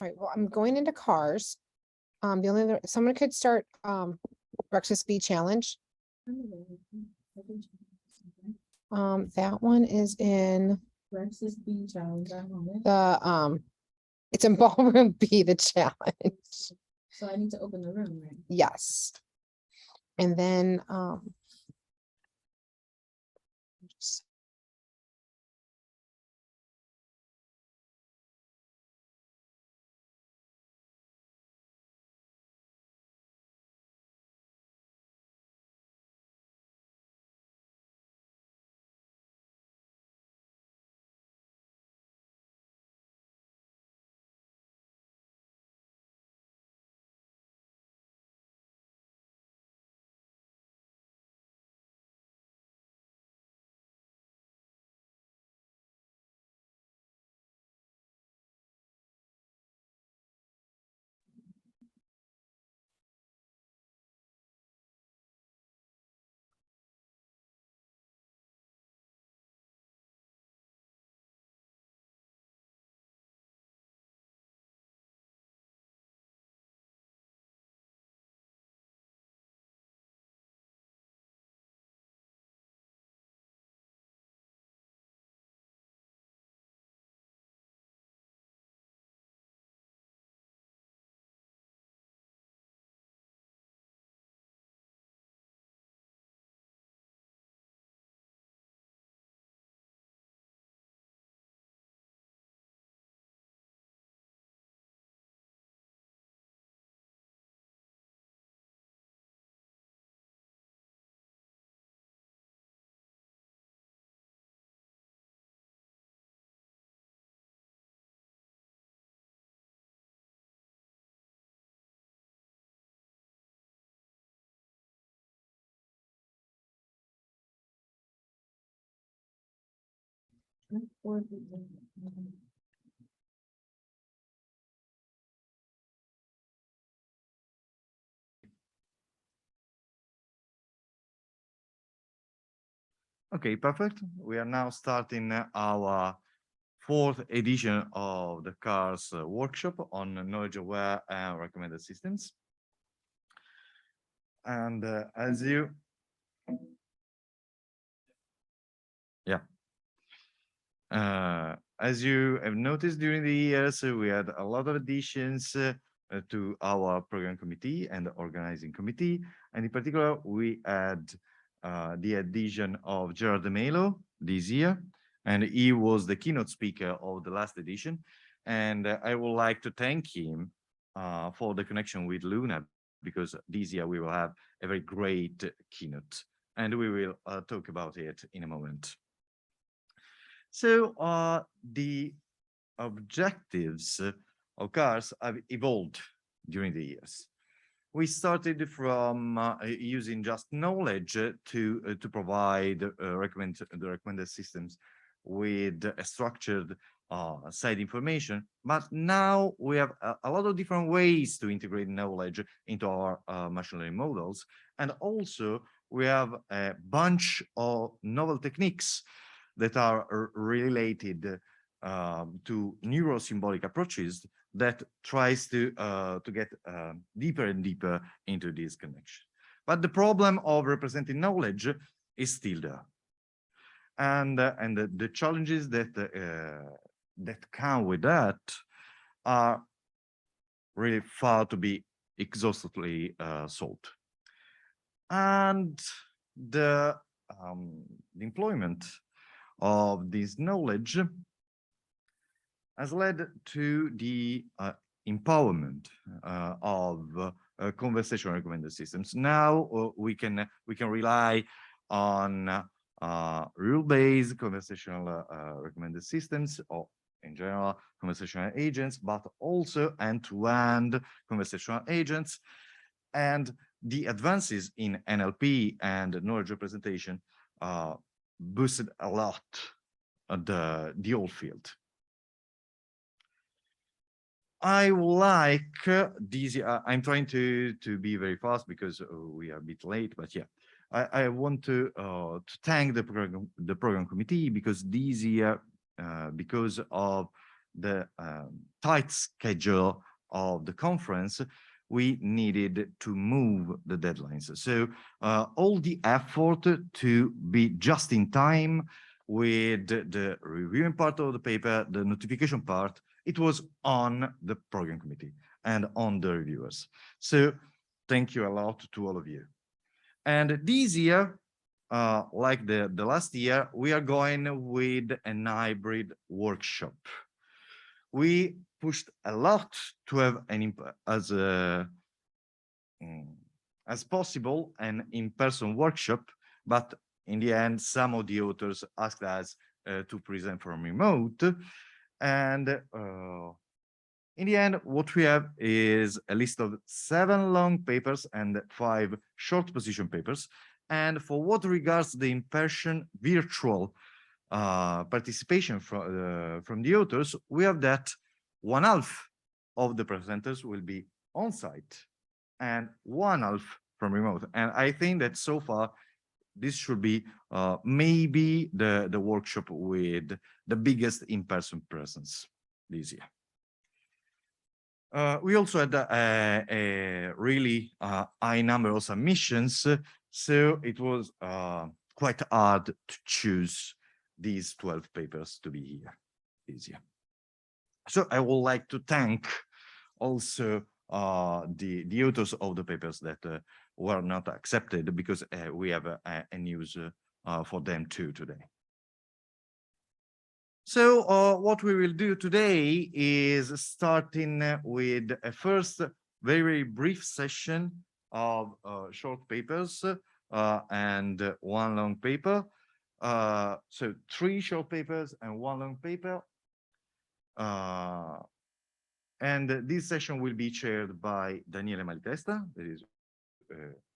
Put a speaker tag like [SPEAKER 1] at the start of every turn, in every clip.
[SPEAKER 1] right, well, I'm going into KaRS. The only other, someone could start RecSys speed challenge. That one is in
[SPEAKER 2] RecSys speed challenge.
[SPEAKER 1] the it's in ballroom B, the challenge.
[SPEAKER 2] So I need to open the room, right?
[SPEAKER 1] Yes. And then
[SPEAKER 3] Okay, perfect. We are now starting our fourth edition of the KaRS workshop on knowledge-aware and recommended systems. And as you have noticed during the years, we had a lot of additions to our program committee and organizing committee. And in particular, we had the addition of Gerard De Melo this year, and he was the keynote speaker of the last edition. And I would like to thank him for the connection with Luna, because this year we will have a very great keynote, and we will talk about it in a moment. So the objectives of KaRS have evolved during the years. We started from using just knowledge to provide the recommended systems with a structured side information, but now we have a lot of different ways to integrate knowledge into our machine learning models, and also we have a bunch of novel techniques that are related to neurosymbolic approaches that tries to get deeper and deeper into this connection. But the problem of representing knowledge is still there, and the challenges that that come with that are really far to be exhaustively solved. And the employment of this knowledge has led to the empowerment of conversational recommender systems. Now we can rely on rule-based conversational recommender systems, or in general conversational agents, but also end-to-end conversational agents. And the advances in NLP and knowledge representation boosted a lot the whole field. I like these. I'm trying to be very fast because we are a bit late, but yeah, I want to thank the program committee, because this year, because of the tight schedule of the conference, we needed to move the deadlines. So all the effort to be just in time with the reviewing part of the paper, the notification part, it was on the program committee and on the reviewers. So thank you a lot to all of you. And this year, like the last year, we are going with an hybrid workshop. We pushed a lot to have as possible an in-person workshop, but in the end, some of the authors asked us to present from remote. And in the end, what we have is a list of 7 long papers and 5 short position papers. And for what regards the in-person virtual participation from the authors, we have that 1/2 of the presenters will be on site and 1/2 from remote. And I think that so far, this should be maybe the workshop with the biggest in-person presence this year. We also had a really high number of submissions, so it was quite hard to choose these 12 papers to be here this year. So I would like to thank also the authors of the papers that were not accepted, because we have a news for them too today. So what we will do today is starting with a first very brief session of short papers and 1 long paper. So 3 short papers and 1 long paper. And this session will be chaired by Daniele Malatesta, that is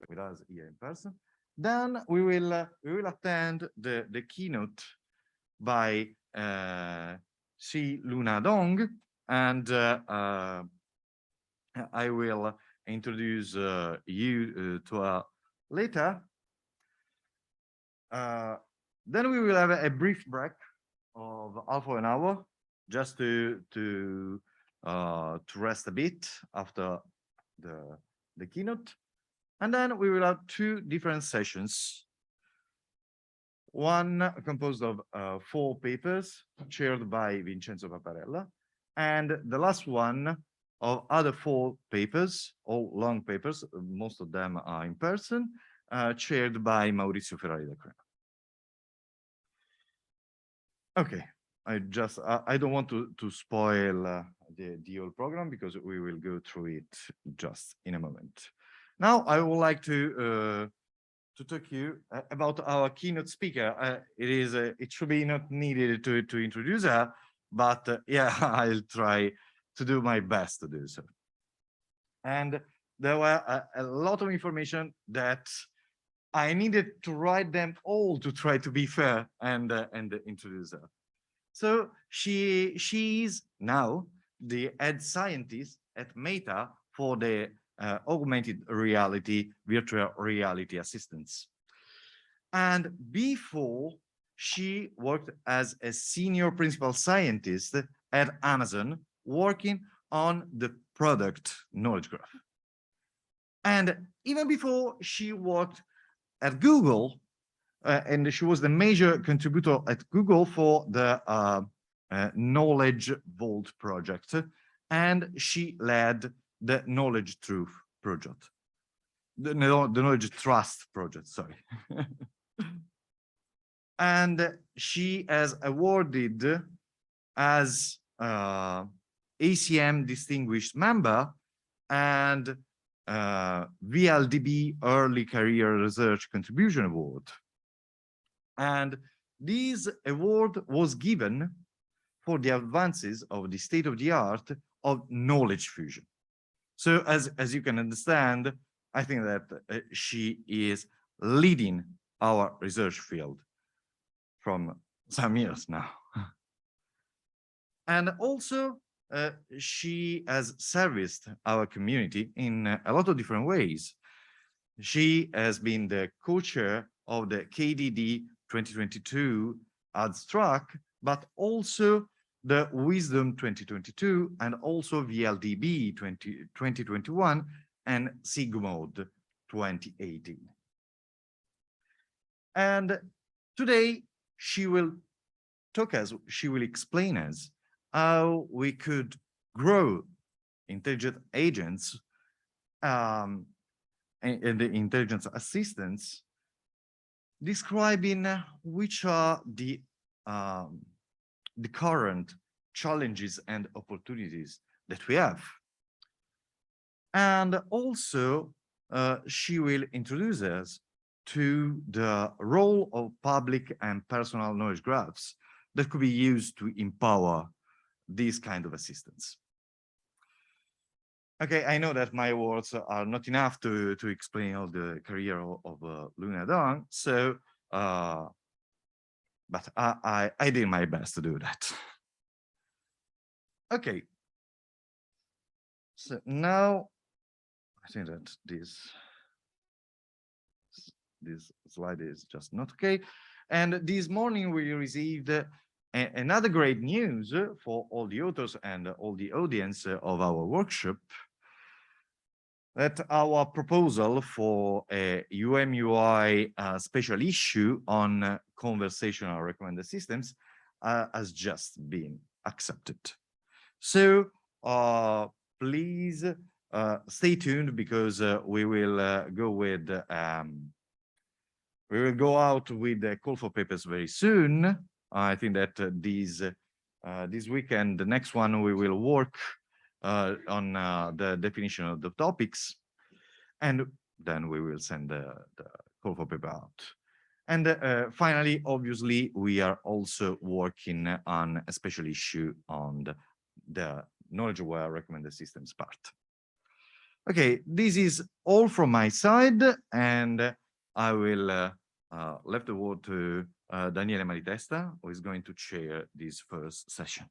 [SPEAKER 3] with us here in person. Then we will attend the keynote by Si Luna Dong, and I will introduce you to her later. Then we will have a brief break of half an hour, just to rest a bit after the keynote, and then we will have 2 different sessions. One composed of 4 papers chaired by Vincenzo Paparella, and the last one of other 4 papers, all long papers, most of them are in person, chaired by Maurizio Ferrari da Crema. Okay, I don't want to spoil the whole program, because we will go through it just in a moment. Now I would like to talk to you about our keynote speaker. It should be not needed to introduce her, but yeah, I'll try to do my best to do so. And there were a lot of information that I needed to write them all to try to be fair and introduce her. So she's now the head scientist at Meta for the augmented reality, virtual reality assistants. And before, she worked as a senior principal scientist at Amazon, working on the product knowledge graph. And even before, she worked at Google, and she was the major contributor at Google for the Knowledge Vault project. And she led the Knowledge Truth project, the Knowledge Trust project, sorry. And she has awarded as ACM Distinguished Member and VLDB Early Career Research Contribution Award. And this award was given for the advances of the state-of-the-art of knowledge fusion. So as you can understand, I think that she is leading our research field from some years now. And also, she has serviced our community in a lot of different ways. She has been the co-chair of the KDD 2022 ads track, but also the Wisdom 2022, and also VLDB 2021, and SIGMOD 2018. And today she will explain us how we could grow intelligent agents and the intelligence assistants, describing which are the current challenges and opportunities that we have. And also, she will introduce us to the role of public and personal knowledge graphs that could be used to empower these kind of assistants. Okay, I know that my words are not enough to explain all the career of Luna Dawn, so but I did my best to do that. Okay. So now I think that this slide is just not okay. And this morning we received another great news for all the authors and all the audience of our workshop, that our proposal for a UMUI special issue on conversational recommender systems has just been accepted. So please stay tuned, because we will go out with the call for papers very soon. I think that this weekend, the next one, we will work on the definition of the topics, and then we will send the call for paper out. And finally, obviously, we are also working on a special issue on the knowledge-aware recommender systems part. Okay, this is all from my side, and I will leave the word to Daniele Maritesta, who is going to chair this first session.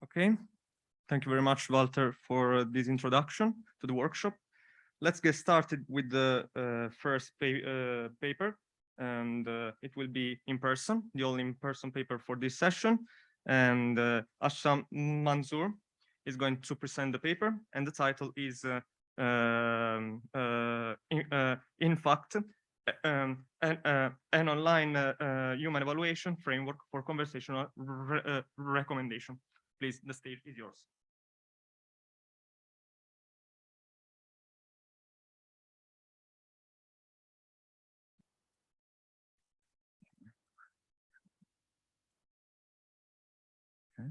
[SPEAKER 4] Okay, thank you very much, Walter, for this introduction to the workshop. Let's get started with the first paper, and it will be in person, the only in-person paper for this session. And Asham Manzoor is going to present the paper, and the title is in fact, an online human evaluation framework for conversational recommendation. Please, the stage is yours.
[SPEAKER 3] Okay.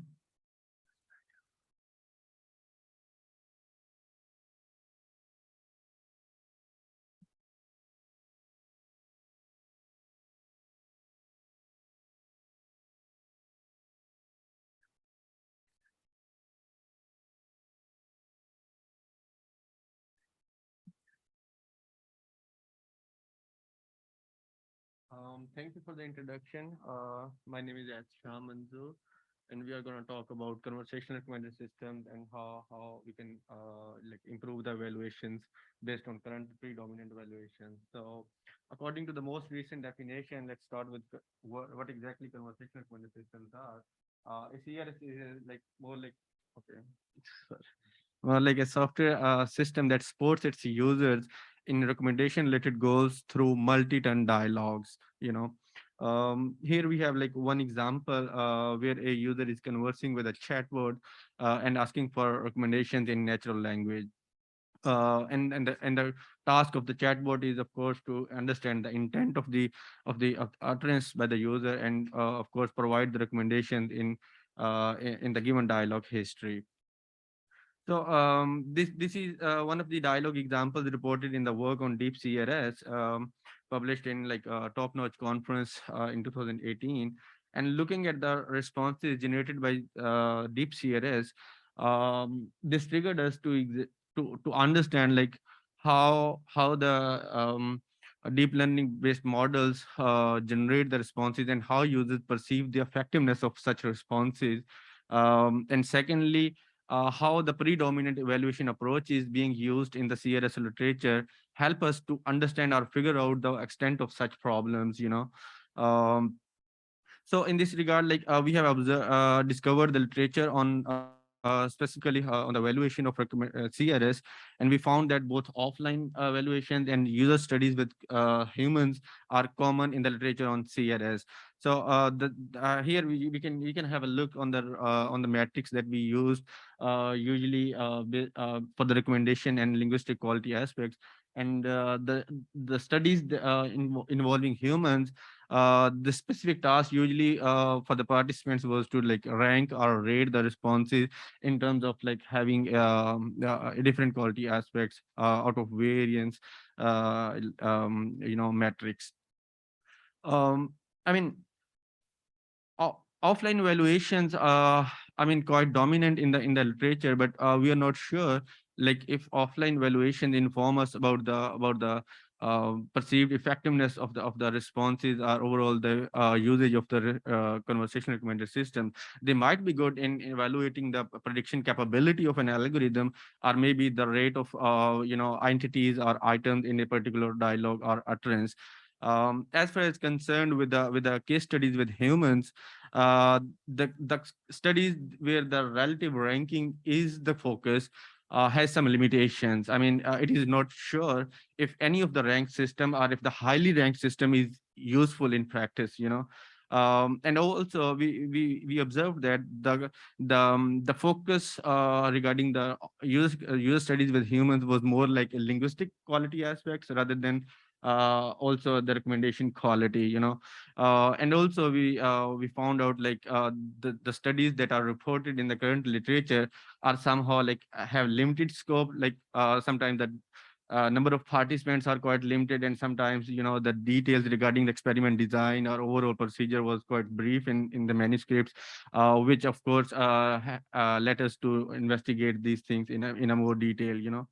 [SPEAKER 4] Thank you for the introduction. My name is Asham Manzoor, and we are going to talk about conversational recommender systems and how we can like improve the evaluations based on current predominant evaluations. So according to the most recent definition, let's start with what exactly conversational recommender systems are. A CRS is like more like, okay, well, like a software system that supports its users in recommendation related goals through multi-turn dialogues. Here we have like one example where a user is conversing with a chatbot and asking for recommendations in natural language. And the task of the chatbot is, of course, to understand the intent of the utterance by the user, and of course provide the recommendations in the given dialogue history. So this is one of the dialogue examples reported in the work on Deep CRS, published in like a top-notch conference in 2018. And looking at the responses generated by Deep CRS, this triggered us to understand like how the deep learning based models generate the responses, and how users perceive the effectiveness of such responses. And secondly, how the predominant evaluation approach is being used in the CRS literature help us to understand or figure out the extent of such problems, Um, so in this regard, we have discovered the literature on specifically on the evaluation of CRS, and we found that both offline evaluations and user studies with humans are common in the literature on CRS. So here we can have a look on the metrics that we use usually for the recommendation and linguistic quality aspects, and the studies involving humans, the specific task usually for the participants was to like rank or rate the responses in terms of like having different quality aspects out of variance metrics. um I mean, offline evaluations quite dominant in the literature, but we are not sure like if offline evaluation inform us about the perceived effectiveness of the responses or overall the usage of the conversational recommender system. They might be good in evaluating the prediction capability of an algorithm, or maybe the rate of entities or items in a particular dialogue or utterance. As far as concerned with the case studies with humans, the studies where the relative ranking is the focus has some limitations. I mean, it is not sure if any of the ranked system or if the highly ranked system is useful in practice. And also we observed that the focus regarding the user studies with humans was more like a linguistic quality aspects rather than also the recommendation quality. And also we found out like the studies that are reported in the current literature are somehow like have limited scope, like sometimes the number of participants are quite limited, and sometimes the details regarding the experiment design or overall procedure was quite brief in the manuscripts, which of course led us to investigate these things in a more detail.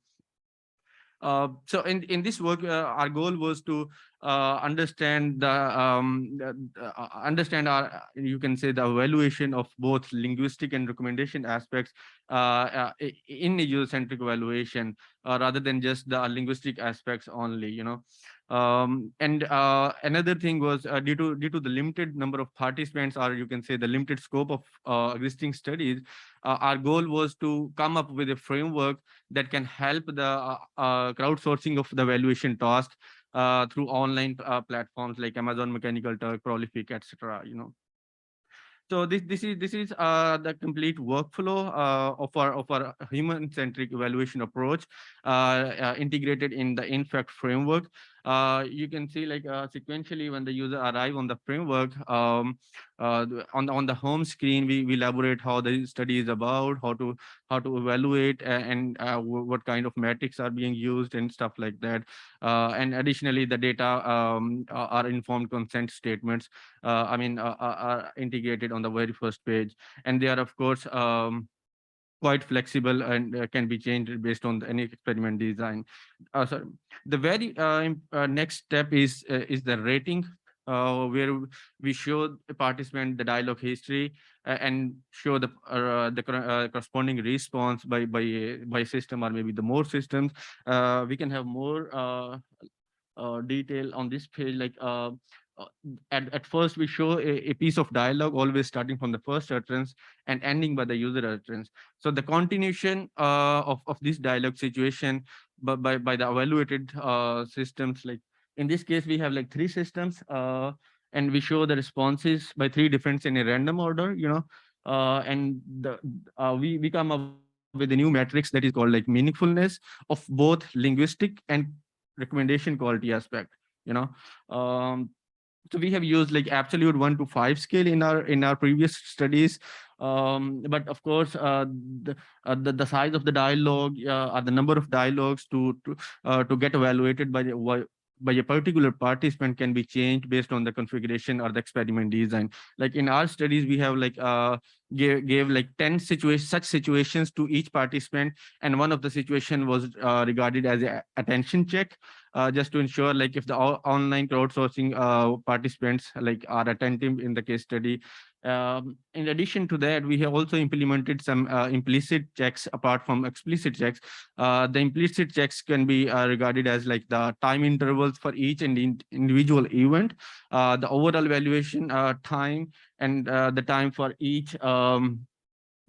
[SPEAKER 4] So in this work, our goal was to understand our, you can say, the evaluation of both linguistic and recommendation aspects in a user-centric evaluation, rather than just the linguistic aspects only. And another thing was due to the limited number of participants, or you can say the limited scope of existing studies, our goal was to come up with a framework that can help the crowdsourcing of the valuation task through online platforms like Amazon Mechanical Turk, Prolific, etc. So this is the complete workflow of our human-centric evaluation approach, integrated in the InFact framework. You can see like sequentially when the user arrive on the framework, on the home screen, we elaborate how the study is about, how to evaluate, and what kind of metrics are being used and stuff like that. And additionally, the data are informed consent statements. Are integrated on the very first page, and they are of course quite flexible and can be changed based on any experiment design. Sorry. The very next step is the rating, where we show the participant the dialogue history and show the corresponding response by system, or maybe the more systems. We can have more detail on this page, like uh, at first we show a piece of dialogue always starting from the first utterance and ending by the user utterance. So the continuation of this dialogue situation by the evaluated systems, like in this case we have like three systems, and we show the responses by three different in a random order. And we come up with a new matrix that is called like meaningfulness of both linguistic and recommendation quality aspect. you know um, so we have used like absolute 1 to 5 scale in our previous studies. But of course, the size of the dialogue, or the number of dialogues to get evaluated by a particular participant can be changed based on the configuration or the experiment design. Like in our studies, we have like gave like 10 such situations to each participant, and one of the situation was regarded as a attention check, just to ensure like if the online crowdsourcing participants like are attentive in the case study. In addition to that, we have also implemented some implicit checks apart from explicit checks. The implicit checks can be regarded as like the time intervals for each individual event, the overall evaluation time, and the time for each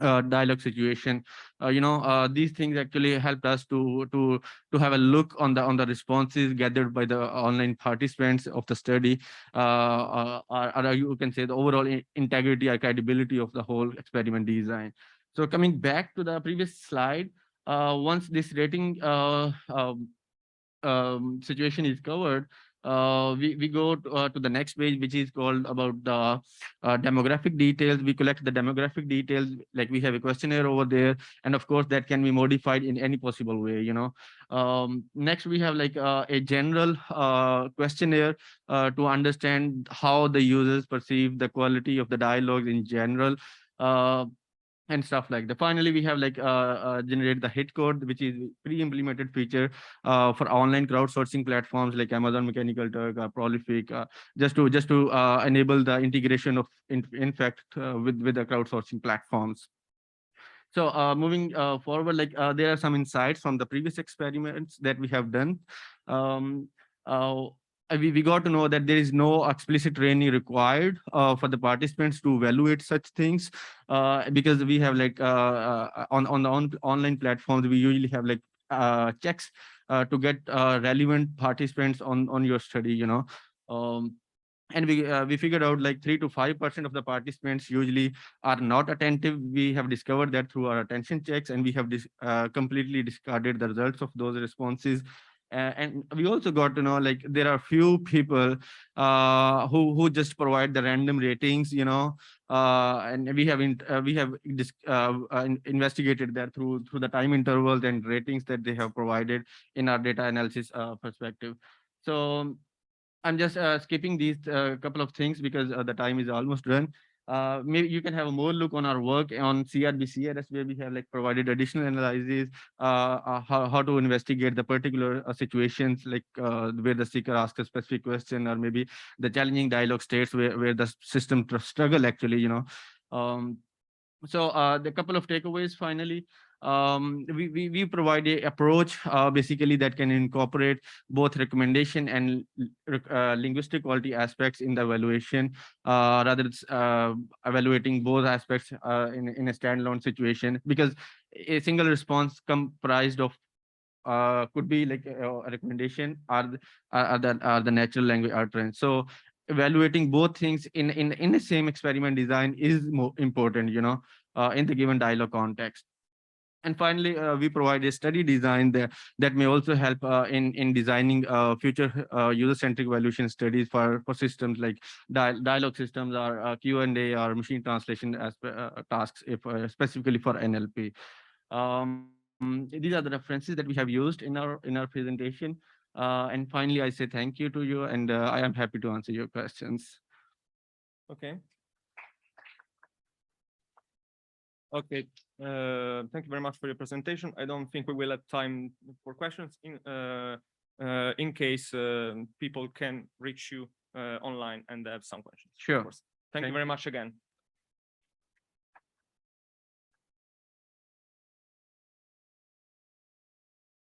[SPEAKER 4] dialogue situation. These things actually helped us to have a look on the responses gathered by the online participants of the study, or you can say the overall integrity or credibility of the whole experiment design. So coming back to the previous slide, once this rating situation is covered, we go to the next page, which is called about the demographic details. We collect the demographic details, like we have a questionnaire over there, and of course that can be modified in any possible way. Next, we have like a general questionnaire to understand how the users perceive the quality of the dialogues in general. And stuff like that. Finally, we have like generate the hit code, which is pre-implemented feature for online crowdsourcing platforms like Amazon Mechanical Turk, Prolific, just to enable the integration of in fact with the crowdsourcing platforms. So moving forward, like there are some insights from the previous experiments that we have done. Um, uh, we got to know that there is no explicit training required for the participants to evaluate such things, because we have like on the online platforms, we usually have like checks to get relevant participants on your study. Um, and we figured out like 3 to 5% of the participants usually are not attentive. We have discovered that through our attention checks, and we have completely discarded the results of those responses. And we also got to know like there are few people who just provide the random ratings. And we have investigated that through the time intervals and ratings that they have provided in our data analysis perspective. So I'm just skipping these couple of things because the time is almost done. Maybe you can have a more look on our work on CRB-CRS, where we have like provided additional analyses, how to investigate the particular situations, like where the seeker asks a specific question, or maybe the challenging dialogue states where the system struggle actually. Um, so the couple of takeaways finally, we provide a approach basically that can incorporate both recommendation and linguistic quality aspects in the evaluation, rather evaluating both aspects in a standalone situation, because a single response comprised of could be like a recommendation are the natural language utterance. So evaluating both things in the same experiment design is more important, in the given dialogue context. And finally, we provide a study design that may also help in designing future user-centric evaluation studies for systems like dialogue systems, or Q&A, or machine translation as tasks, if specifically for NLP. These are the references that we have used in our presentation. And finally, I say thank you to you, and I am happy to answer your questions.
[SPEAKER 5] Okay. Okay. Thank you very much for your presentation. I don't think we will have time for questions in case people can reach you online and have some questions. Of
[SPEAKER 4] Sure.
[SPEAKER 5] course. Thank you very much again.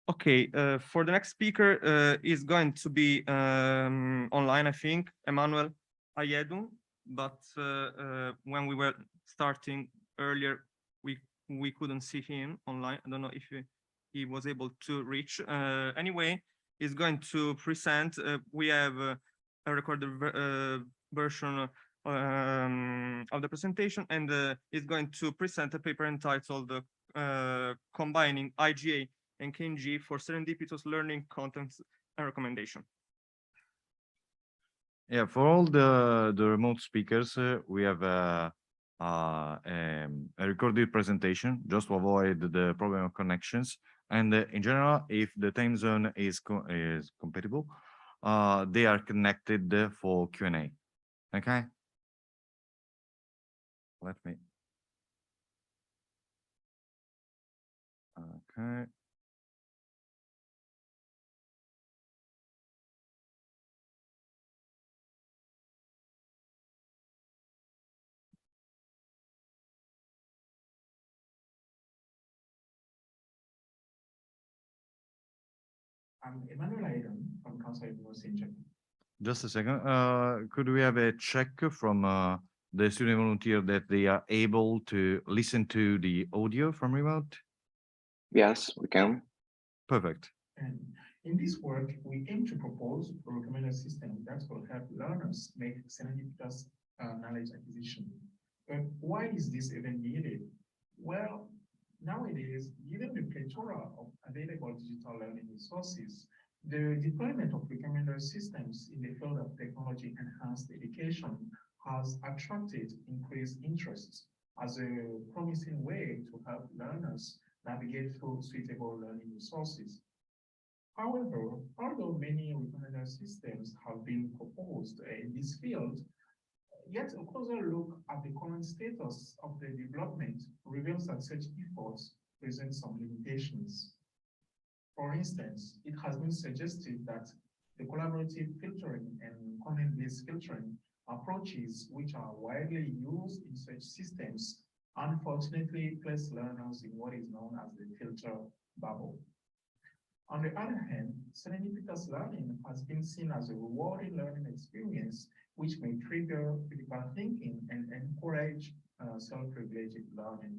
[SPEAKER 5] Okay, for the next speaker is going to be online, I think, Emmanuel Ayedu. But when we were starting earlier, we couldn't see him online. I don't know if he was able to reach. Anyway, he's going to present. We have a recorded version of the presentation, and he's going to present a paper entitled Combining IGA and KNG for Serendipitous Learning Contents and Recommendation.
[SPEAKER 3] Yeah, for all the remote speakers, we have a recorded presentation just to avoid the problem of connections. And in general, if the time zone is compatible, they are connected for Q&A. Okay. Let me. Okay.
[SPEAKER 6] I'm Emmanuel Aiden from Council University in Japan.
[SPEAKER 3] Just a second. Could we have a check from the student volunteer that they are able to listen to the audio from remote?
[SPEAKER 7] Yes, we can.
[SPEAKER 3] Perfect.
[SPEAKER 6] And in this work, we aim to propose a recommender system that will help learners make serendipitous knowledge acquisition. But why is this even needed? Well, nowadays, given the plethora of available digital learning resources, the deployment of recommender systems in the field of technology-enhanced education has attracted increased interest as a promising way to help learners navigate through suitable learning resources. However, although many recommender systems have been proposed in this field, yet a closer look at the current status of the development reveals that such efforts present some limitations. For instance, it has been suggested that the collaborative filtering and content-based filtering approaches which are widely used in such systems unfortunately place learners in what is known as the filter bubble. On the other hand, serendipitous learning has been seen as a rewarding learning experience which may trigger critical thinking and encourage self-regulated learning.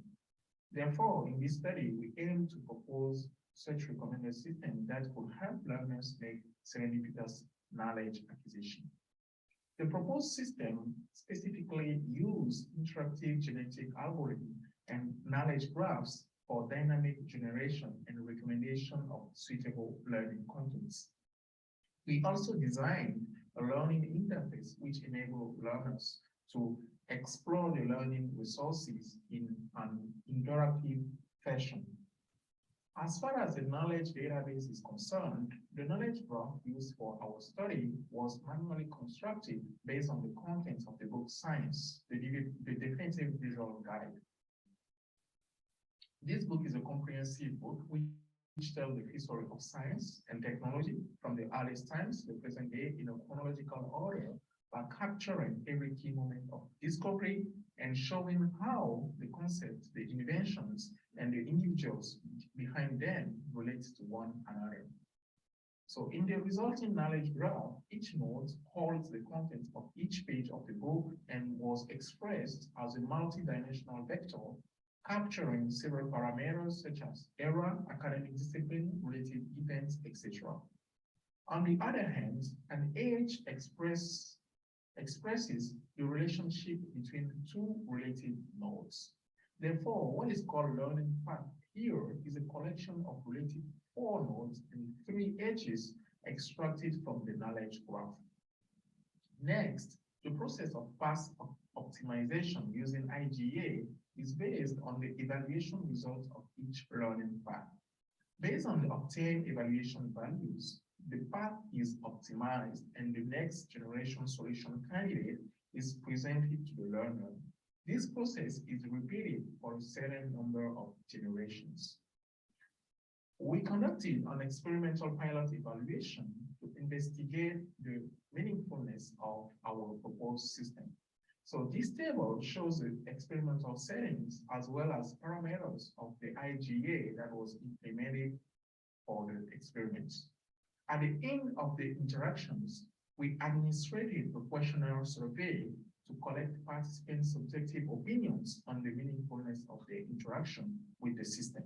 [SPEAKER 6] Therefore, in this study, we aim to propose such recommender system that could help learners make serendipitous knowledge acquisition. The proposed system specifically use interactive genetic algorithm and knowledge graphs for dynamic generation and recommendation of suitable learning contents. We also designed a learning interface which enable learners to explore the learning resources in an interactive fashion. As far as the knowledge database is concerned, the knowledge graph used for our study was manually constructed based on the contents of the book Science, the definitive visual guide. This book is a comprehensive book which tells the history of science and technology from the earliest times to the present day in a chronological order by capturing every key moment of discovery and showing how the concepts, the inventions, and the individuals behind them relate to one another. So in the resulting knowledge graph, each node holds the content of each page of the book and was expressed as a multi-dimensional vector capturing several parameters such as era, academic discipline, related events, etc. On the other hand, an age expresses the relationship between two related nodes. Therefore, what is called learning path here is a collection of related 4 nodes and 3 edges extracted from the knowledge graph. Next, the process of path optimization using IGA is based on the evaluation results of each learning path. Based on the obtained evaluation values, the path is optimized and the next generation solution candidate is presented to the learner. This process is repeated for a certain number of generations. We conducted an experimental pilot evaluation to investigate the meaningfulness of our proposed system. So this table shows the experimental settings as well as parameters of the IGA that was implemented for the experiments. At the end of the interactions, we administrated a questionnaire survey to collect participants' subjective opinions on the meaningfulness of the interaction with the system.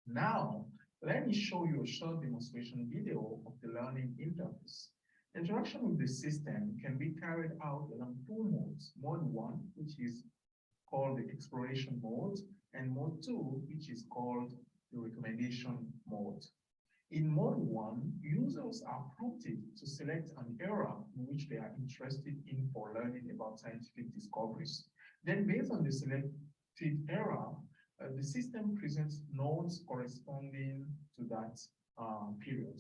[SPEAKER 6] Now, let me show you a short demonstration video of the learning interface. Interaction with the system can be carried out along 2 modes. Mode 1, which is called the exploration mode, and mode 2, which is called the recommendation mode. In mode 1, users are prompted to select an area in which they are interested in for learning about scientific discoveries. Then based on the selected area, the system presents nodes corresponding to that period.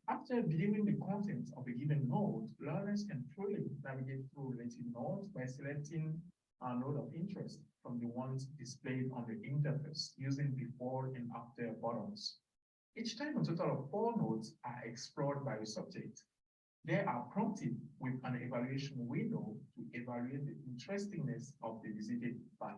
[SPEAKER 6] After viewing the contents of a given node, learners can freely navigate through related nodes by selecting a node of interest from the ones displayed on the interface using before and after buttons. Each time a total of 4 nodes are explored by the subject, they are prompted with an evaluation window to evaluate the interestingness of the visited path.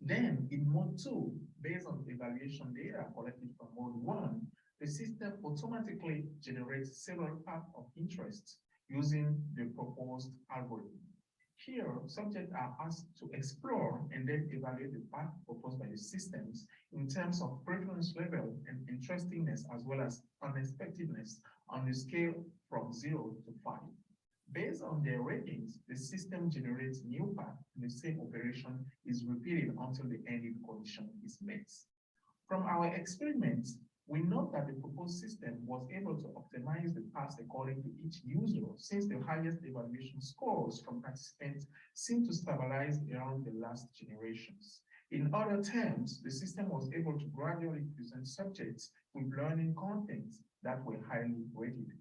[SPEAKER 6] Then in mode 2, based on the evaluation data collected from mode 1, the system automatically generates several paths of interest using the proposed algorithm. Here, subjects are asked to explore and then evaluate the path proposed by the systems in terms of preference level and interestingness, as well as unexpectedness on the scale from 0 to 5. Based on their ratings, the system generates new path, and the same operation is repeated until the ending condition is met. From our experiments, we note that the proposed system was able to optimize the paths according to each user, since the highest evaluation scores from participants seem to stabilize around the last generations. In other terms, the system was able to gradually present subjects with learning contents that were highly rated.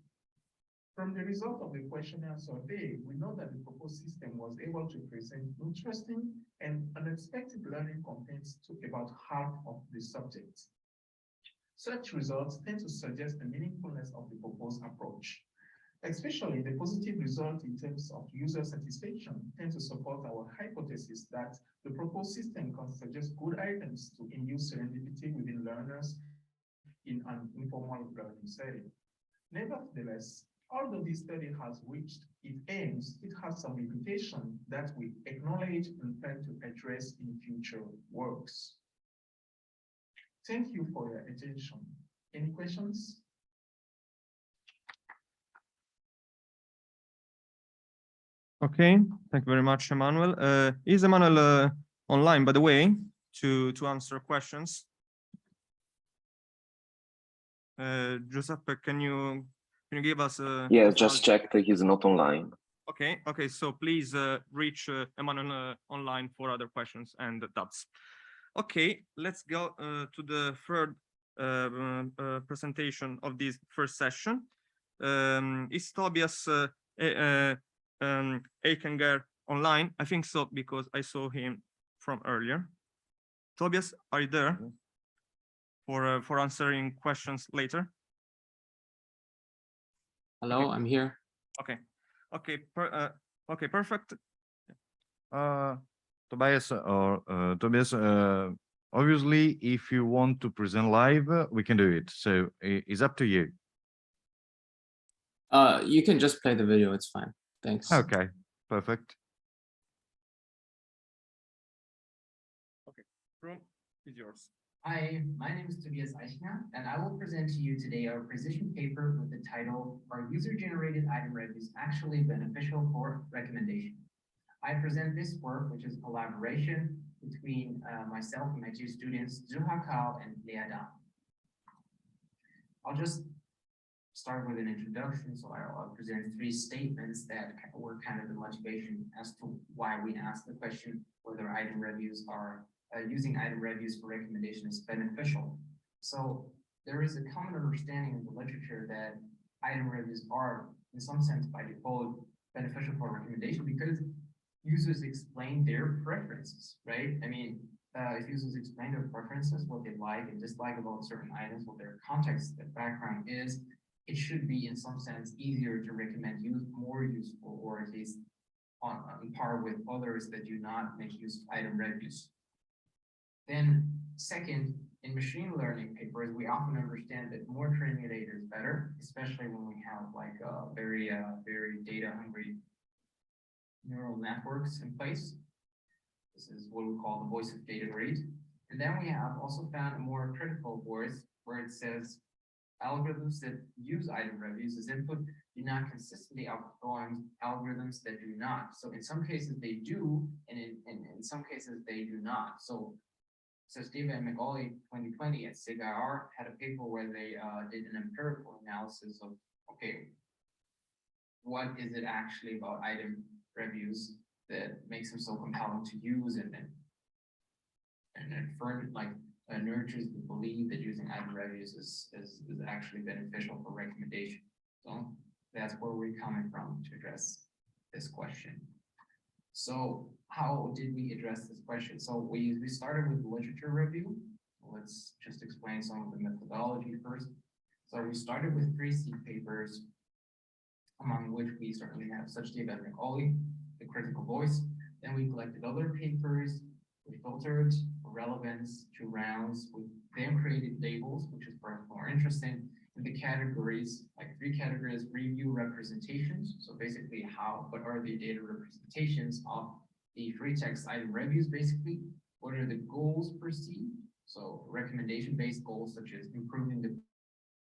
[SPEAKER 6] From the result of the questionnaire survey, we know that the proposed system was able to present interesting and unexpected learning contents to about half of the subjects. Such results tend to suggest the meaningfulness of the proposed approach. Especially the positive result in terms of user satisfaction tend to support our hypothesis that the proposed system can suggest good items to induce serendipity within learners in an informal learning setting. Nevertheless, although this study has reached its aims, it has some limitation that we acknowledge and plan to address in future works. Thank you for your attention. Any questions?
[SPEAKER 5] Okay, thank you very much, Emmanuel. Is Emmanuel online, by the way, to answer questions? Giuseppe, can you give us
[SPEAKER 7] Yeah, just check that he's not online.
[SPEAKER 5] Okay, so please reach Emmanuel online for other questions and doubts. Okay, let's go to the third presentation of this first session. Is Tobias Eikenger online? I think so, because I saw him from earlier. Tobias, are you there for answering questions later?
[SPEAKER 8] Hello, I'm here.
[SPEAKER 5] Okay, perfect.
[SPEAKER 3] Tobias, obviously, if you want to present live, we can do it. So it's up to you.
[SPEAKER 8] You can just play the video, it's fine. Thanks.
[SPEAKER 3] Okay, perfect.
[SPEAKER 5] Okay, room is yours.
[SPEAKER 9] Hi, my name is Tobias Eichner, and I will present to you today our precision paper with the title, Are User-Generated Item Reviews Actually Beneficial for Recommendation? I present this work, which is a collaboration between myself and my two students, Zuha Kao and Lea Dam. I'll just start with an introduction. So I'll present three statements that were kind of the motivation as to why we asked the question whether item reviews are using item reviews for recommendation is beneficial. So there is a common understanding in the literature that item reviews are, in some sense, by default, beneficial for recommendation because users explain their preferences, right? I mean, if users explain their preferences, what they like and dislike about certain items, what their context, their background is, it should be, in some sense, easier to recommend more useful, or at least on par with others that do not make use of item reviews. Then second, in machine learning papers, we often understand that more training data is better, especially when we have like very data hungry neural networks in place. This is what we call the voice of data read. And then we have also found a more critical voice where it says algorithms that use item reviews as input do not consistently outperform algorithms that do not. So in some cases they do, and in some cases they do not. So Steve and McAuley 2020 at SIG-IR had a paper where they did an empirical analysis of, okay, what is it actually about item reviews that makes them so compelling to use and nurtures the belief that using item reviews is actually beneficial for recommendation. So that's where we're coming from to address this question. So how did we address this question? So we started with literature review. Let's just explain some of the methodology first. So we started with 3 C papers, among which we certainly have such data as McAuley, the critical voice. Then we collected other papers, we filtered relevance to rounds, we then created labels, which is perhaps more interesting, the categories, like 3 categories: review representations. So basically what are the data representations of the free text item reviews? Basically, what are the goals perceived? So recommendation-based goals, such as improving the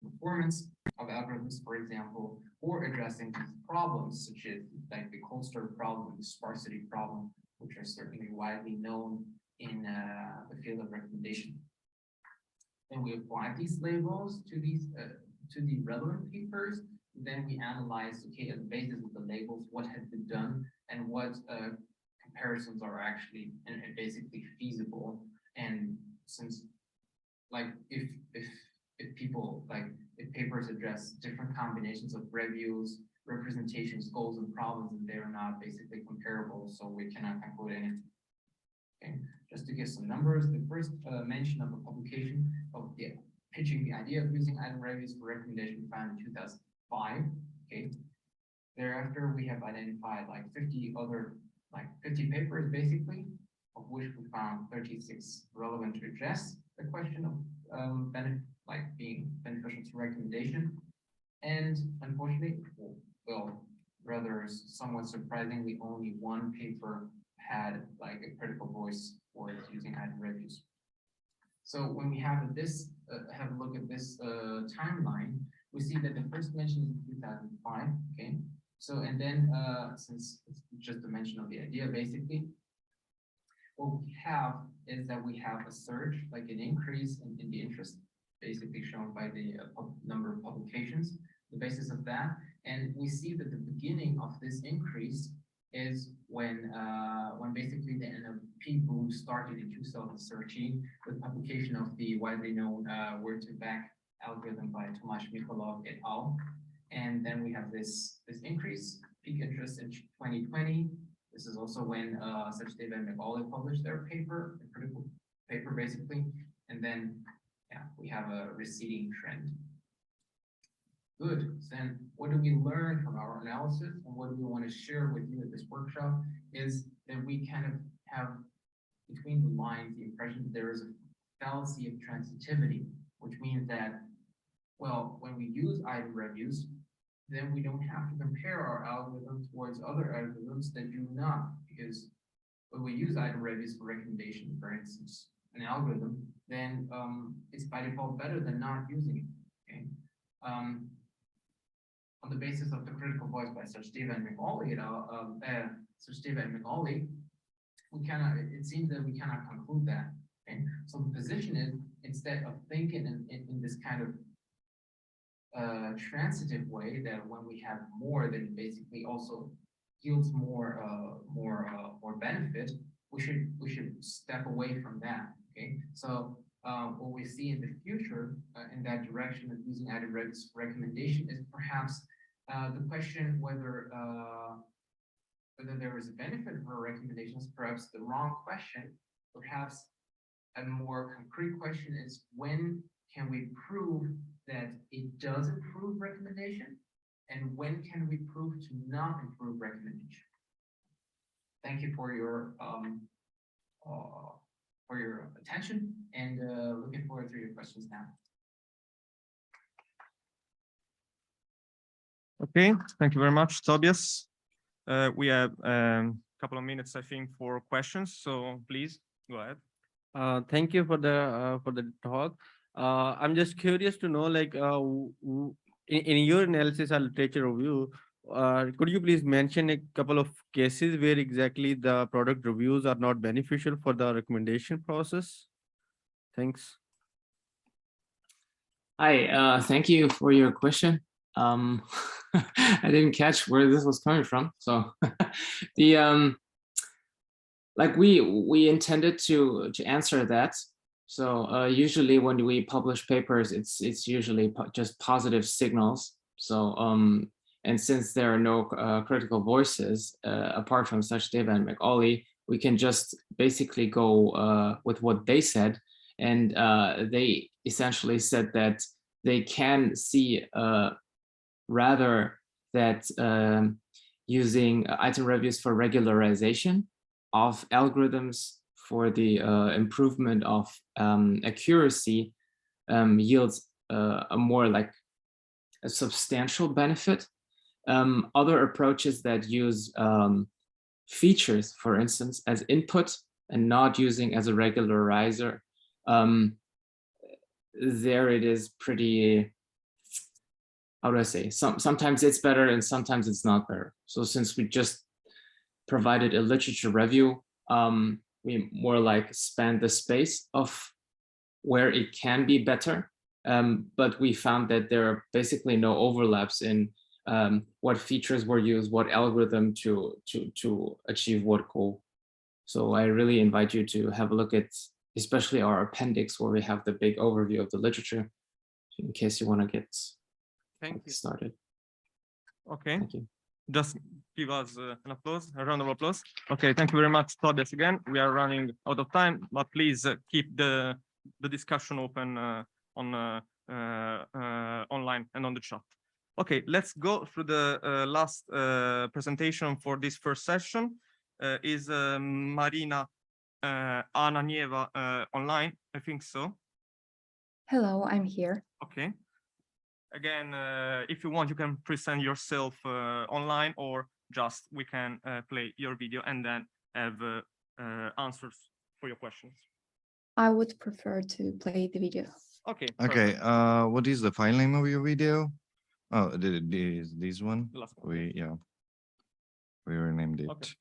[SPEAKER 9] performance of algorithms, for example, or addressing these problems, such as like the cold start problem, the sparsity problem, which are certainly widely known in the field of recommendation. Then we apply these labels to the relevant papers. Then we analyze, okay, on the basis of the labels, what has been done and what comparisons are actually and basically feasible. And since, like, if people, like, if papers address different combinations of reviews, representations, goals, and problems, and they're not basically comparable, so we cannot conclude anything. Okay, just to give some numbers, the first mention of a publication of pitching the idea of using item reviews for recommendation we found in 2005. Okay, thereafter we have identified like 50 papers basically, of which we found 36 relevant to address the question of being beneficial to recommendation. And unfortunately, well, rather somewhat surprisingly, only 1 paper had like a critical voice for using item reviews. So when we have this, have a look at this timeline, we see that the first mention is in 2005. Okay, so and then since it's just a mention of the idea, basically, what we have is that we have a surge, like an increase in the interest, basically shown by the number of publications, the basis of that. And we see that the beginning of this increase is when basically the NLP boom started in 2013 with publication of the widely known word-to-back algorithm by Tomasz Mikolov et al. And then we have this increase, peak interest in 2020. This is also when Sachdeva and McAuley published their paper, a critical paper basically. And then, yeah, we have a receding trend. Good. So then what do we learn from our analysis, and what do we want to share with you at this workshop is that we kind of have between the lines the impression that there is a fallacy of transitivity, which means that, well, when we use item reviews, then we don't have to compare our algorithm towards other algorithms that do not, because when we use item reviews for recommendation, for instance, an algorithm, then it's by default better than not using it. Okay. On the basis of the critical voice by Sachdeva and McAuley, it seems that we cannot conclude that. Okay? So the position is, instead of thinking in this kind of transitive way, that when we have more, then basically also yields more benefit, we should step away from that. Okay, so what we see in the future in that direction of using item reviews for recommendation is perhaps the question whether there is a benefit for recommendations, perhaps the wrong question. Perhaps a more concrete question is, when can we prove that it does improve recommendation, and when can we prove to not improve recommendation? Thank you for your attention, and looking forward to your questions now.
[SPEAKER 5] Okay, thank you very much, Tobias. We have a couple of minutes, I think, for questions. So please go ahead.
[SPEAKER 4] Thank you for the talk. I'm just curious to know, like, in your analysis and literature review, could you please mention a couple of cases where exactly the product reviews are not beneficial for the recommendation process? Thanks.
[SPEAKER 8] Hi, thank you for your question. I didn't catch where this was coming from. So the like we intended to answer that. So usually when we publish papers, it's usually just positive signals. So and since there are no critical voices apart from Sachdeva and McAuley, we can just basically go with what they said, and they essentially said that they can see rather that using item reviews for regularization of algorithms for the improvement of accuracy yields a more like a substantial benefit. Other approaches that use features, for instance, as input and not using as a regularizer, there it is pretty, how do I say, sometimes it's better and sometimes it's not better. So since we just provided a literature review, we more like span the space of where it can be better. But we found that there are basically no overlaps in what features were used, what algorithm to achieve what goal. So I really invite you to have a look at, especially our appendix, where we have the big overview of the literature, in case you want to get started.
[SPEAKER 5] Okay.
[SPEAKER 8] Thank you.
[SPEAKER 5] Just give us an applause, a round of applause. Okay, thank you very much, Tobias. Again, we are running out of time, but please keep the discussion open on online and on the chat. Okay, let's go through the last presentation for this first session. Is Marina Ananieva online? I think so.
[SPEAKER 10] Hello, I'm here.
[SPEAKER 5] Okay. Again, if you want, you can present yourself online, or just we can play your video and then have answers for your questions.
[SPEAKER 10] I would prefer to play the video.
[SPEAKER 5] Okay.
[SPEAKER 3] Okay,
[SPEAKER 5] perfect.
[SPEAKER 3] what is the file name of your video? Oh, this one?
[SPEAKER 5] The last one.
[SPEAKER 3] We renamed it.
[SPEAKER 5] Okay.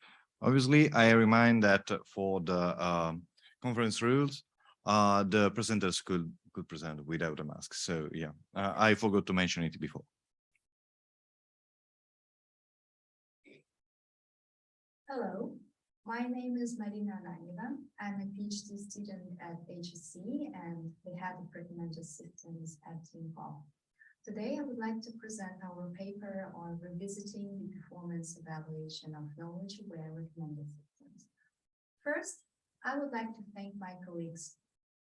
[SPEAKER 3] Obviously, I remind that for the conference rules, the presenters could present without a mask. So yeah, I forgot to mention it before.
[SPEAKER 10] Hello, my name is Marina Ananieva. I'm a PhD student at HEC and the head of recommender systems at Team Hall. Today, I would like to present our paper on revisiting the performance evaluation of knowledge-aware recommender systems. First, I would like to thank my colleagues,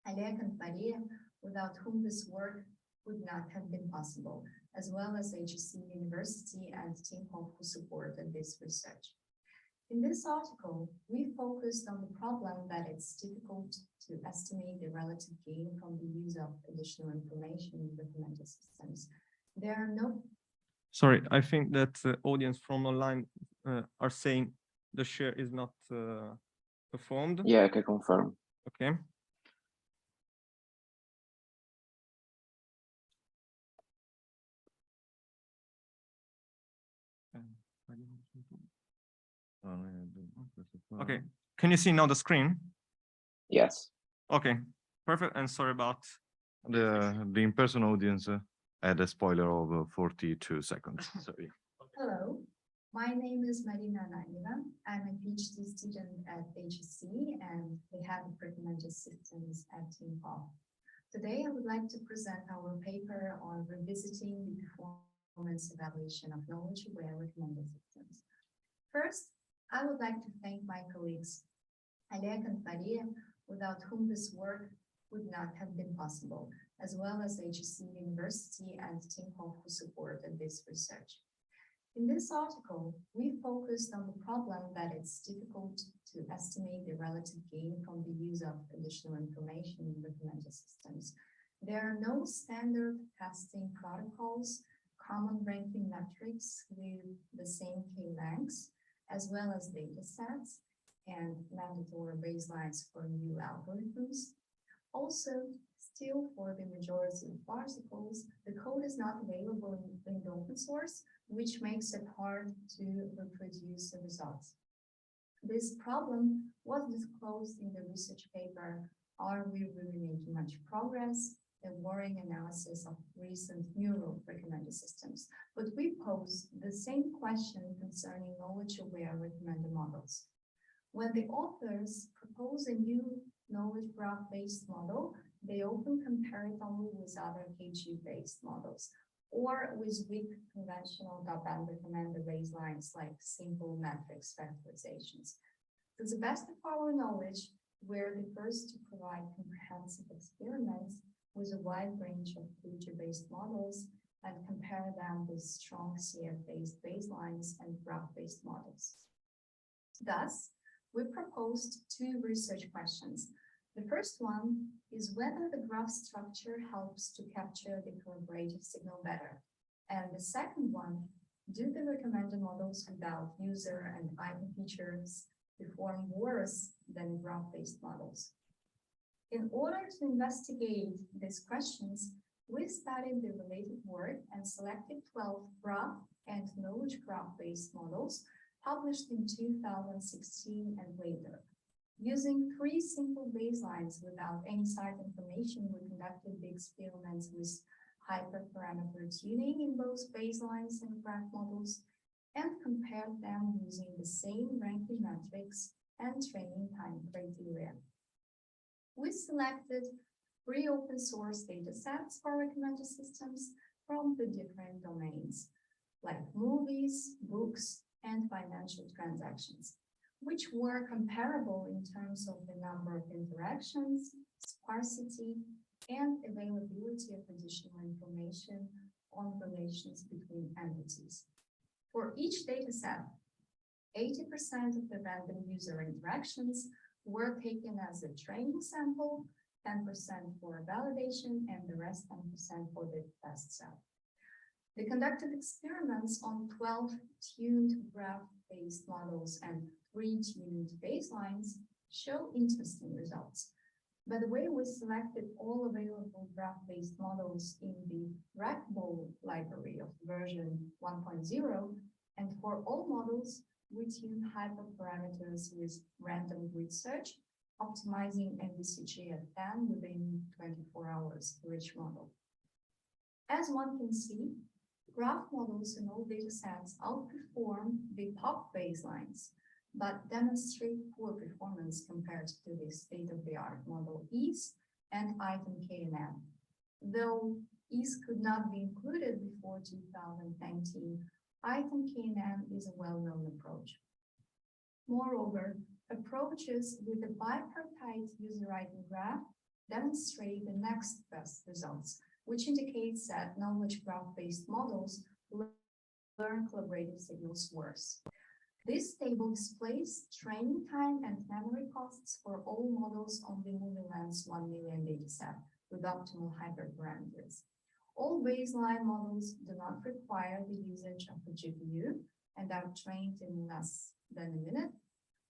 [SPEAKER 10] Alec and Maria, without whom this work would not have been possible, as well as HEC University and Team Hall who supported this research. In this article, we focused on the problem that it's difficult to estimate the relative gain from the use of additional information in recommender systems. There are no...
[SPEAKER 5] Sorry, I think that audience from online are saying the share is not performed.
[SPEAKER 7] Yeah, I can confirm.
[SPEAKER 5] Okay. Okay, can you see now the screen?
[SPEAKER 7] Yes.
[SPEAKER 5] Okay, perfect. And sorry about
[SPEAKER 3] The in-person audience had a spoiler of 42 seconds. So, yeah.
[SPEAKER 10] Hello, my name is Marina Ananieva. I'm a PhD student at HEC and the head of recommender systems at Team Hall. Today, I would like to present our paper on revisiting the performance evaluation of knowledge-aware recommender systems. First, I would like to thank my colleagues, Alec and Maria, without whom this work would not have been possible, as well as HEC University and Team Hall who supported this research. In this article, we focused on the problem that it's difficult to estimate the relative gain from the use of additional information in recommender systems. There are no standard testing protocols, common ranking metrics with the same K-ranks, as well as data sets and mandatory baselines for new algorithms. Also, still for the majority of articles, the code is not available in the open source, which makes it hard to reproduce the results. This problem was disclosed in the research paper, Are We Really Making Much Progress? A worrying analysis of recent neural recommender systems. But we pose the same question concerning knowledge-aware recommender models. When the authors propose a new knowledge graph-based model, they often compare it only with other KG-based models, or with weak conventional top-down recommender baselines like simple matrix factorizations. To the best of our knowledge, we're the first to provide comprehensive experiments with a wide range of feature-based models and compare them with strong CF-based baselines and graph-based models. Thus, we proposed two research questions. The first one is whether the graph structure helps to capture the collaborative signal better. And the second one, do the recommender models without user and item features perform worse than graph-based models? In order to investigate these questions, we studied the related work and selected 12 graph and knowledge graph-based models published in 2016 and later. Using 3 simple baselines without any site information, we conducted the experiments with hyperparameter tuning in both baselines and graph models and compared them using the same ranking metrics and training time criteria. We selected 3 open source data sets for recommender systems from the different domains, like movies, books, and financial transactions, which were comparable in terms of the number of interactions, sparsity, and availability of additional information on relations between entities. For each data set, 80% of the random user interactions were taken as a training sample, 10% for validation, and the rest 10% for the test set. They conducted experiments on 12 tuned graph-based models and 3 tuned baselines show interesting results. By the way, we selected all available graph-based models in the RecBol library of version 1.0, and for all models, we tuned hyperparameters with random grid search, optimizing MVCG at 10 within 24 hours for each model. As one can see, graph models in all datasets outperform the top baselines, but demonstrate poor performance compared to the state-of-the-art model EASE and item KNN. Though EASE could not be included before 2019, item KNN is a well-known approach. Moreover, approaches with a bipartite user item graph demonstrate the next best results, which indicates that knowledge graph-based models learn collaborative signals worse. This table displays training time and memory costs for all models on the MovieLens 1 million dataset with optimal hyperparameters. All baseline models do not require the usage of a GPU and are trained in less than a minute,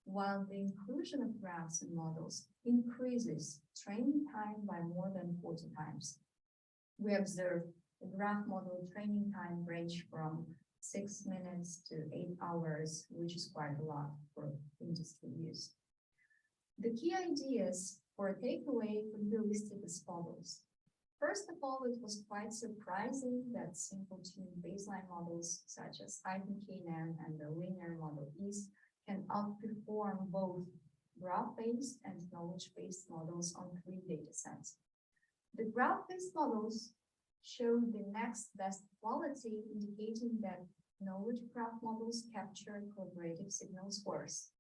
[SPEAKER 10] while the inclusion of graphs in models increases training time by more than 40 times. We observed the graph model training time range from 6 minutes to 8 hours, which is quite a lot for industry use. The key ideas for a takeaway could be listed as follows. First of all, it was quite surprising that simple tuned baseline models such as item KNN and the linear model EASE can outperform both graph-based and knowledge-based models on 3 datasets. The graph-based models show the next best quality, indicating that knowledge graph models capture collaborative signals worse.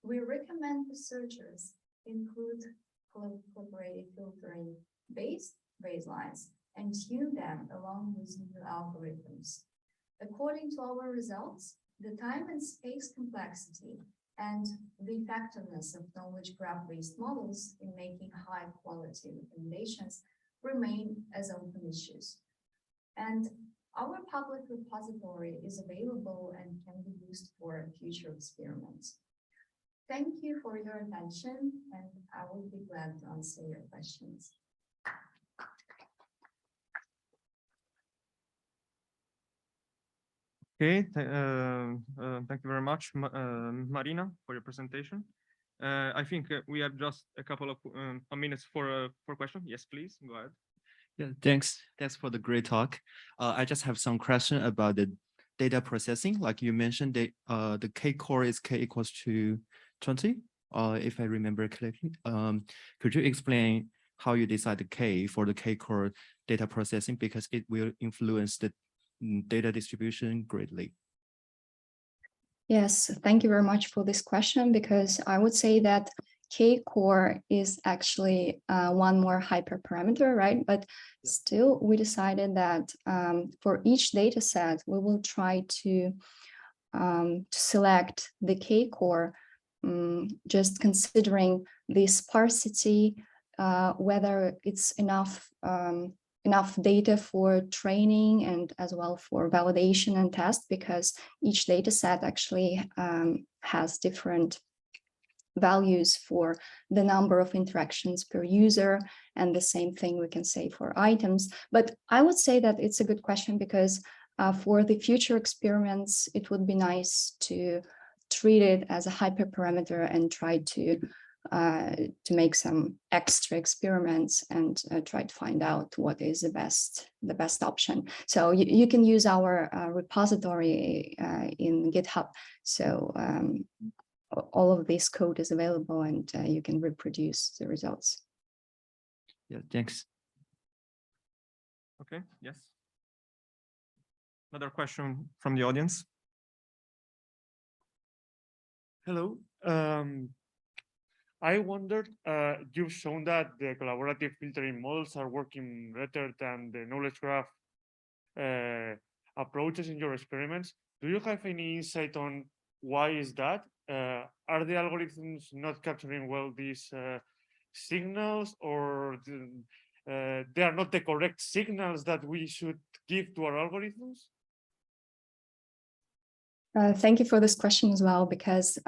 [SPEAKER 10] We recommend researchers include collaborative filtering based baselines and tune them along with new algorithms. According to our results, the time and space complexity and the effectiveness of knowledge graph-based models in making high-quality recommendations remain as open issues. And our public repository is available and can be used for future experiments. Thank you for your attention, and I will be glad to answer your questions.
[SPEAKER 5] Okay, thank you very much, Marina, for your presentation. I think we have just a couple of minutes for questions. Yes, please, go ahead.
[SPEAKER 11] Yeah, thanks for the great talk. I just have some question about the data processing. Like you mentioned, the K core is K equals to 20, if I remember correctly. Could you explain how you decide the K for the K core data processing, because it will influence the data distribution greatly?
[SPEAKER 12] Yes, thank you very much for this question, because I would say that K-core is actually one more hyperparameter, right? But still, we decided that for each data set, we will try to select the K-core, just considering the sparsity, whether it's enough enough data for training and as well for validation and test, because each data set actually has different values for the number of interactions per user, and the same thing we can say for items. But I would say that it's a good question, because for the future experiments, it would be nice to treat it as a hyperparameter and try to make some extra experiments and try to find out what is the best option. So you can use our repository in GitHub. So all of this code is available, and you can reproduce the results.
[SPEAKER 11] Yeah, thanks.
[SPEAKER 5] Okay, yes. Another question from the audience.
[SPEAKER 13] Hello. I wondered, you've shown that the collaborative filtering models are working better than the knowledge graph approaches in your experiments. Do you have any insight on why is that? Are the algorithms not capturing well these signals, or they are not the correct signals that we should give to our algorithms?
[SPEAKER 12] Thank you for this question as well, because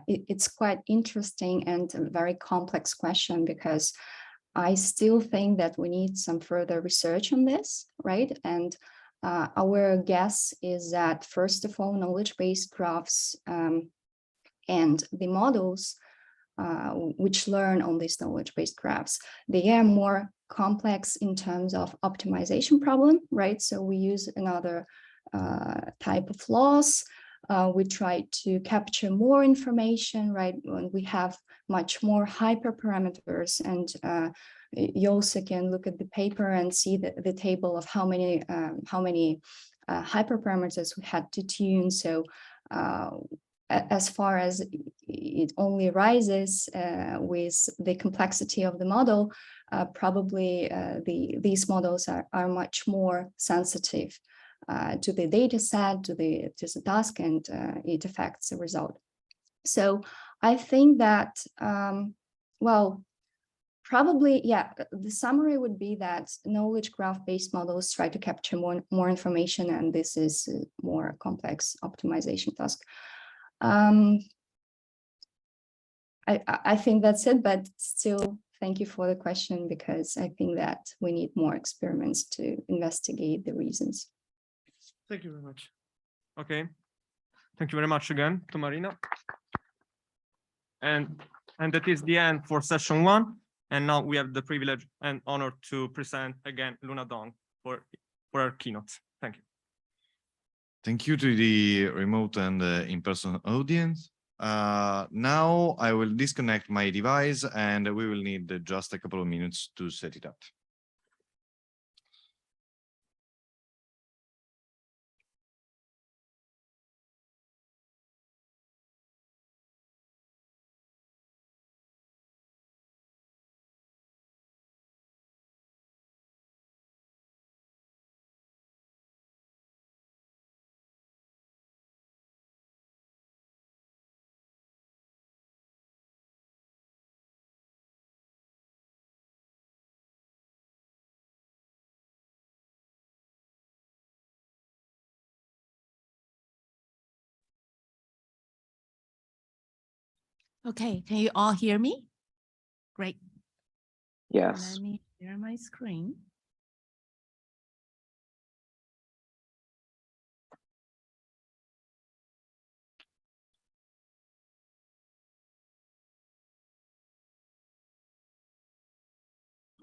[SPEAKER 12] it's quite interesting and a very complex question, because I still think that we need some further research on this, right? And our guess is that, first of all, knowledge-based graphs and the models which learn on these knowledge-based graphs, they are more complex in terms of optimization problem, right? So we use another type of loss. We try to capture more information, right? When we have much more hyperparameters, and you also can look at the paper and see the table of how many hyperparameters we had to tune. So as far as it only rises with the complexity of the model, probably these models are much more sensitive to the data set, to the task, and it affects the result. So I think that, well, probably, yeah, the summary would be that knowledge graph-based models try to capture more information, and this is a more complex optimization task. I think that's it, but still, thank you for the question, because I think that we need more experiments to investigate the reasons.
[SPEAKER 5] Thank you very much. Okay. Thank you very much again to Marina. And that is the end for session 1. And now we have the privilege and honor to present again Luna Dong for our keynote. Thank you.
[SPEAKER 3] Thank you to the remote and in-person audience. Now I will disconnect my device, and we will need just a couple of minutes to set it up.
[SPEAKER 14] Okay, can you all hear me? Great.
[SPEAKER 7] Yes.
[SPEAKER 14] Let me share my screen.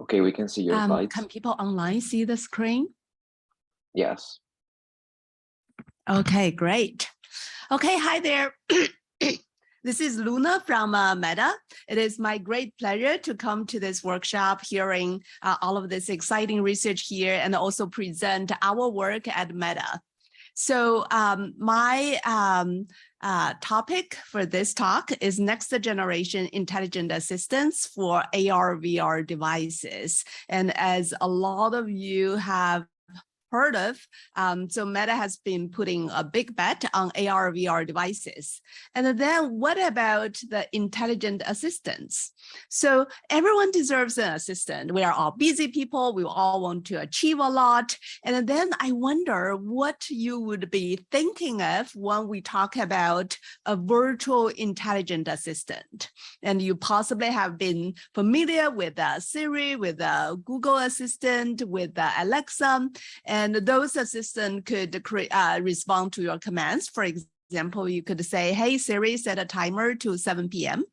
[SPEAKER 7] Okay, we can see your slides.
[SPEAKER 14] Can people online see the screen?
[SPEAKER 7] Yes.
[SPEAKER 14] Okay, great. Okay, hi there. This is Luna from Meta. It is my great pleasure to come to this workshop, hearing all of this exciting research here, and also present our work at Meta. So my topic for this talk is next generation intelligent assistants for AR/VR devices. And as a lot of you have heard of. So Meta has been putting a big bet on AR, VR devices. And then what about the intelligent assistants? So everyone deserves an assistant. We are all busy people. We all want to achieve a lot. And then I wonder what you would be thinking of when we talk about a virtual intelligent assistant. And you possibly have been familiar with Siri, with Google Assistant, with Alexa, and those assistants could respond to your commands. For example, you could say, hey, Siri, set a timer to 7 p.m.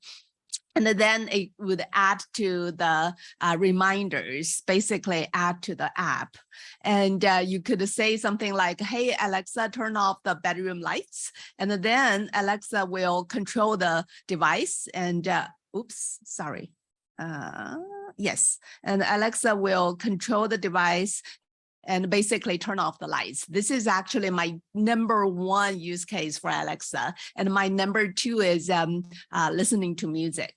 [SPEAKER 14] And then it would add to the reminders, basically add to the app. And you could say something like, hey, Alexa, turn off the bedroom lights. And then Alexa will control the device and, oops, sorry. Yes, and Alexa will control the device and basically turn off the lights. This is actually my #1 use case for Alexa. And my #2 is listening to music.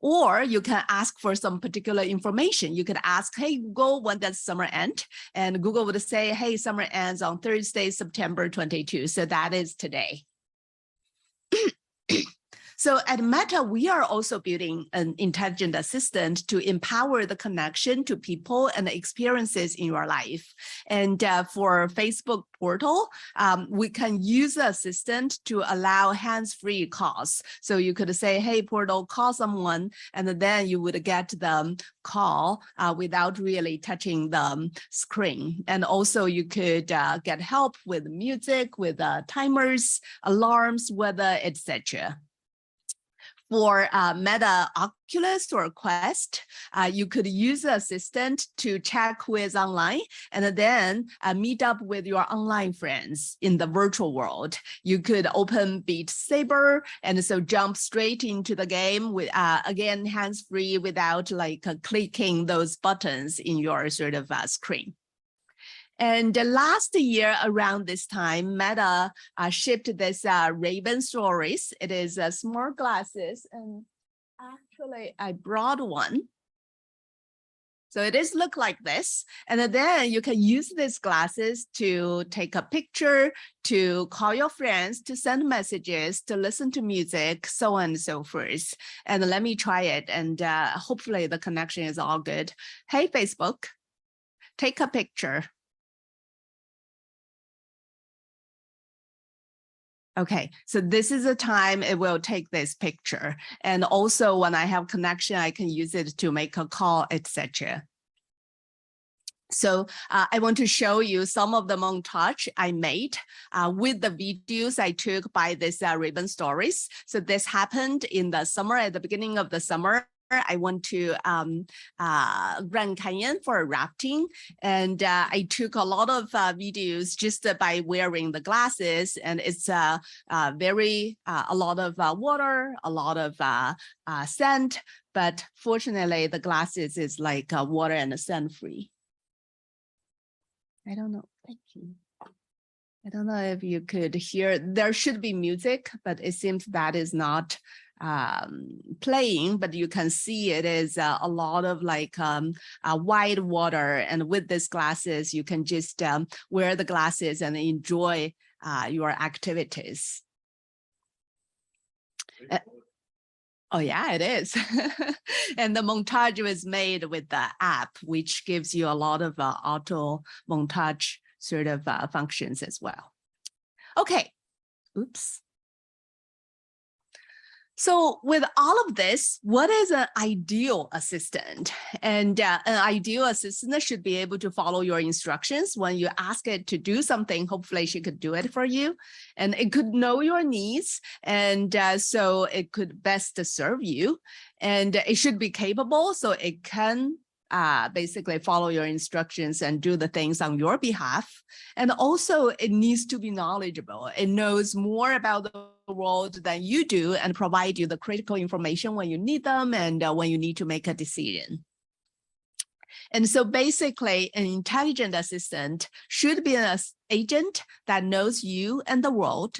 [SPEAKER 14] Or you can ask for some particular information. You could ask, hey, Google, when does summer end? And Google would say, hey, summer ends on Thursday, September 22. So that is today. So at Meta, we are also building an intelligent assistant to empower the connection to people and experiences in your life. And for Facebook portal, we can use the assistant to allow hands-free calls. So you could say, hey, portal, call someone, and then you would get the call without really touching the screen. And also you could get help with music, with timers, alarms, weather, etc. For Meta Oculus or Quest, you could use the assistant to check who is online and then meet up with your online friends in the virtual world. You could open Beat Saber and so jump straight into the game with, again, hands-free without like clicking those buttons in your sort of screen. And last year around this time, Meta shipped this Ray-Ban Stories. It is smart glasses, and actually I brought one. So it is look like this. And then you can use these glasses to take a picture, to call your friends, to send messages, to listen to music, so on and so forth. And let me try it. And hopefully the connection is all good. Hey, Facebook, take a picture. Okay, so this is the time it will take this picture. And also when I have connection, I can use it to make a call, etc. So I want to show you some of the montage I made with the videos I took by this Ray-Ban Stories. So this happened in the summer, at the beginning of the summer. I went to Grand Canyon for rafting, and I took a lot of videos just by wearing the glasses, and it's a lot of water, a lot of sand, but fortunately the glasses is like water and sand free. I don't know, thank you. I don't know if you could hear, there should be music, but it seems that is not playing, but you can see it is a lot of like wide water, and with these glasses you can just wear the glasses and enjoy your activities. Oh yeah, it is. And the montage was made with the app, which gives you a lot of auto montage sort of functions as well. Okay, oops. So with all of this, what is an ideal assistant? And an ideal assistant should be able to follow your instructions. When you ask it to do something, hopefully she could do it for you. And it could know your needs. And so it could best serve you. And it should be capable so it can basically follow your instructions and do the things on your behalf. And also it needs to be knowledgeable. It knows more about the world than you do and provide you the critical information when you need them and when you need to make a decision. And so basically an intelligent assistant should be an agent that knows you and the world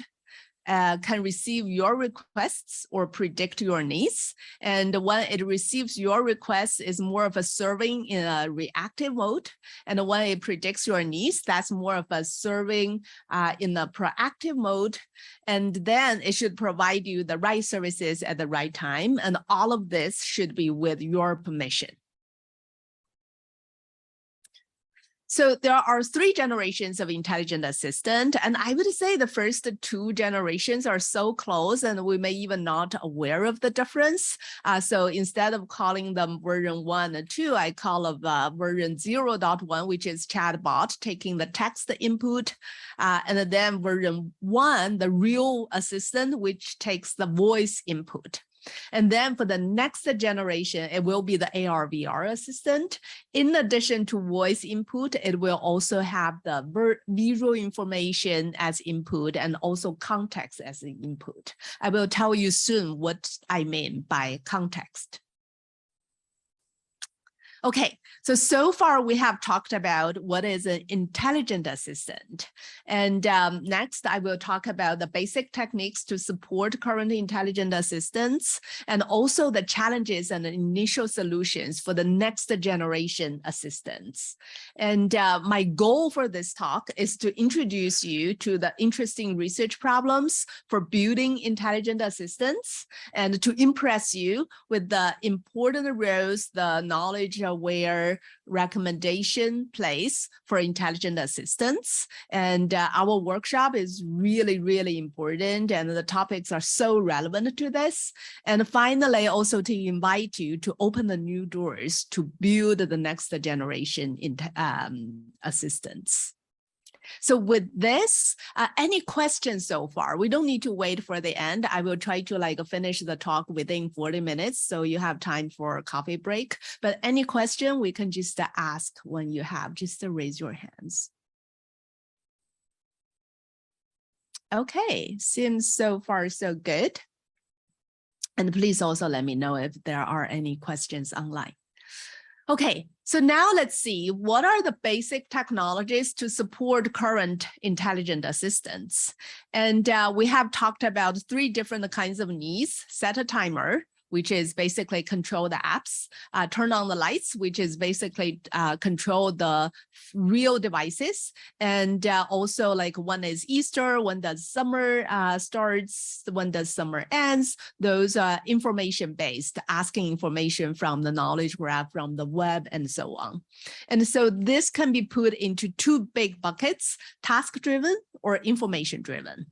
[SPEAKER 14] can receive your requests or predict your needs. And when it receives your requests, is more of a serving in a reactive mode. And when it predicts your needs, that's more of a serving in a proactive mode. And then it should provide you the right services at the right time. And all of this should be with your permission. So there are 3 generations of intelligent assistant, and I would say the first 2 generations are so close and we may even not aware of the difference. So instead of calling them version 1 and 2, I call it version 0.1, which is chatbot taking the text input, and then version 1, the real assistant, which takes the voice input. And then for the next generation, it will be the AR/VR assistant. In addition to voice input, it will also have the visual information as input and also context as the input. I will tell you soon what I mean by context. Okay, so far we have talked about what is an intelligent assistant. And next I will talk about the basic techniques to support current intelligent assistants and also the challenges and the initial solutions for the next generation assistants. And my goal for this talk is to introduce you to the interesting research problems for building intelligent assistants and to impress you with the important roles the knowledge aware recommendation plays for intelligent assistants. And our workshop is really, really important, and the topics are so relevant to this. And finally, also to invite you to open the new doors to build the next generation assistants. So with this, any questions so far? We don't need to wait for the end. I will try to finish the talk within 40 minutes, so you have time for a coffee break. But any question, we can just ask when you have, just raise your hands. Okay, seems so far so good. And please also let me know if there are any questions online. Okay, so now let's see, what are the basic technologies to support current intelligent assistants? And we have talked about 3 different kinds of needs: set a timer, which is basically control the apps, turn on the lights, which is basically control the real devices. And also when is Easter, when does summer starts, when does summer ends, those are information-based, asking information from the knowledge graph, from the web, and so on. And so this can be put into 2 big buckets: task-driven or information-driven.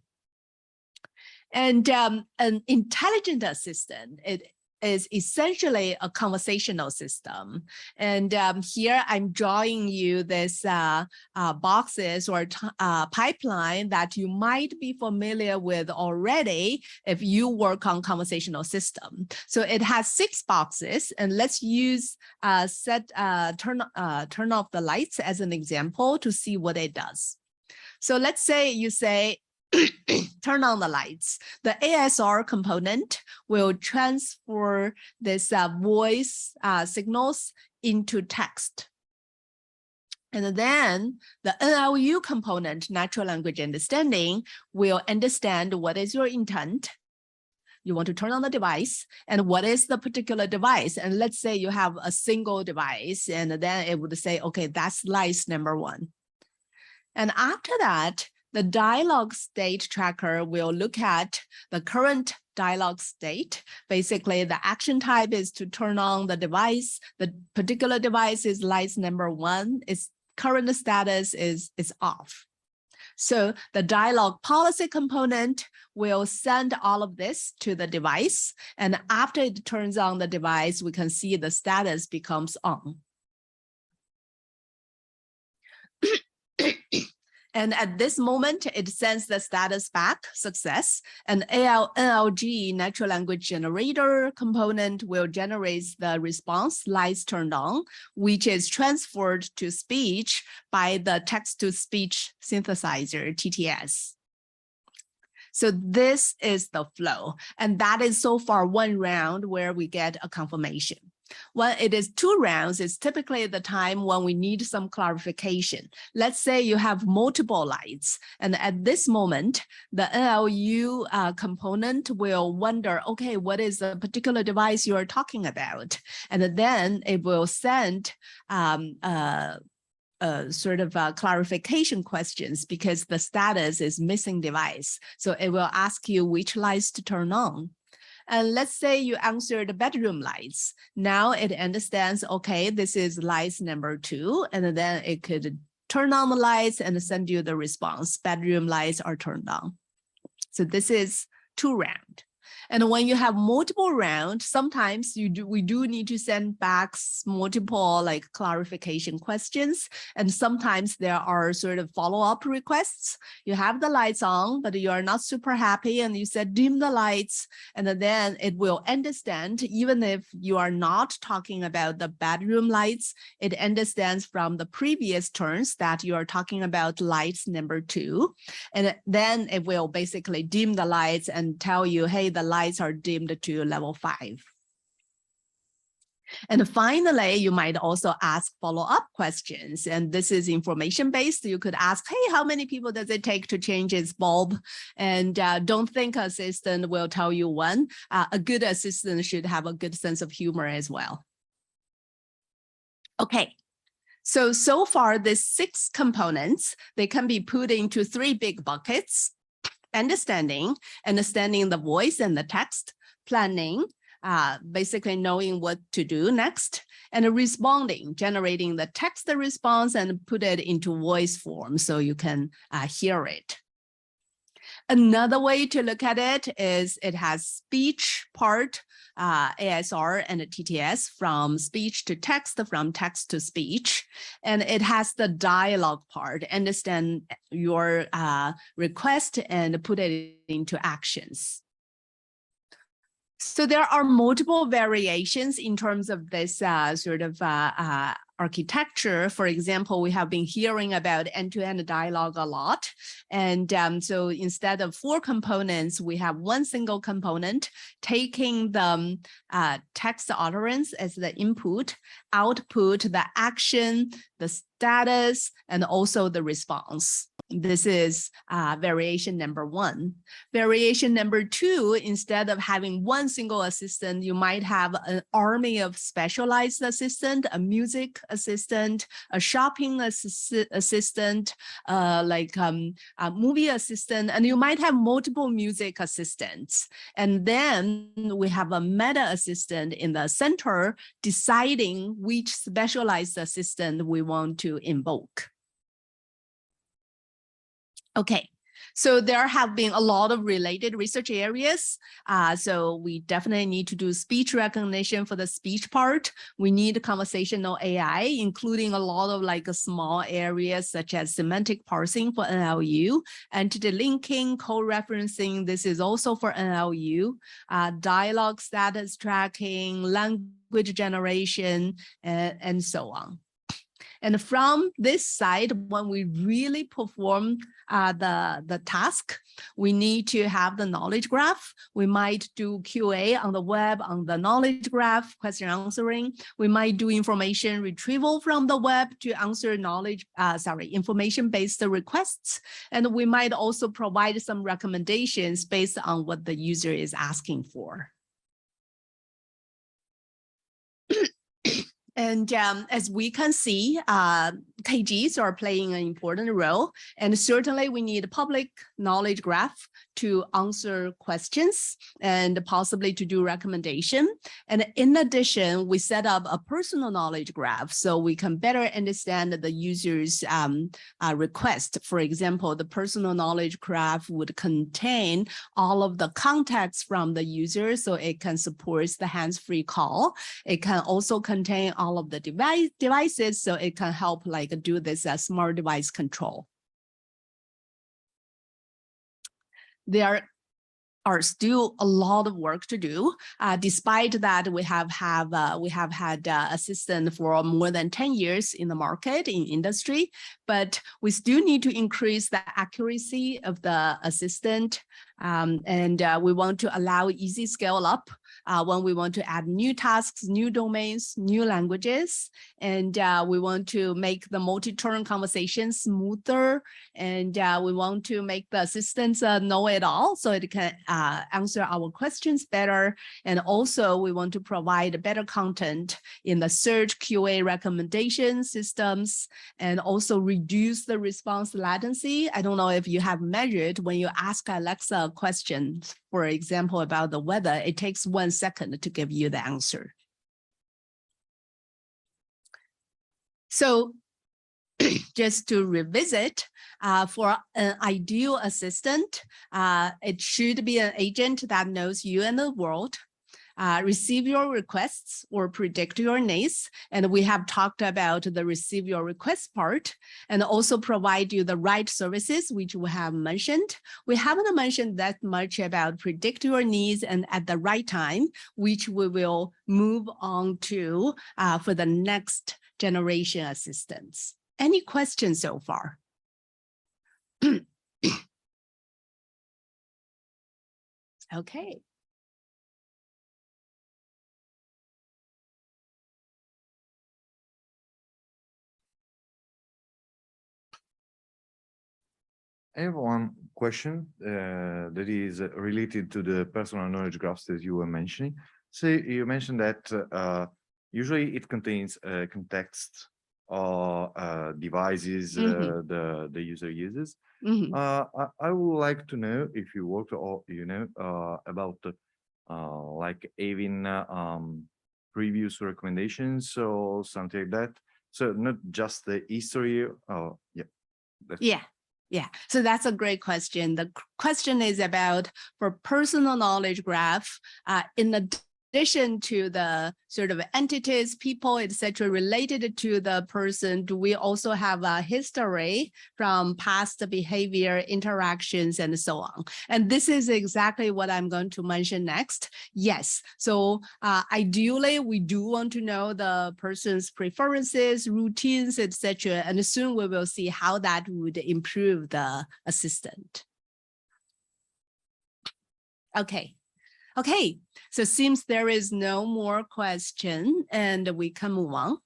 [SPEAKER 14] And an intelligent assistant, it is essentially a conversational system. And here I'm drawing you this boxes or pipeline that you might be familiar with already if you work on conversational system. So it has 6 boxes, and let's use turn off the lights as an example to see what it does. So let's say you say, turn on the lights. The ASR component will transfer this voice signals into text. And then the NLU component, natural language understanding, will understand what is your intent. You want to turn on the device, and what is the particular device? And let's say you have a single device, and then it would say, okay, that's lights number 1. And after that, the dialogue state tracker will look at the current dialogue state. Basically, the action type is to turn on the device. The particular device is lights number 1. Its current status is off. So the dialogue policy component will send all of this to the device. And after it turns on the device, we can see the status becomes on. And at this moment, it sends the status back, success, and NLG, natural language generator component, will generate the response, lights turned on, which is transferred to speech by the text-to-speech synthesizer, TTS. So this is the flow, and that is so far 1 round where we get a confirmation. When it is 2 rounds, it's typically the time when we need some clarification. Let's say you have multiple lights, and at this moment, the NLU component will wonder, okay, what is the particular device you're talking about? And then it will send sort of clarification questions because the status is missing device. So it will ask you which lights to turn on. And let's say you answer the bedroom lights. Now it understands, okay, this is lights number 2, and then it could turn on the lights and send you the response. Bedroom lights are turned on. So this is 2 round. And when you have multiple rounds, sometimes we do need to send back multiple like clarification questions. And sometimes there are sort of follow-up requests. You have the lights on, but you are not super happy and you said dim the lights. And then it will understand, even if you are not talking about the bedroom lights, it understands from the previous turns that you are talking about lights number 2. And then it will basically dim the lights and tell you, hey, the lights are dimmed to level 5. And finally, you might also ask follow-up questions. And this is information-based. You could ask, hey, how many people does it take to change its bulb? And don't think assistant will tell you one. A good assistant should have a good sense of humor as well. Okay. So far, these 6 components, they can be put into 3 big buckets. Understanding the voice and the text, planning, basically knowing what to do next, and responding, generating the text response and put it into voice form so you can hear it. Another way to look at it is it has speech part, ASR and TTS, from speech to text, from text to speech. And it has the dialogue part, understand your request and put it into actions. So there are multiple variations in terms of this sort of architecture. For example, we have been hearing about end-to-end dialogue a lot. And so instead of 4 components, we have 1 single component taking the text utterance as the input, output, the action, the status, and also the response. This is variation number 1. Variation number 2, instead of having 1 single assistant, you might have an army of specialized assistant, a music assistant, a shopping assistant, like a movie assistant, and you might have multiple music assistants. And then we have a meta assistant in the center deciding which specialized assistant we want to invoke. Okay, so there have been a lot of related research areas. So we definitely need to do speech recognition for the speech part. We need conversational AI, including a lot of like small areas such as semantic parsing for NLU, entity linking, co-referencing. This is also for NLU, dialogue status tracking, language generation, and so on. And from this side, when we really perform the task, we need to have the knowledge graph. We might do QA on the web on the knowledge graph, question answering. We might do information retrieval from the web to answer information-based requests. And we might also provide some recommendations based on what the user is asking for. And as we can see, KGs are playing an important role. And certainly we need a public knowledge graph to answer questions and possibly to do recommendation. And in addition, we set up a personal knowledge graph so we can better understand the user's request. For example, the personal knowledge graph would contain all of the contacts from the user so it can support the hands-free call. It can also contain all of the devices so it can help like do this smart device control. There are still a lot of work to do. Despite that, we have had assistant for more than 10 years in the market, in industry, but we still need to increase the accuracy of the assistant. And we want to allow easy scale up. when we want to add new tasks, new domains, new languages, and we want to make the multi-turn conversation smoother, and we want to make the assistants know it all so it can answer our questions better. And also we want to provide better content in the search QA recommendation systems, and also reduce the response latency. I don't know if you have measured when you ask Alexa a question, for example, about the weather, it takes 1 second to give you the answer. So just to revisit, for an ideal assistant, it should be an agent that knows you and the world, receive your requests or predict your needs. And we have talked about the receive your request part, and also provide you the right services, which we have mentioned. We haven't mentioned that much about predict your needs and at the right time, which we will move on to for the next generation assistants. Any questions so far? Okay.
[SPEAKER 3] I have one question that is related to the personal knowledge graphs that you were mentioning. So you mentioned that usually it contains context or devices the user uses. I would like to know if you worked or about like having previous recommendations or something like that. So not just the history.
[SPEAKER 14] Yeah, so that's a great question. The question is about for personal knowledge graph, in addition to the sort of entities, people, etc., related to the person, do we also have a history from past behavior, interactions, and so on? And this is exactly what I'm going to mention next. Yes, so ideally, we do want to know the person's preferences, routines, etc., and soon we will see how that would improve the assistant. Okay, so seems there is no more question and we can move on.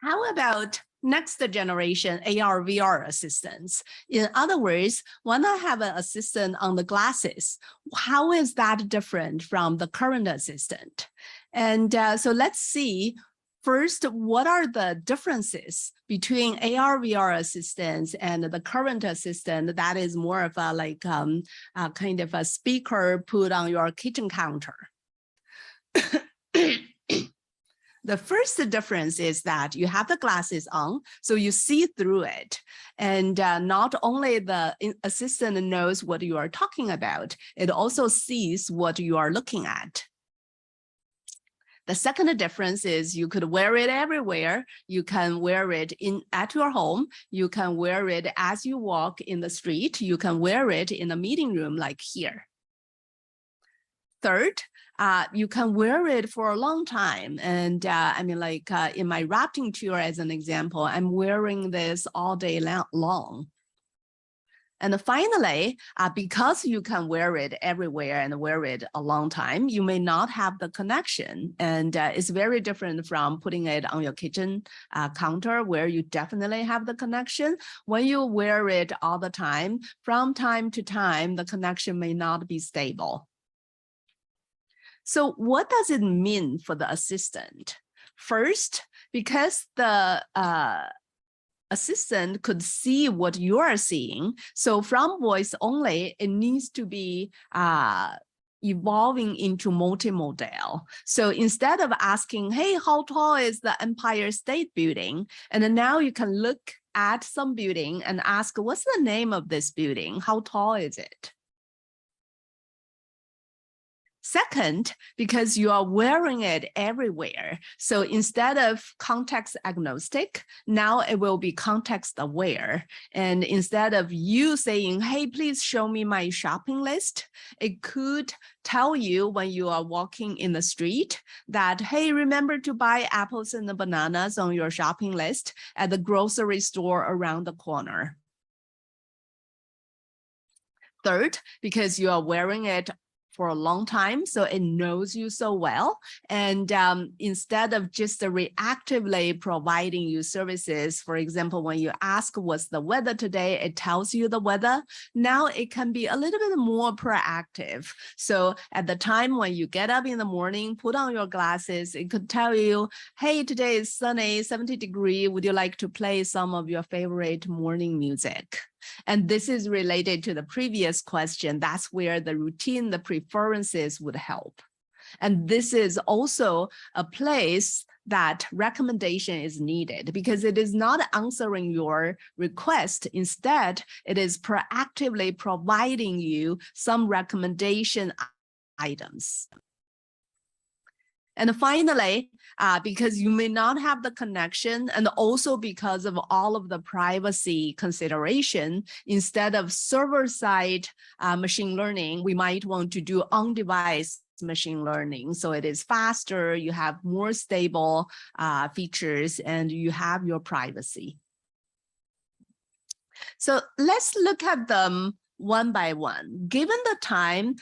[SPEAKER 14] How about next generation AR, VR assistants? In other words, when I have an assistant on the glasses, how is that different from the current assistant? And so let's see. First, what are the differences between AR, VR assistants and the current assistant that is more of a like kind of a speaker put on your kitchen counter? The first difference is that you have the glasses on, so you see through it. And not only the assistant knows what you are talking about, it also sees what you are looking at. The second difference is you could wear it everywhere. You can wear it at your home. You can wear it as you walk in the street. You can wear it in a meeting room like here. Third, you can wear it for a long time. And I mean, like in my rafting tour, as an example, I'm wearing this all day long. And finally, because you can wear it everywhere and wear it a long time, you may not have the connection. And it's very different from putting it on your kitchen counter where you definitely have the connection. When you wear it all the time, from time to time, the connection may not be stable. So what does it mean for the assistant? First, because the assistant could see what you are seeing. So from voice only, it needs to be evolving into multimodal. So instead of asking, hey, how tall is the Empire State Building? And then now you can look at some building and ask, what's the name of this building? How tall is it? Second, because you are wearing it everywhere. So instead of context agnostic, now it will be context aware. And instead of you saying, hey, please show me my shopping list, it could tell you when you are walking in the street that, hey, remember to buy apples and bananas on your shopping list at the grocery store around the corner. Third, because you are wearing it for a long time, so it knows you so well. And instead of just reactively providing you services, for example, when you ask what's the weather today, it tells you the weather. Now it can be a little bit more proactive. So at the time when you get up in the morning, put on your glasses, it could tell you, hey, today is sunny, 70 degrees. Would you like to play some of your favorite morning music? And this is related to the previous question. That's where the routine, the preferences would help. And this is also a place that recommendation is needed because it is not answering your request. Instead, it is proactively providing you some recommendation items. And finally, because you may not have the connection and also because of all of the privacy consideration, instead of server-side machine learning, we might want to do on-device machine learning. So it is faster, you have more stable features, and you have your privacy. So let's look at them one by one. Given the time,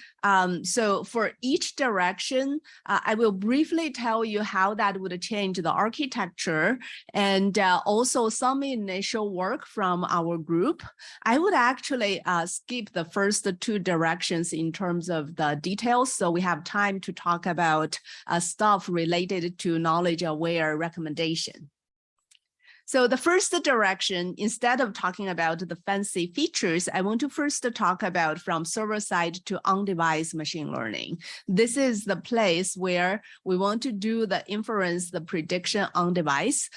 [SPEAKER 14] so for each direction, I will briefly tell you how that would change the architecture and also some initial work from our group. I would actually skip the first two directions in terms of the details, so we have time to talk about stuff related to knowledge-aware recommendation. So the first direction, instead of talking about the fancy features, I want to first talk about from server side to on-device machine learning. This is the place where we want to do the inference, the prediction on device,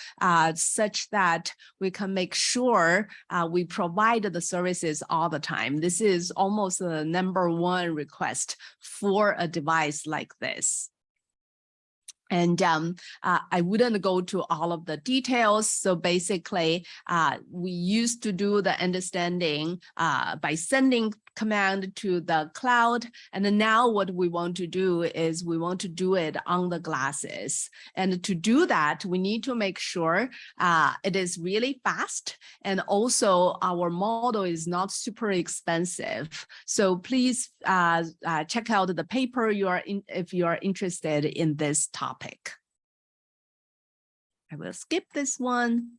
[SPEAKER 14] such that we can make sure we provide the services all the time. This is almost the #1 request for a device like this. And I wouldn't go to all of the details. So basically, we used to do the understanding by sending command to the cloud. And then now what we want to do is we want to do it on the glasses. And to do that, we need to make sure it is really fast. And also our model is not super expensive. So please check out the paper if you are interested in this topic. I will skip this one.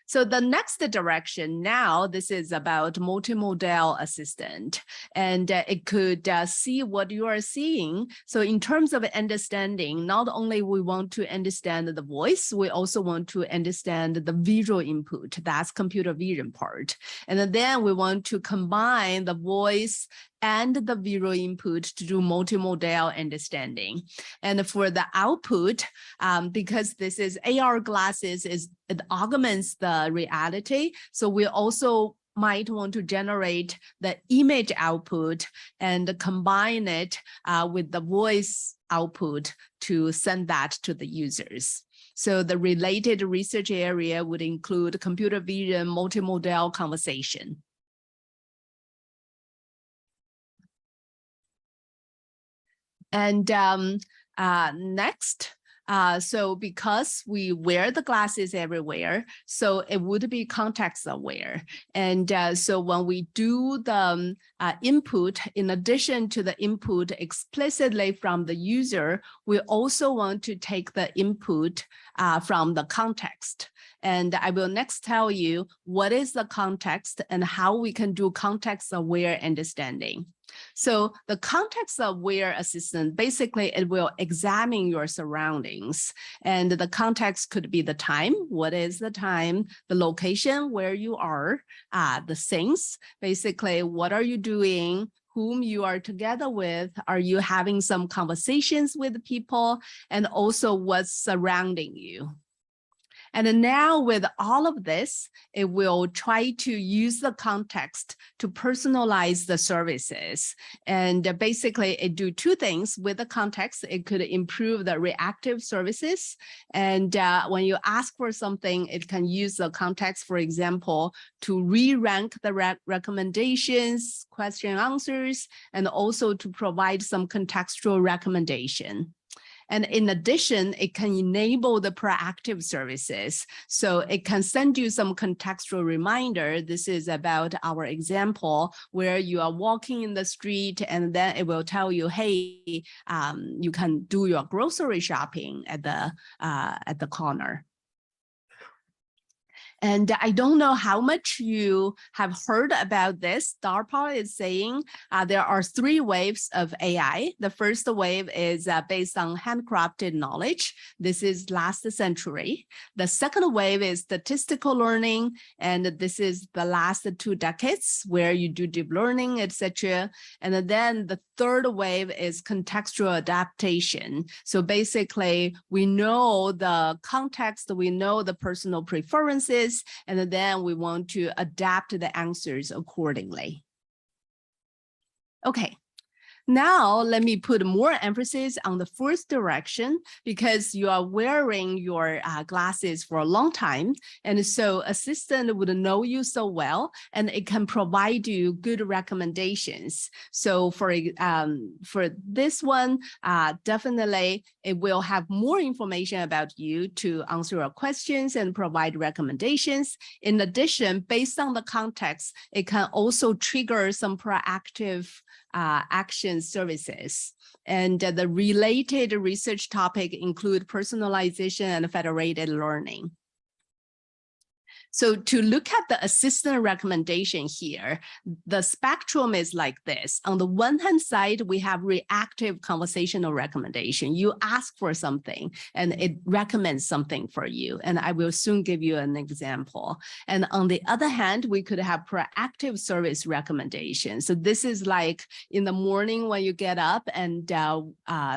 [SPEAKER 14] So the next direction now, this is about multimodal assistant, and it could see what you are seeing. So in terms of understanding, not only we want to understand the voice, we also want to understand the visual input, that's computer vision part. And then we want to combine the voice and the visual input to do multimodal understanding. And for the output, because this is AR glasses, it augments the reality. So we also might want to generate the image output and combine it with the voice output to send that to the users. So the related research area would include computer vision, multimodal conversation. And next, so because we wear the glasses everywhere, so it would be context aware. And so when we do the input, in addition to the input explicitly from the user, we also want to take the input from the context. And I will next tell you what is the context and how we can do context-aware understanding. So the context-aware assistant, basically it will examine your surroundings, and the context could be the time, what is the time, the location where you are, the things, basically what are you doing, whom you are together with, are you having some conversations with people, and also what's surrounding you. And now with all of this, it will try to use the context to personalize the services. And basically it do two things with the context. It could improve the reactive services. And when you ask for something, it can use the context, for example, to re-rank the recommendations, question answers, and also to provide some contextual recommendation. And in addition, it can enable the proactive services. So it can send you some contextual reminder. This is about our example where you are walking in the street and then it will tell you, hey, you can do your grocery shopping at the corner. And I don't know how much you have heard about this. DARPA is saying there are 3 waves of AI. The first wave is based on handcrafted knowledge. This is last century. The second wave is statistical learning. And this is the last 2 decades where you do deep learning, etc. And then the third wave is contextual adaptation. So basically, we know the context, we know the personal preferences, and then we want to adapt the answers accordingly. Okay. Now, let me put more emphasis on the first direction because you are wearing your glasses for a long time. And so assistant would know you so well, and it can provide you good recommendations. So for this one, definitely it will have more information about you to answer your questions and provide recommendations. In addition, based on the context, it can also trigger some proactive action services. And the related research topic include personalization and federated learning. So to look at the assistant recommendation here, the spectrum is like this. On the one hand side, we have reactive conversational recommendation. You ask for something and it recommends something for you. And I will soon give you an example. And on the other hand, we could have proactive service recommendation. So this is like in the morning when you get up and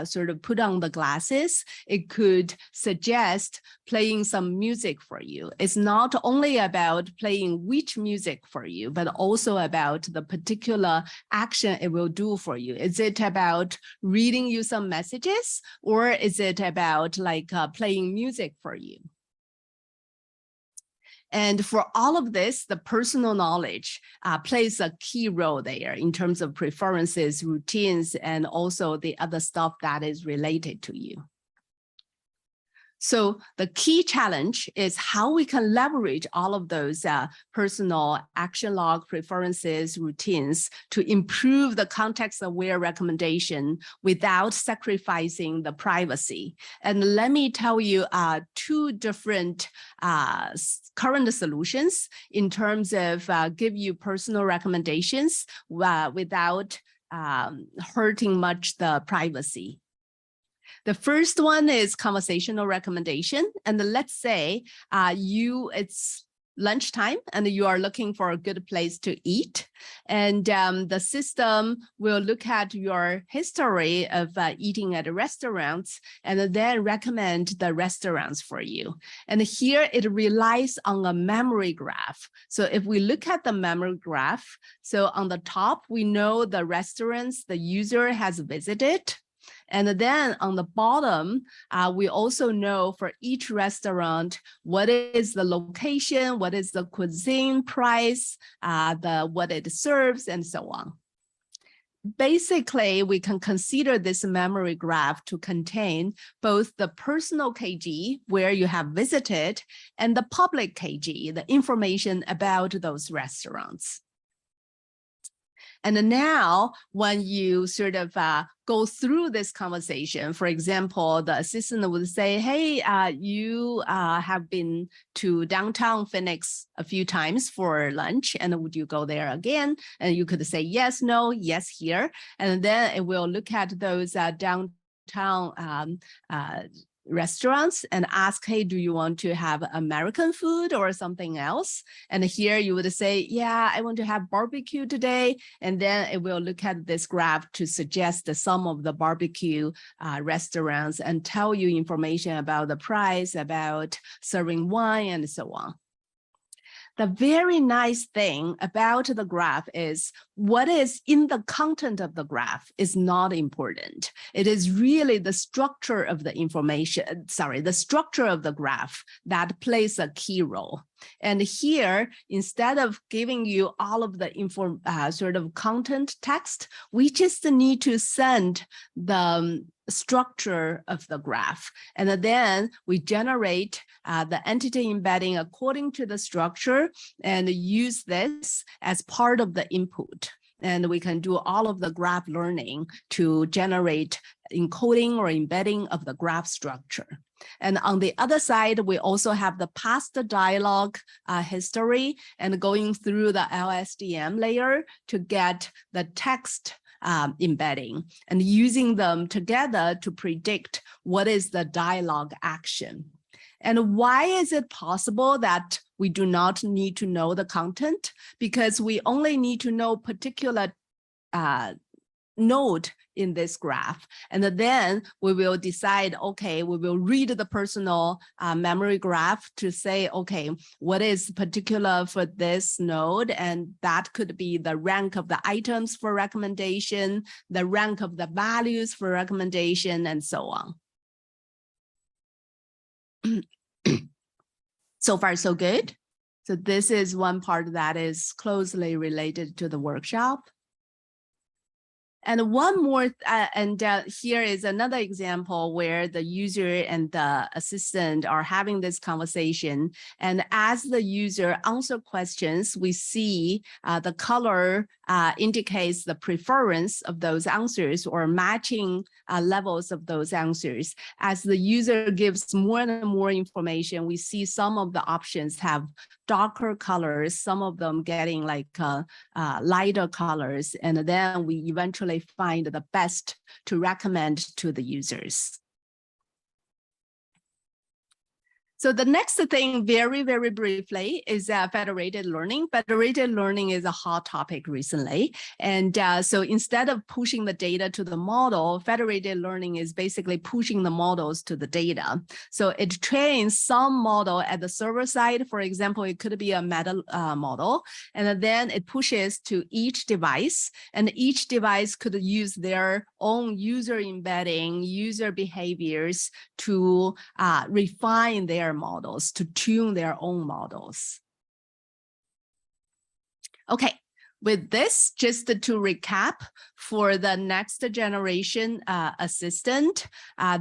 [SPEAKER 14] sort of put on the glasses, it could suggest playing some music for you. It's not only about playing which music for you, but also about the particular action it will do for you. Is it about reading you some messages, or is it about like playing music for you? And for all of this, the personal knowledge plays a key role there in terms of preferences, routines, and also the other stuff that is related to you. So the key challenge is how we can leverage all of those personal action log preferences, routines to improve the context-aware recommendation without sacrificing the privacy. And let me tell you 2 different current solutions in terms of give you personal recommendations without hurting much the privacy. The first one is conversational recommendation. And let's say it's lunchtime and you are looking for a good place to eat. And the system will look at your history of eating at restaurants and then recommend the restaurants for you. And here it relies on a memory graph. So if we look at the memory graph, so on the top, we know the restaurants the user has visited. And then on the bottom, we also know for each restaurant, what is the location, what is the cuisine price, what it serves, and so on. Basically, we can consider this memory graph to contain both the personal KG, where you have visited, and the public KG, the information about those restaurants. And now when you sort of go through this conversation, for example, the assistant would say, hey, you have been to downtown Phoenix a few times for lunch, and would you go there again? And you could say yes, no, yes, here. And then it will look at those downtown restaurants and ask, hey, do you want to have American food or something else? And here you would say, yeah, I want to have barbecue today. And then it will look at this graph to suggest some of the barbecue restaurants and tell you information about the price, about serving wine, and so on. The very nice thing about the graph is what is in the content of the graph is not important. It is really the structure of the information, the structure of the graph that plays a key role. And here, instead of giving you all of the sort of content text, we just need to send the structure of the graph. And then we generate the entity embedding according to the structure and use this as part of the input. And we can do all of the graph learning to generate encoding or embedding of the graph structure. And on the other side, we also have the past dialogue history and going through the LSTM layer to get the text embedding and using them together to predict what is the dialogue action. And why is it possible that we do not need to know the content? Because we only need to know particular node in this graph. And then we will decide, okay, we will read the personal memory graph to say, okay, what is particular for this node? And that could be the rank of the items for recommendation, the rank of the values for recommendation, and so on. So far, so good. So this is one part that is closely related to the workshop. And one more, here is another example where the user and the assistant are having this conversation. And as the user answer questions, we see the color indicates the preference of those answers or matching levels of those answers. As the user gives more and more information, we see some of the options have darker colors, some of them getting like lighter colors, and then we eventually find the best to recommend to the users. So the next thing, very, very briefly, is federated learning. Federated learning is a hot topic recently. And so instead of pushing the data to the model, federated learning is basically pushing the models to the data. So it trains some model at the server side. For example, it could be a meta model. And then it pushes to each device. And each device could use their own user embedding, user behaviors to refine their models, to tune their own models. Okay, with this, just to recap, for the next generation assistant,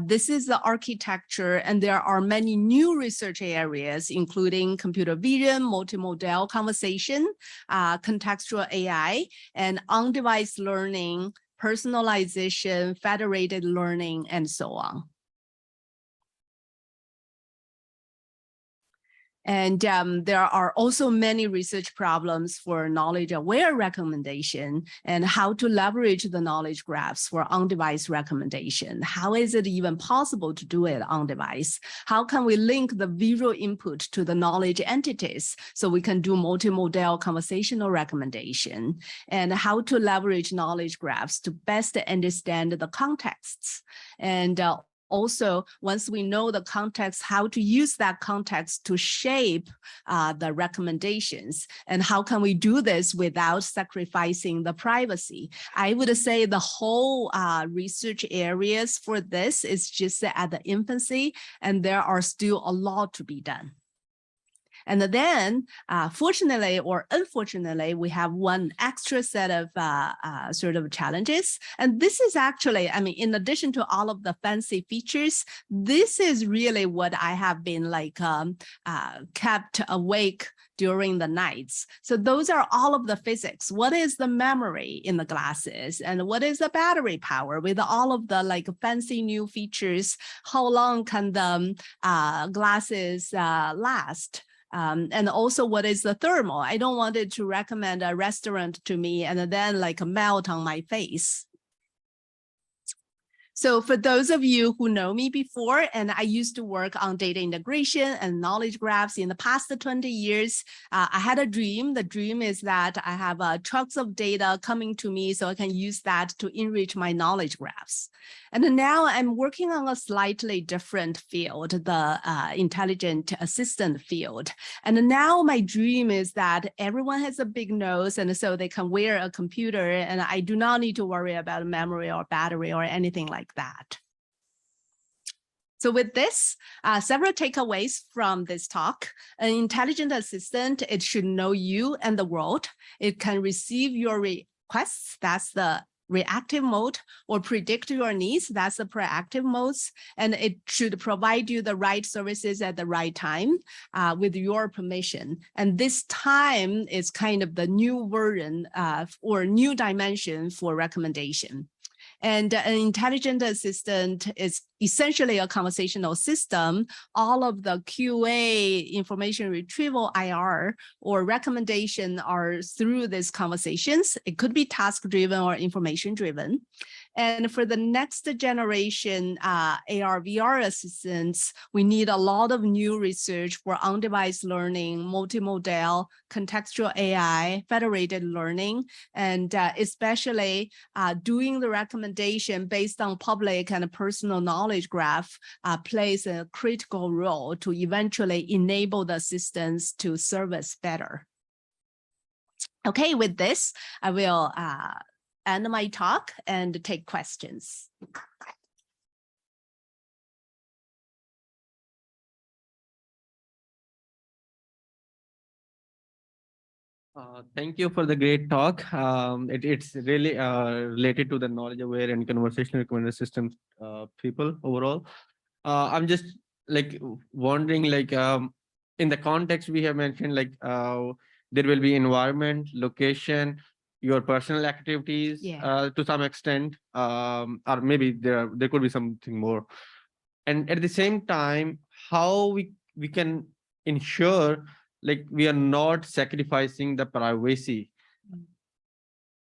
[SPEAKER 14] this is the architecture, and there are many new research areas, including computer vision, multimodal conversation, contextual AI, and on-device learning, personalization, federated learning, and so on. And there are also many research problems for knowledge-aware recommendation and how to leverage the knowledge graphs for on-device recommendation. How is it even possible to do it on-device? How can we link the visual input to the knowledge entities so we can do multimodal conversational recommendation? And how to leverage knowledge graphs to best understand the contexts? And also, once we know the context, how to use that context to shape the recommendations, and how can we do this without sacrificing the privacy? I would say the whole research areas for this is just at the infancy, and there are still a lot to be done. And then, fortunately or unfortunately, we have one extra set of sort of challenges. And this is actually, I mean, in addition to all of the fancy features, this is really what I have been like kept awake during the nights. So those are all of the physics. What is the memory in the glasses? And what is the battery power with all of the like fancy new features? How long can the glasses last? And also, what is the thermal? I don't want it to recommend a restaurant to me and then like melt on my face. So for those of you who know me before, and I used to work on data integration and knowledge graphs in the past 20 years, I had a dream. The dream is that I have trucks of data coming to me so I can use that to enrich my knowledge graphs. And now I'm working on a slightly different field, the intelligent assistant field. And now my dream is that everyone has a big nose and so they can wear a computer and I do not need to worry about memory or battery or anything like that. So with this, several takeaways from this talk. An intelligent assistant, it should know you and the world. It can receive your requests, that's the reactive mode, or predict your needs, that's the proactive modes, and it should provide you the right services at the right time with your permission. And this time is kind of the new version or new dimension for recommendation. And an intelligent assistant is essentially a conversational system. All of the QA, information retrieval, IR, or recommendation are through these conversations. It could be task-driven or information-driven. And for the next generation AR, VR assistants, we need a lot of new research for on-device learning, multimodal, contextual AI, federated learning, and especially doing the recommendation based on public and personal knowledge graph plays a critical role to eventually enable the assistants to service better. Okay, with this, I will end my talk and take questions.
[SPEAKER 4] Thank you for the great talk. It's really related to the knowledge aware and conversational recommender systems people overall. I'm just like wondering, like in the context we have mentioned, like there will be environment, location, your personal activities to some extent, or maybe there could be something more. And at the same time, how we can ensure like we are not sacrificing the privacy.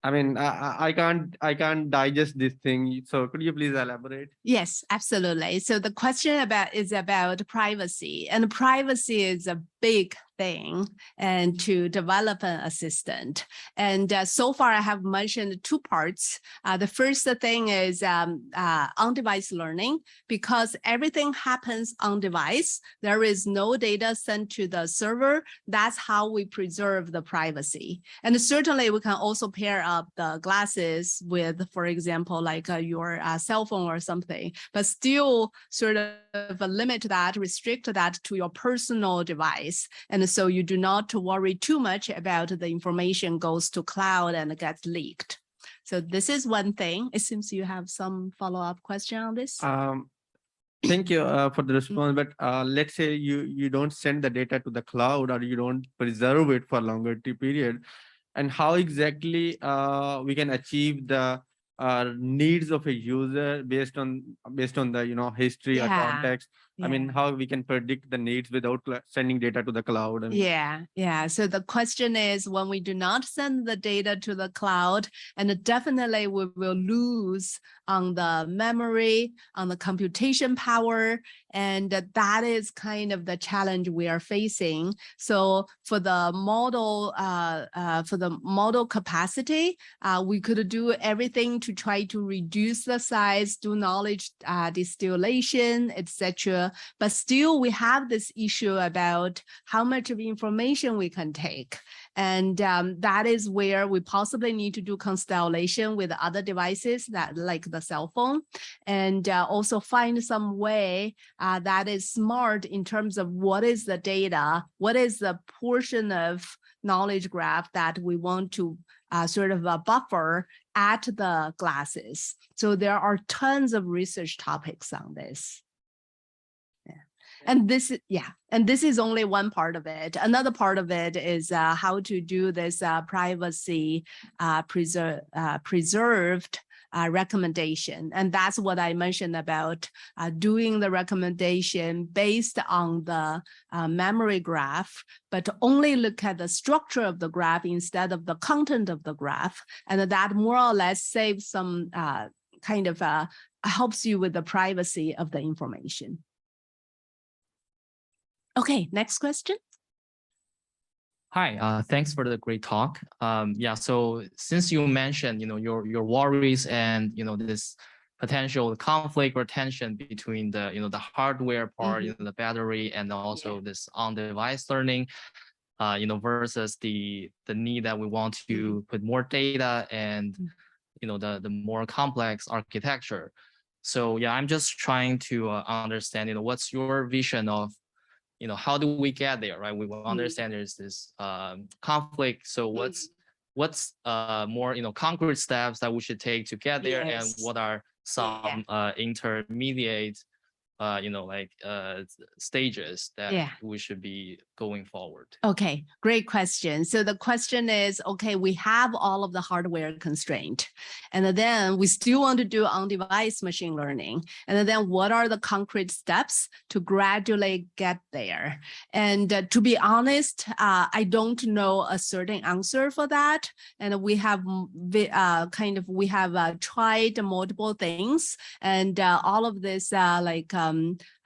[SPEAKER 4] I mean, I can't digest this thing. So could you please elaborate?
[SPEAKER 14] Yes, absolutely. So the question is about privacy, and privacy is a big thing and to develop an assistant. And so far I have mentioned two parts. The first thing is on-device learning, because everything happens on device. There is no data sent to the server. That's how we preserve the privacy. And certainly we can also pair up the glasses with, for example, like your cell phone or something, but still sort of limit that, restrict that to your personal device. And so you do not worry too much about the information goes to cloud and gets leaked. So this is one thing. It seems you have some follow-up question on this.
[SPEAKER 4] Thank you for the response, but let's say you don't send the data to the cloud, or you don't preserve it for a longer period, and how exactly we can achieve the needs of a user based on the history or context. I mean, how we can predict the needs without sending data to the cloud.
[SPEAKER 14] Yeah. So the question is, when we do not send the data to the cloud, and definitely we will lose on the memory, on the computation power, and that is kind of the challenge we are facing. So for the model capacity, we could do everything to try to reduce the size, do knowledge distillation, etc. But still, we have this issue about how much of information we can take. And that is where we possibly need to do constellation with other devices that like the cell phone, and also find some way that is smart in terms of what is the data, what is the portion of knowledge graph that we want to sort of buffer at the glasses. So there are tons of research topics on this. And this is only one part of it. Another part of it is how to do this privacy preserved recommendation. And that's what I mentioned about doing the recommendation based on the memory graph, but only look at the structure of the graph instead of the content of the graph. And that more or less saves some kind of helps you with the privacy of the information. Okay, next question.
[SPEAKER 15] Hi, thanks for the great talk. Yeah, so since you mentioned, your worries and, this potential conflict or tension between the, the hardware part, the battery, and also this on-device learning, versus the need that we want to put more data and, the more complex architecture. So yeah, I'm just trying to understand, what's your vision of, how do we get there, right? We will understand there's this conflict. So what's more, concrete steps that we should take to get there, and
[SPEAKER 14] Yes.
[SPEAKER 15] what are some intermediate, stages that we should be going forward?
[SPEAKER 14] Okay, great question. So the question is, okay, we have all of the hardware constraint, and then we still want to do on-device machine learning. And then what are the concrete steps to gradually get there? And to be honest, I don't know a certain answer for that. And we have tried multiple things, and all of this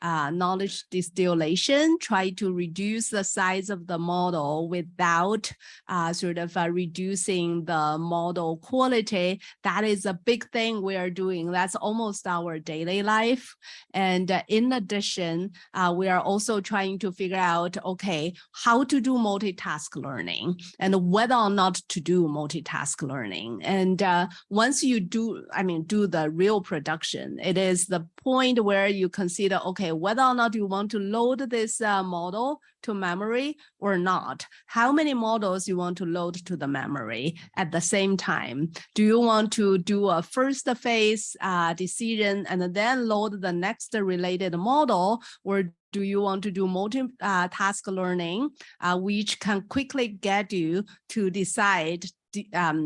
[SPEAKER 14] knowledge distillation, try to reduce the size of the model without reducing the model quality. That is a big thing we are doing. That's almost our daily life. And in addition, we are also trying to figure out, okay, how to do multitask learning and whether or not to do multitask learning. And once you do the real production, it is the point where you consider, okay, whether or not you want to load this model to memory or not. How many models you want to load to the memory at the same time? Do you want to do a first phase decision and then load the next related model, or do you want to do multi-task learning, which can quickly get you to decide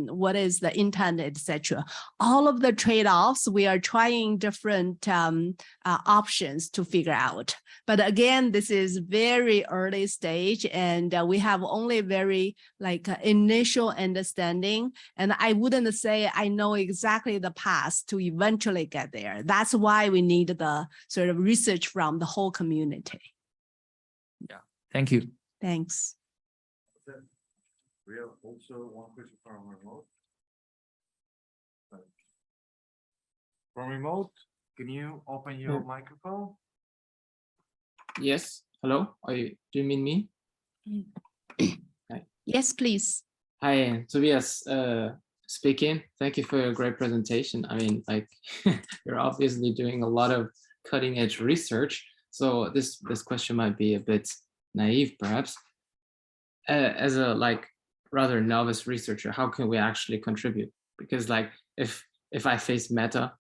[SPEAKER 14] what is the intent, etc. All of the trade-offs, we are trying different options to figure out. But again, this is very early stage, and we have only very initial understanding. And I wouldn't say I know exactly the path to eventually get there. That's why we need the sort of research from the whole community.
[SPEAKER 15] Yeah, thank you.
[SPEAKER 14] Thanks.
[SPEAKER 3] We have also one question from remote. From remote, can you open your microphone?
[SPEAKER 8] Yes. Hello. Do you mean me?
[SPEAKER 14] Hi. Yes, please.
[SPEAKER 8] Hi, Tobias speaking. Thank you for your great presentation. I mean, you're obviously doing a lot of cutting edge research. So this question might be a bit naive, perhaps. As a rather novice researcher, how can we actually contribute? Because if I face meta,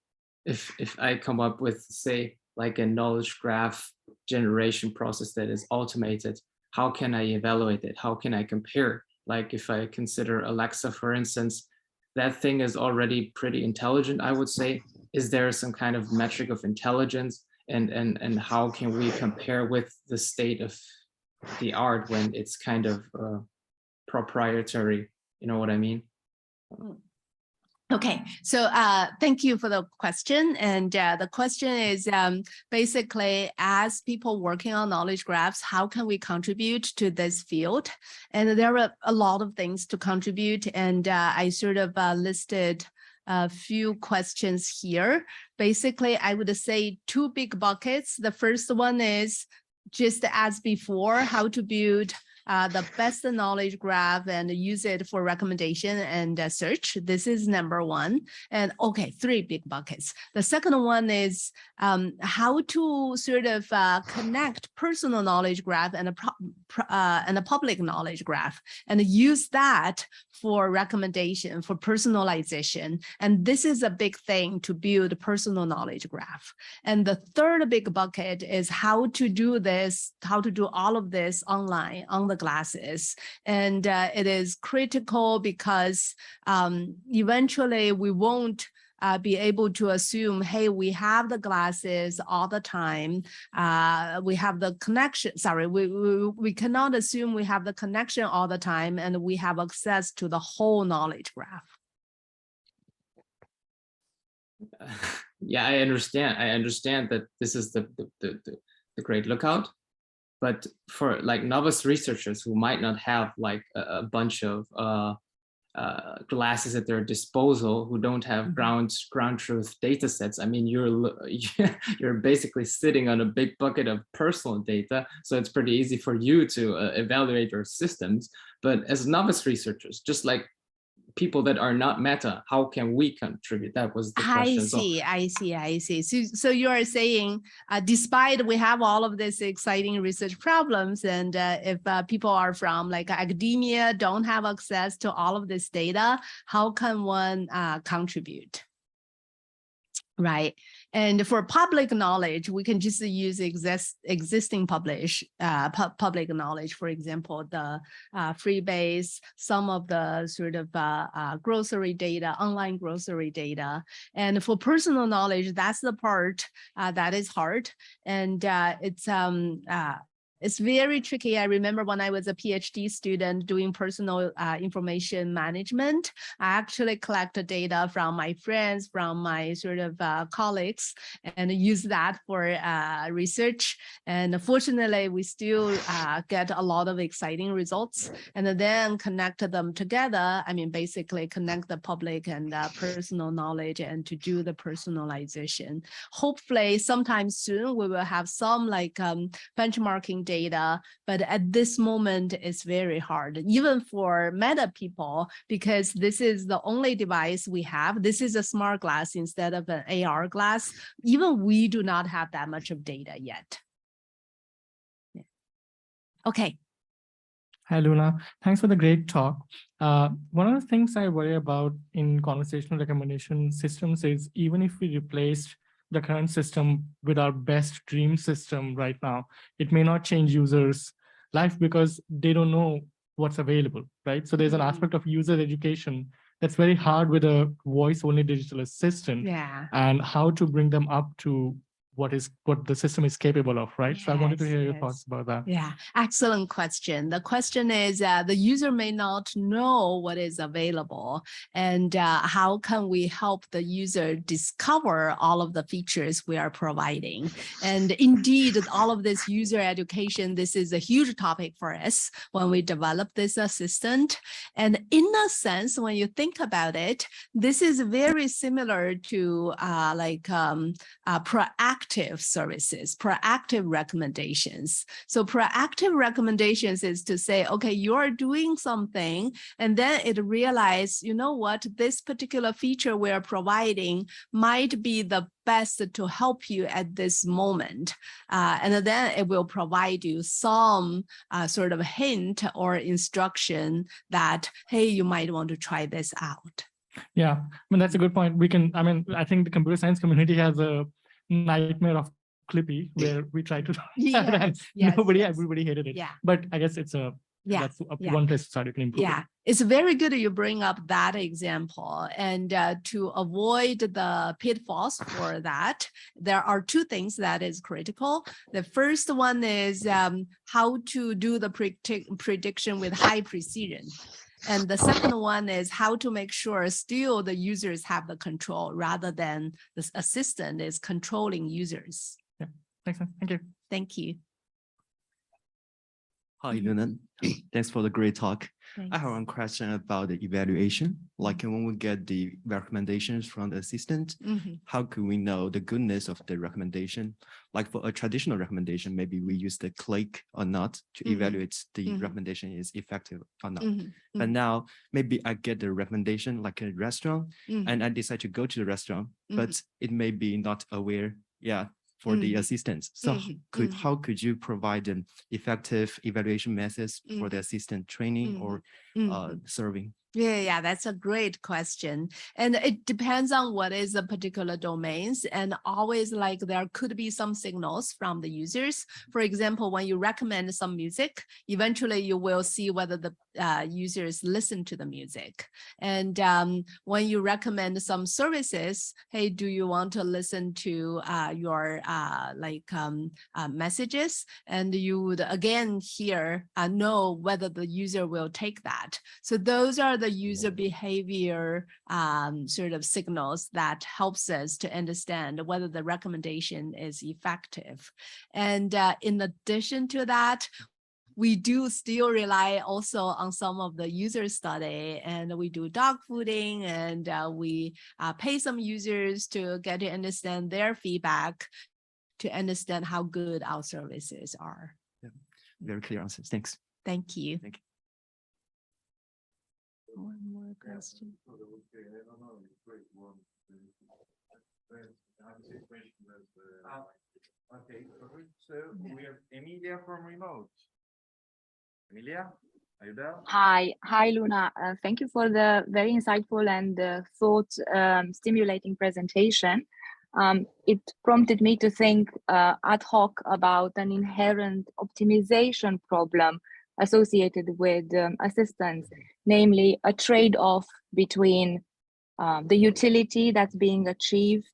[SPEAKER 8] if I come up with, say, a knowledge graph generation process that is automated, how can I evaluate it? How can I compare? If I consider Alexa, for instance, that thing is already pretty intelligent, I would say. Is there some kind of metric of intelligence? And how can we compare with the state of the art when it's kind of proprietary, you know what I mean?
[SPEAKER 14] Okay, so thank you for the question. And the question is basically, as people working on knowledge graphs, how can we contribute to this field? And there are a lot of things to contribute. And I sort of listed a few questions here. Basically, I would say two big buckets. The first one is, just as before, how to build the best knowledge graph and use it for recommendation and search. This is number one. And okay, three big buckets. The second one is how to sort of connect personal knowledge graph and a public knowledge graph and use that for recommendation, for personalization. And this is a big thing to build a personal knowledge graph. And the third big bucket is how to do this, how to do all of this online on the glasses. And it is critical because eventually we won't be able to assume, hey, we have the glasses all the time. We have the connection, sorry, we cannot assume we have the connection all the time and we have access to the whole knowledge graph.
[SPEAKER 8] Yeah, I understand. I understand that this is the great lookout. But for novice researchers who might not have a bunch of glasses at their disposal, who don't have ground truth data sets, I mean, you're basically sitting on a big bucket of personal data, so it's pretty easy for you to evaluate your systems. But as novice researchers, just people that are not Meta, how can we contribute? That was the question.
[SPEAKER 14] I see. So you are saying, despite we have all of these exciting research problems, and if people are from like academia don't have access to all of this data, how can one contribute? Right. And for public knowledge, we can just use existing public knowledge. For example, the Freebase, some of the sort of grocery data, online grocery data. And for personal knowledge, that's the part that is hard. And it's very tricky. I remember when I was a PhD student doing personal information management, I actually collected data from my friends, from my sort of colleagues, and use that for research. And fortunately, we still get a lot of exciting results, and then connect them together. I mean, basically connect the public and personal knowledge and to do the personalization. Hopefully, sometime soon, we will have some like benchmarking data, but at this moment it's very hard, even for Meta people, because this is the only device we have. This is a smart glass instead of an AR glass. Even we do not have that much of data yet. Yeah. Okay.
[SPEAKER 16] Hi, Luna. Thanks for the great talk. One of the things I worry about in conversational recommendation systems is even if we replaced the current system with our best dream system right now, it may not change users' life because they don't know what's available, right? So there's an aspect of user education that's very hard with a voice-only digital assistant, and how to bring them up to what the system is capable of, right? So I wanted to hear your thoughts about that.
[SPEAKER 14] Yeah, excellent question. The question is, the user may not know what is available, and how can we help the user discover all of the features we are providing? And indeed, all of this user education, this is a huge topic for us when we develop this assistant. And in a sense, when you think about it, this is very similar to proactive services, proactive recommendations. So proactive recommendations is to say, okay, you're doing something, and then it realizes, you know what, this particular feature we're providing might be the best to help you at this moment. And then it will provide you some sort of hint or instruction that, hey, you might want to try this out.
[SPEAKER 16] Yeah, I mean, that's a good point. I think the computer science community has a nightmare of Clippy where we try to everybody hated it. But I guess it's that's one place to start. You can improve it.
[SPEAKER 14] It's very good you bring up that example. And to avoid the pitfalls for that, there are two things that is critical. The first one is how to do the prediction with high precision. And the second one is how to make sure still the users have the control rather than the assistant is controlling users.
[SPEAKER 16] Yeah, makes sense. Thank you.
[SPEAKER 14] Thank you.
[SPEAKER 11] Hi, Luna. Thanks for the great talk.
[SPEAKER 14] Thanks.
[SPEAKER 11] I have one question about the evaluation. Like when we get the recommendations from the assistant, how can we know the goodness of the recommendation? Like for a traditional recommendation, maybe we use the click or not to evaluate the recommendation is effective or not. But now maybe I get the recommendation like a restaurant and I decide to go to the restaurant, but it may be not aware. For the assistants. So how could you provide an effective evaluation methods for the assistant training or serving?
[SPEAKER 14] Yeah, that's a great question. And it depends on what is the particular domains, and always like there could be some signals from the users. For example, when you recommend some music, eventually you will see whether the users listen to the music. And when you recommend some services, hey, do you want to listen to your messages? And you would again here know whether the user will take that. So those are the user behavior sort of signals that helps us to understand whether the recommendation is effective. And in addition to that, we do still rely also on some of the user study, and we do dog fooding, and we pay some users to get to understand their feedback, to understand how good our services are.
[SPEAKER 11] Yeah. Very clear answers. Thanks.
[SPEAKER 14] Thank you.
[SPEAKER 11] Thank you.
[SPEAKER 14] One more question.
[SPEAKER 3] Okay, so we have Emilia from remote. Emilia, are you there?
[SPEAKER 17] Hi, Luna. Thank you for the very insightful and thought stimulating presentation. It prompted me to think ad hoc about an inherent optimization problem associated with assistance, namely a trade-off between the utility that's being achieved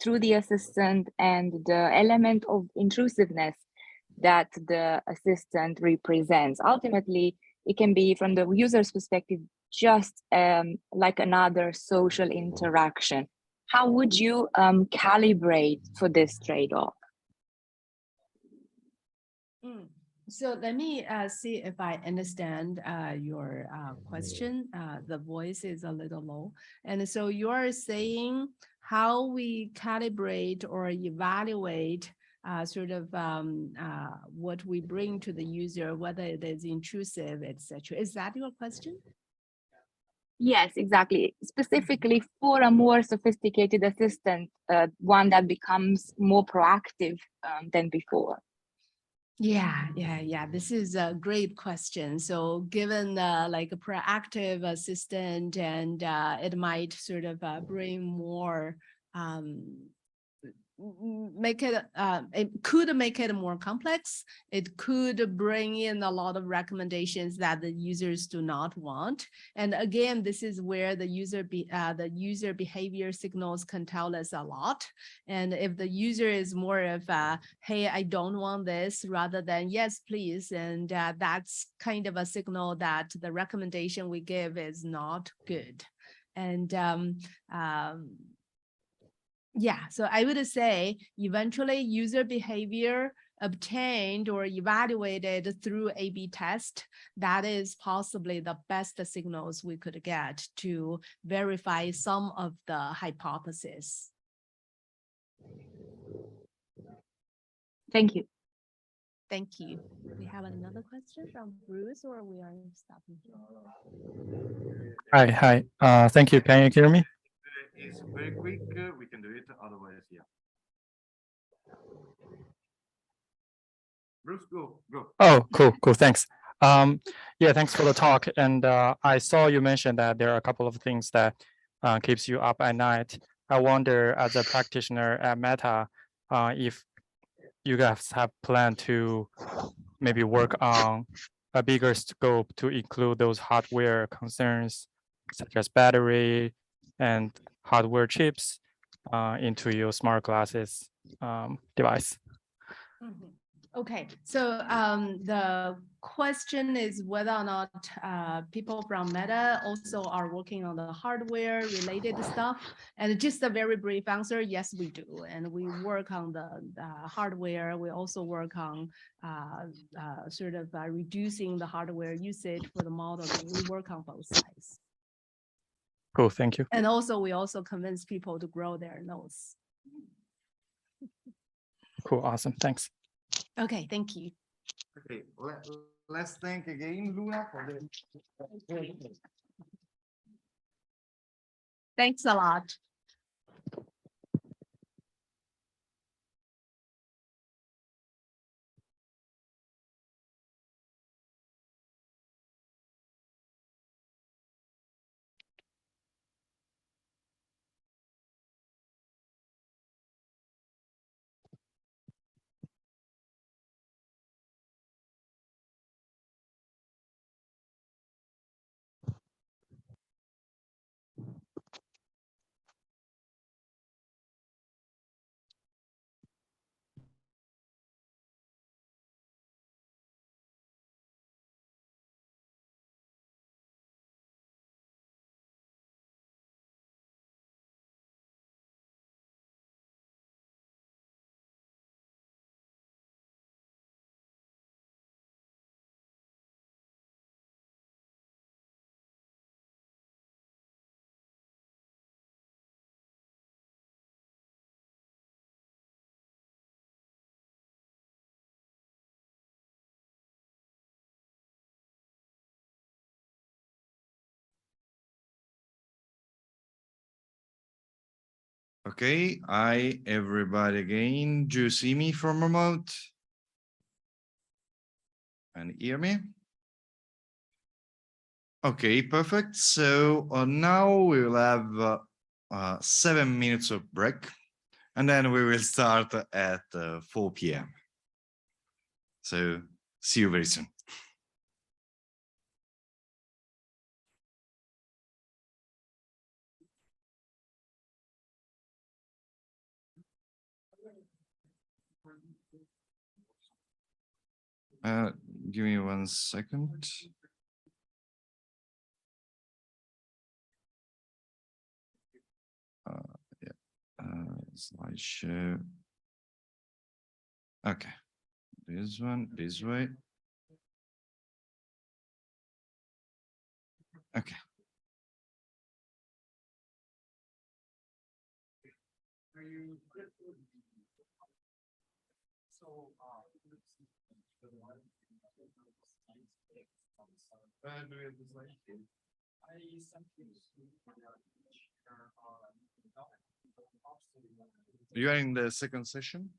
[SPEAKER 17] through the assistant and the element of intrusiveness that the assistant represents. Ultimately, it can be, from the user's perspective, just like another social interaction. How would you calibrate for this trade-off?
[SPEAKER 14] So let me see if I understand your question. The voice is a little low. And so you're saying how we calibrate or evaluate what we bring to the user, whether it is intrusive, etc. Is that your question?
[SPEAKER 17] Yes, exactly. Specifically for a more sophisticated assistant, one that becomes more proactive than before.
[SPEAKER 14] Yeah. This is a great question. So given like a proactive assistant, and it might sort of bring more, it could make it more complex. It could bring in a lot of recommendations that the users do not want. And again, this is where the user behavior signals can tell us a lot. And if the user is more of hey, I don't want this, rather than yes, please, and that's kind of a signal that the recommendation we give is not good. And yeah, so I would say eventually user behavior obtained or evaluated through A/B test, that is possibly the best signals we could get to verify some of the hypotheses.
[SPEAKER 17] Thank you.
[SPEAKER 14] Thank you. We have another question from Bruce, or we are stopping here?
[SPEAKER 16] Hi. Thank you. Can you hear me?
[SPEAKER 3] It's very quick. We can do it. Otherwise, yeah. Bruce, go.
[SPEAKER 16] Oh, cool. Thanks. Yeah, thanks for the talk. And I saw you mentioned that there are a couple of things that keeps you up at night. I wonder, as a practitioner at Meta, if you guys have planned to maybe work on a bigger scope to include those hardware concerns, such as battery and hardware chips into your smart glasses device.
[SPEAKER 14] Okay, so the question is whether or not people from Meta also are working on the hardware related stuff. And just a very brief answer, yes, we do. And we work on the hardware. We also work on reducing the hardware usage for the model. We work on both sides.
[SPEAKER 16] Cool, thank you.
[SPEAKER 14] And also, we also convince people to grow their nose.
[SPEAKER 16] Cool, awesome, thanks.
[SPEAKER 14] Okay, thank you.
[SPEAKER 3] Okay, let's thank again Luna for the.
[SPEAKER 14] Thanks a lot.
[SPEAKER 3] Okay, hi everybody again. Do you see me from remote? And hear me? Okay, perfect. So now we will have 7 minutes of break, and then we will start at 4 p.m. So see you very soon. Give me 1 second. Slideshow. Okay, this one, this way. Okay. You are in the second session?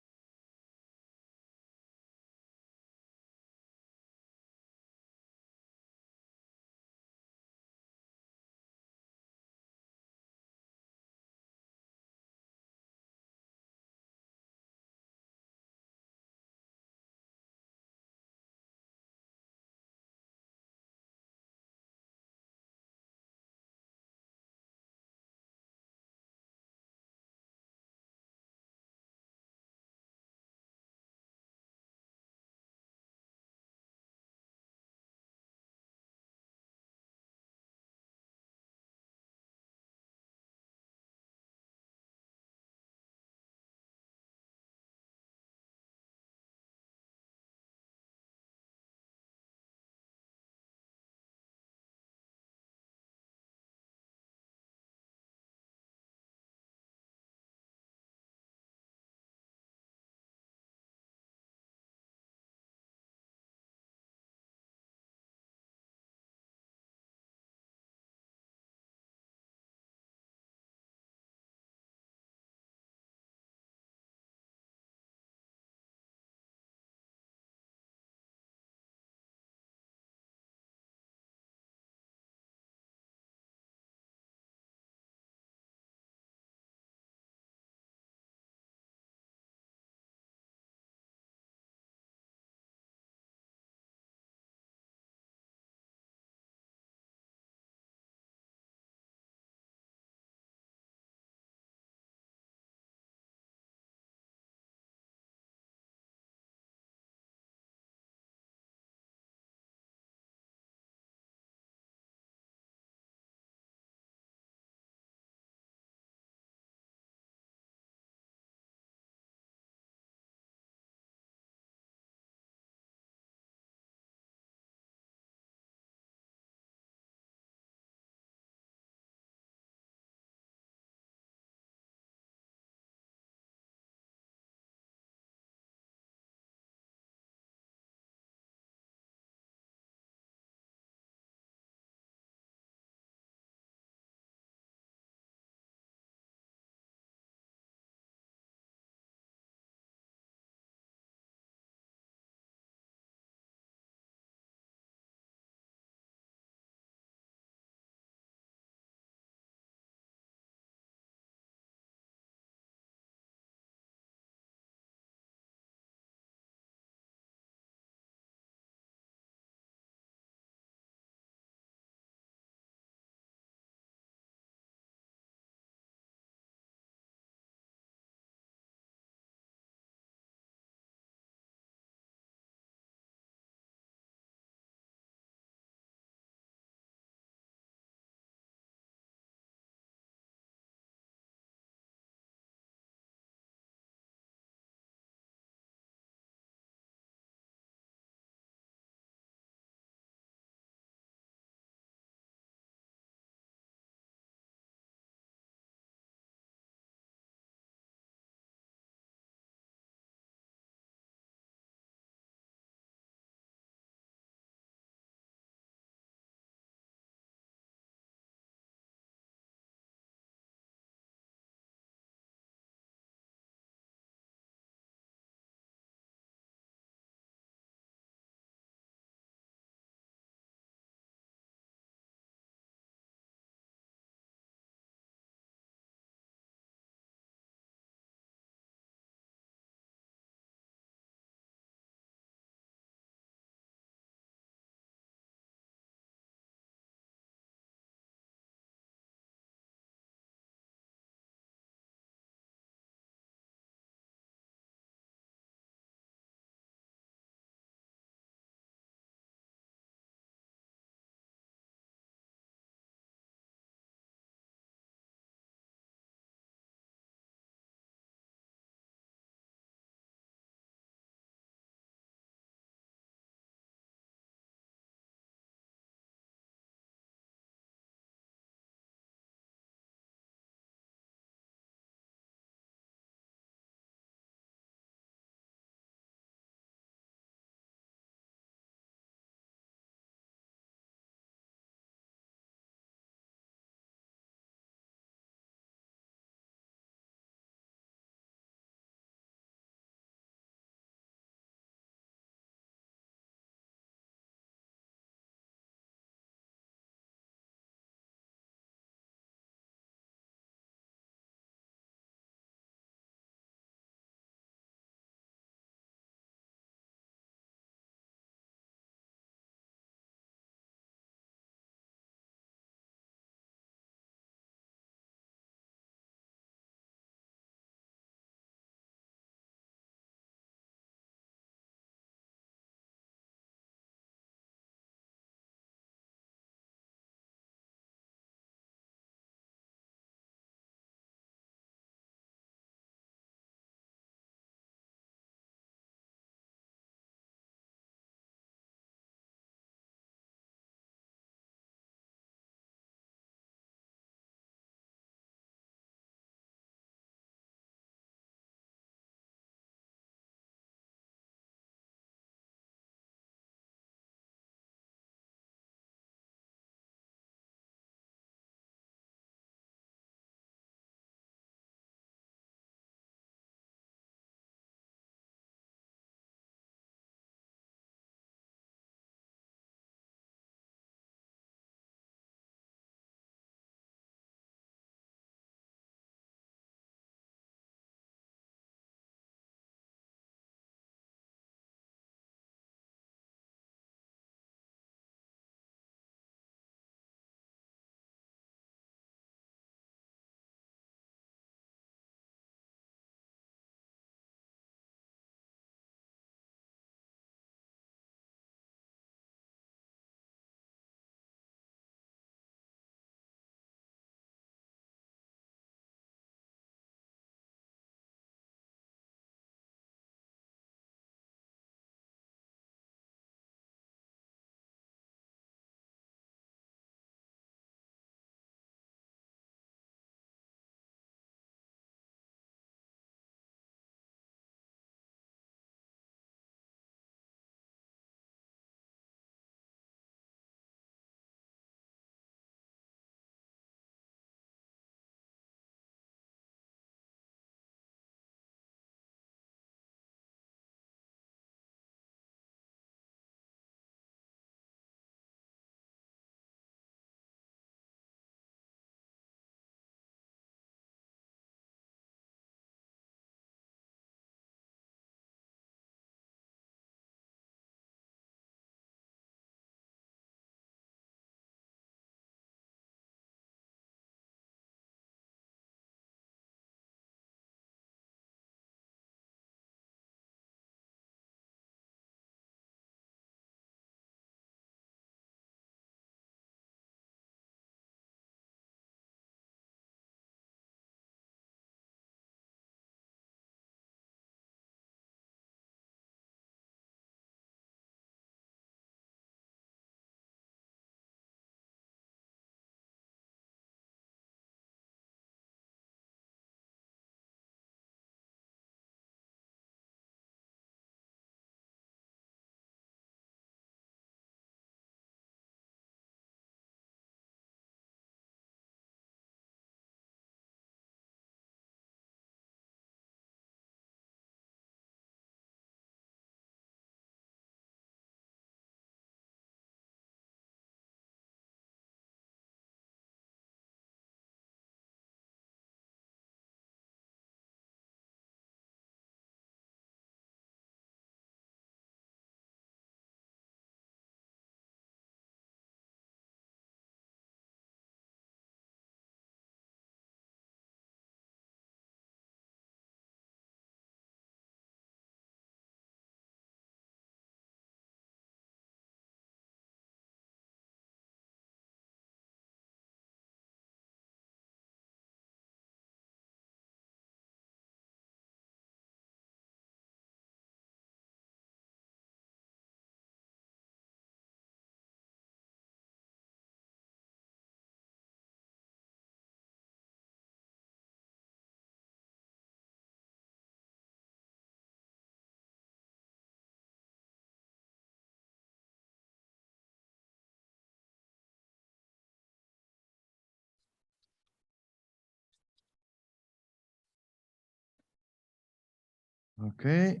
[SPEAKER 3] Okay.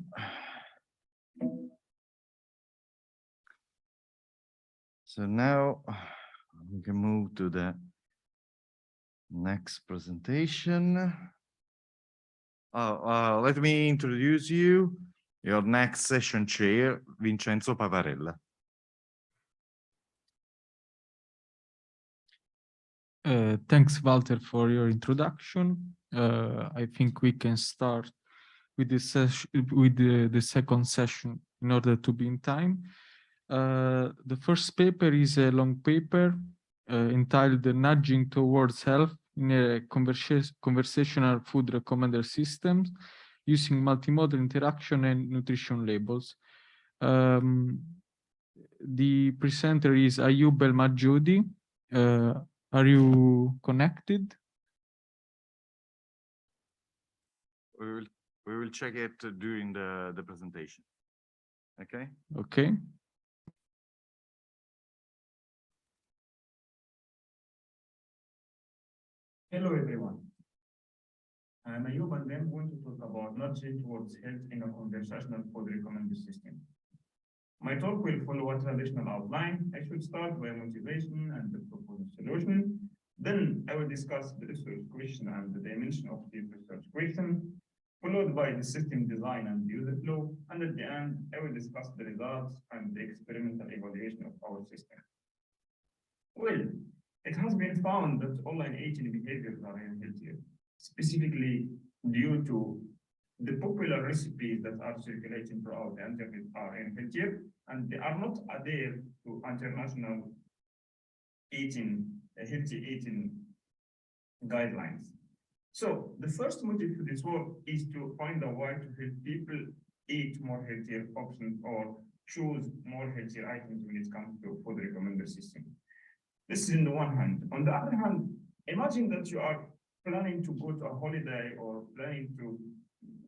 [SPEAKER 3] So now we can move to the next presentation. Let me introduce you, your next session chair, Vincenzo Pavarella.
[SPEAKER 18] Thanks, Walter, for your introduction. I think we can start with this session, with the second session in order to be in time. The first paper is a long paper entitled Nudging Towards Health in a Conversational Food Recommender Systems using Multimodal Interaction and Nutrition Labels. The presenter is Ayub El-Majudi. Are you connected?
[SPEAKER 3] We will check it during the presentation. Okay.
[SPEAKER 18] Okay.
[SPEAKER 6] Hello, everyone. I'm Ayub, and I'm going to talk about nudging towards health in a conversational food recommender system. My talk will follow a traditional outline. I should start by motivation and the proposed solution. Then I will discuss the research question and the dimension of the research question, followed by the system design and user flow. And at the end, I will discuss the results and the experimental evaluation of our system. Well, it has been found that online eating behaviors are unhealthier, specifically due to the popular recipes that are circulating throughout the internet are unhealthier, and they are not adhere to international healthy eating guidelines. So the first motive for this work is to find a way to help people eat more healthier options or choose more healthier items when it comes to food recommender system. This is on the one hand. On the other hand, imagine that you are planning to go to a holiday or planning to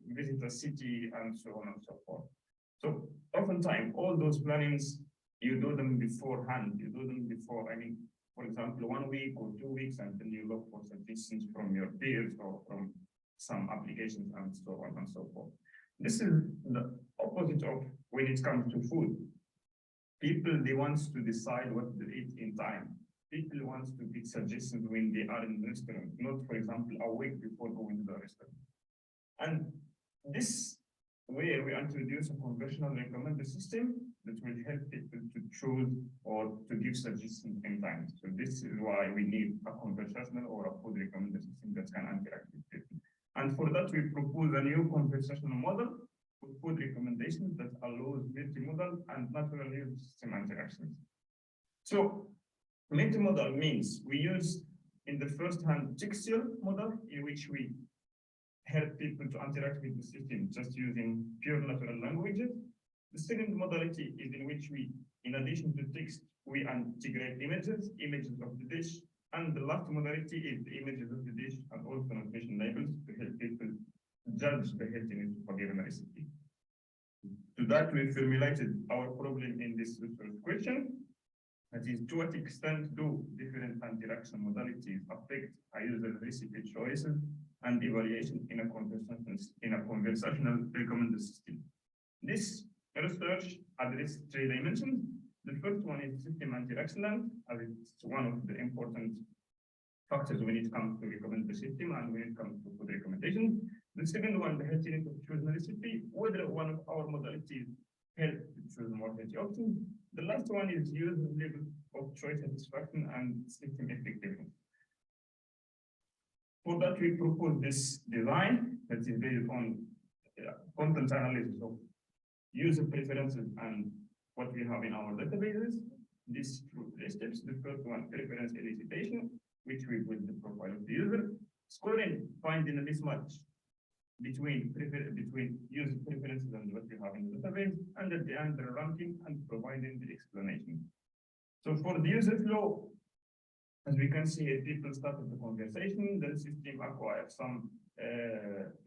[SPEAKER 6] visit a city and so on and so forth. So oftentimes, all those plannings, you do them beforehand. You do them before, for example, 1 week or 2 weeks, and then you look for suggestions from your peers or from some applications and so on and so forth. This is the opposite of when it comes to food. People, they want to decide what to eat in time. People want to get suggestions when they are in the restaurant, not, for example, a week before going to the restaurant. And this way, we introduce a conversational recommender system that will help people to choose or to give suggestions in time. So this is why we need a conversational or a food recommender system that can interact with people. And for that, we propose a new conversational model for food recommendations that allows multimodal and natural use system interactions. So multimodal means we use in the first hand textual model in which we help people to interact with the system just using pure natural languages. The second modality is in which we, in addition to text, we integrate images of the dish. And the last modality is the images of the dish and also nutrition labels to help people judge the healthiness of a given recipe. To that, we formulated our problem in this research question. That is, to what extent do different interaction modalities affect a user's recipe choices and evaluation in a conversational recommender system? This research addressed 3 dimensions. The first one is system interaction length, as it's one of the important factors when it comes to recommend the system and when it comes to food recommendations. The second one, the healthiness of choosing recipe, whether one of our modalities help to choose more healthy options. The last one is user level of choice satisfaction and system effectiveness. For that, we propose this design that is based on content analysis of user preferences and what we have in our databases. These 3 steps. The first one, preference elicitation, which we build the profile of the user. Scoring, finding a mismatch between user preferences and what we have in the database, and at the end, the ranking and providing the explanation. So for the user flow, as we can see, people started the conversation, then the system acquires some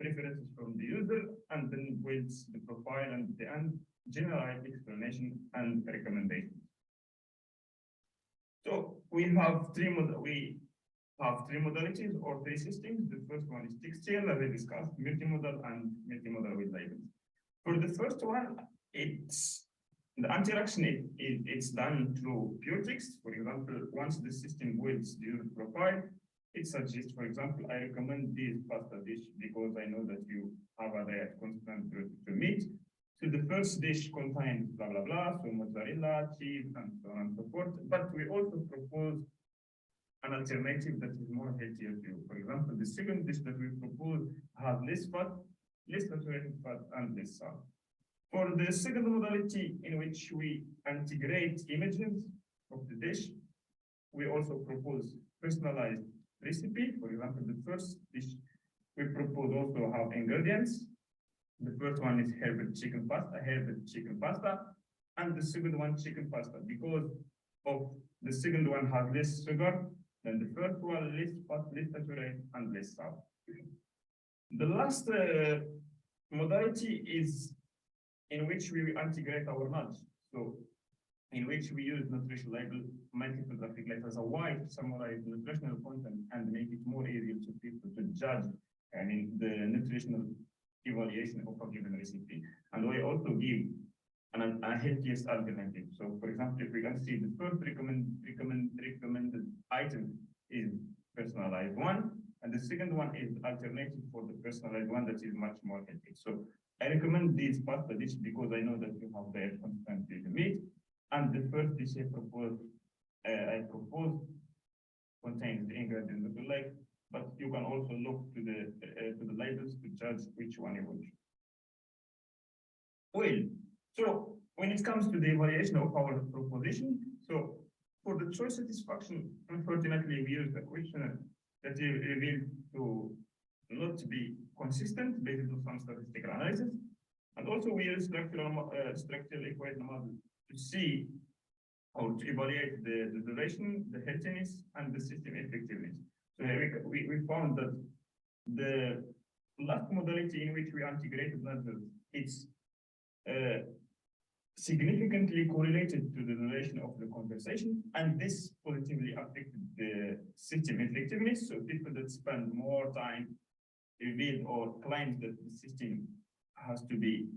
[SPEAKER 6] preferences from the user, and then builds the profile, and at the end, generate explanation and recommendations. So we have 3 modalities or 3 systems. The first one is textual, as I discussed, multimodal and multimodal with labels. For the first one, it's the interaction. It's done through pure text. For example, once the system builds the user profile, it suggests, for example, I recommend this pasta dish because I know that you have a diet constant to meet. So the first dish contains blah blah blah, so mozzarella, cheese, and so on and so forth. But we also propose an alternative that is more healthier to you. For example, the second dish that we propose has less fat, less saturated fat, and less salt. For the second modality in which we integrate images of the dish, we also propose personalized recipe. For example, the first dish we propose also have ingredients. The first one is herbal chicken pasta, and the second one chicken pasta. Because of the second one has less sugar than the first one, less fat, less saturated, and less salt. The last modality is in which we integrate our nudge. So in which we use nutritional label, multiple graphic letters, a way to summarize nutritional content and make it more easier to people to judge the nutritional evaluation of a given recipe. And we also give a healthiest alternative. So for example, if we can see the first recommended item is personalized one, and the second one is alternative for the personalized one that is much more healthy. So I recommend this pasta dish because I know that you have there constantly the meat. And the first dish I propose contains the ingredients that you like, but you can also look to the labels to judge which one you will choose. Well, so when it comes to the evaluation of our proposition, so for the choice satisfaction, unfortunately, we use a questionnaire that is revealed to not be consistent based on some statistical analysis. And also we use structural equation model to see or to evaluate the duration, the healthiness, and the system effectiveness. So we found that the last modality in which we integrated nudges, it's significantly correlated to the duration of the conversation, and this positively affected the system effectiveness. So people that spend more time revealed or claimed that the system has to be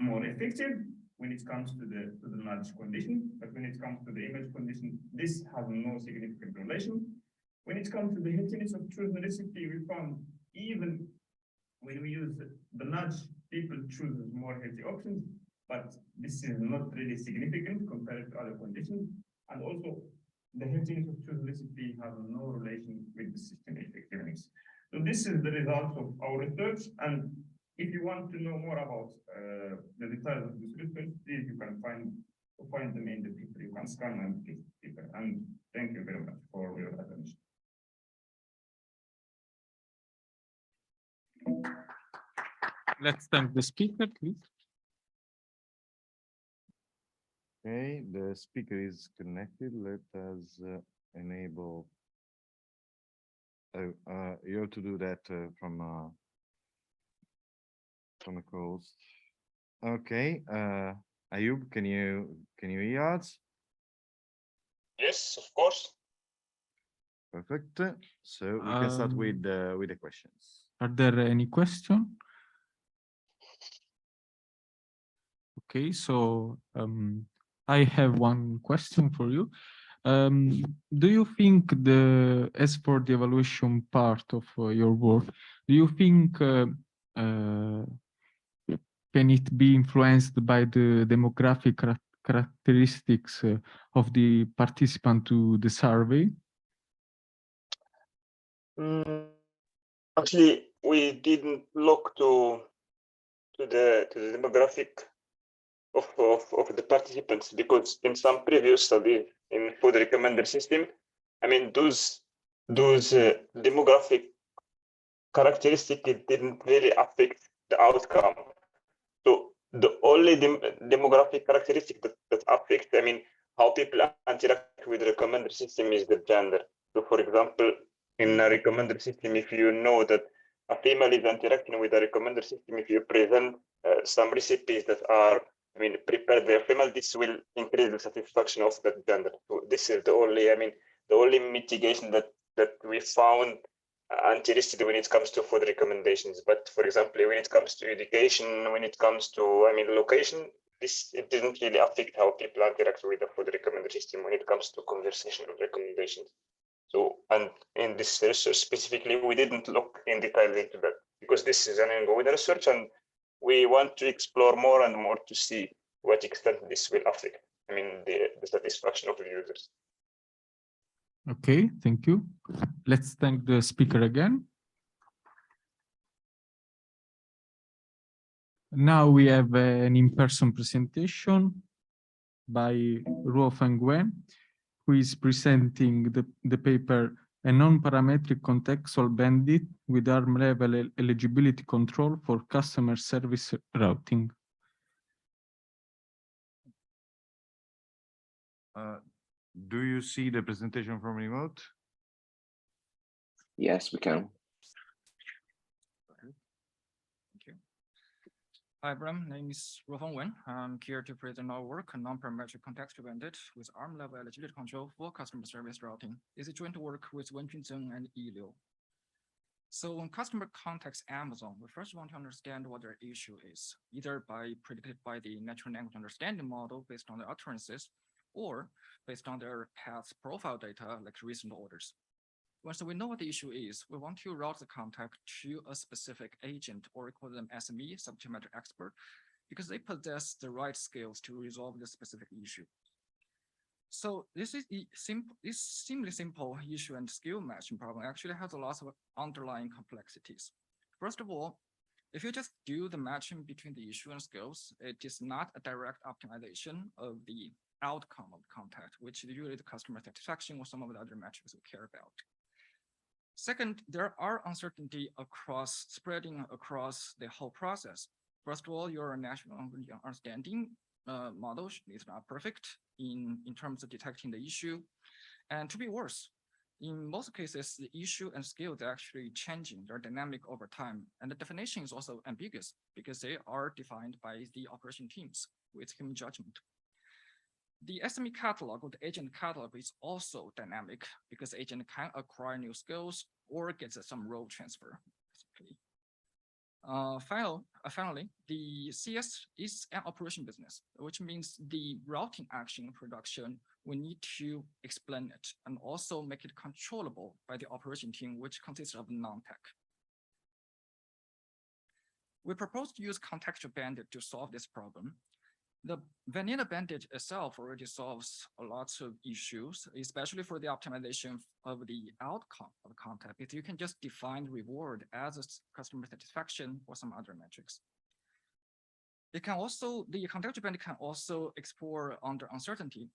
[SPEAKER 6] more effective when it comes to the nudge condition, but when it comes to the image condition, this has no significant relation. When it comes to the healthiness of chosen recipe, we found even when we use the nudge, people choose more healthy options, but this is not really significant compared to other conditions. And also, the healthiness of chosen recipe has no relation with the system effectiveness. So this is the result of our research. And if you want to know more about the details of this research, please you can find them in the paper. You can scan and get the paper. And thank you very much for your attention.
[SPEAKER 18] Let's thank the speaker, please.
[SPEAKER 3] Okay, the speaker is connected. Let us enable. You have to do that from a host. Okay, Ayub, can you hear us?
[SPEAKER 19] Yes, of course.
[SPEAKER 3] Perfect. So we can start with the questions.
[SPEAKER 18] Are there any questions? Okay, so I have one question for you. Do you think as for the evaluation part of your work, do you think can it be influenced by the demographic characteristics of the participant to the survey?
[SPEAKER 19] Actually, we didn't look to the demographic of the participants, because in some previous study in food recommender system, I mean those demographic characteristics didn't really affect the outcome. So the only demographic characteristic that affects, I mean, how people interact with the recommender system is the gender. So for example, in a recommender system, if you know that a female is interacting with a recommender system, if you present some recipes that are, I mean, prepared by a female, this will increase the satisfaction of that gender. So this is the only, I mean, the only mitigation that we found anti-listed when it comes to food recommendations. But for example, when it comes to education, when it comes to, I mean, location, it didn't really affect how people interact with the food recommender system when it comes to conversational recommendations. So, and in this research specifically, we didn't look in detail into that because this is an ongoing research and we want to explore more and more to see what extent this will affect, I mean, the satisfaction of the users.
[SPEAKER 18] Okay, thank you. Let's thank the speaker again. Now we have an in-person presentation by Ruo Fengwen, who is presenting the paper A Non-Parametric Contextual Bandit with ARM-level eligibility control for customer service routing.
[SPEAKER 3] Do you see the presentation from remote?
[SPEAKER 7] Yes, we can.
[SPEAKER 20] Hi, everyone. My name is Ruo Fengwen. I'm here to present our work on non-parametric contextual bandit with ARM-level eligibility control for customer service routing. It's a joint work with Wenjun Zheng and Yi Liu. So when customer contacts Amazon, we first want to understand what their issue is, either predicted by the natural language understanding model based on their utterances, or based on their past profile data like recent orders. Once we know what the issue is, we want to route the contact to a specific agent, or we call them SME, subject matter expert, because they possess the right skills to resolve the specific issue. So this seemingly simple issue and skill matching problem actually has a lot of underlying complexities. First of all, if you just do the matching between the issue and skills, it is not a direct optimization of the outcome of the contact, which is usually the customer satisfaction or some of the other metrics we care about. Second, there are uncertainty spreading across the whole process. First of all, your natural understanding model is not perfect in terms of detecting the issue. And to be worse, in most cases, the issue and skills are actually changing. They're dynamic over time. And the definition is also ambiguous because they are defined by the operation teams with human judgment. The SME catalog or the agent catalog is also dynamic because the agent can acquire new skills or get some role transfer. Finally, the CS is an operation business, which means the routing action in production, we need to explain it and also make it controllable by the operation team, which consists of non-tech. We propose to use contextual bandit to solve this problem. The vanilla bandit itself already solves a lot of issues, especially for the optimization of the outcome of contact, because you can just define reward as a customer satisfaction or some other metrics. The contextual bandit can also explore under uncertainty,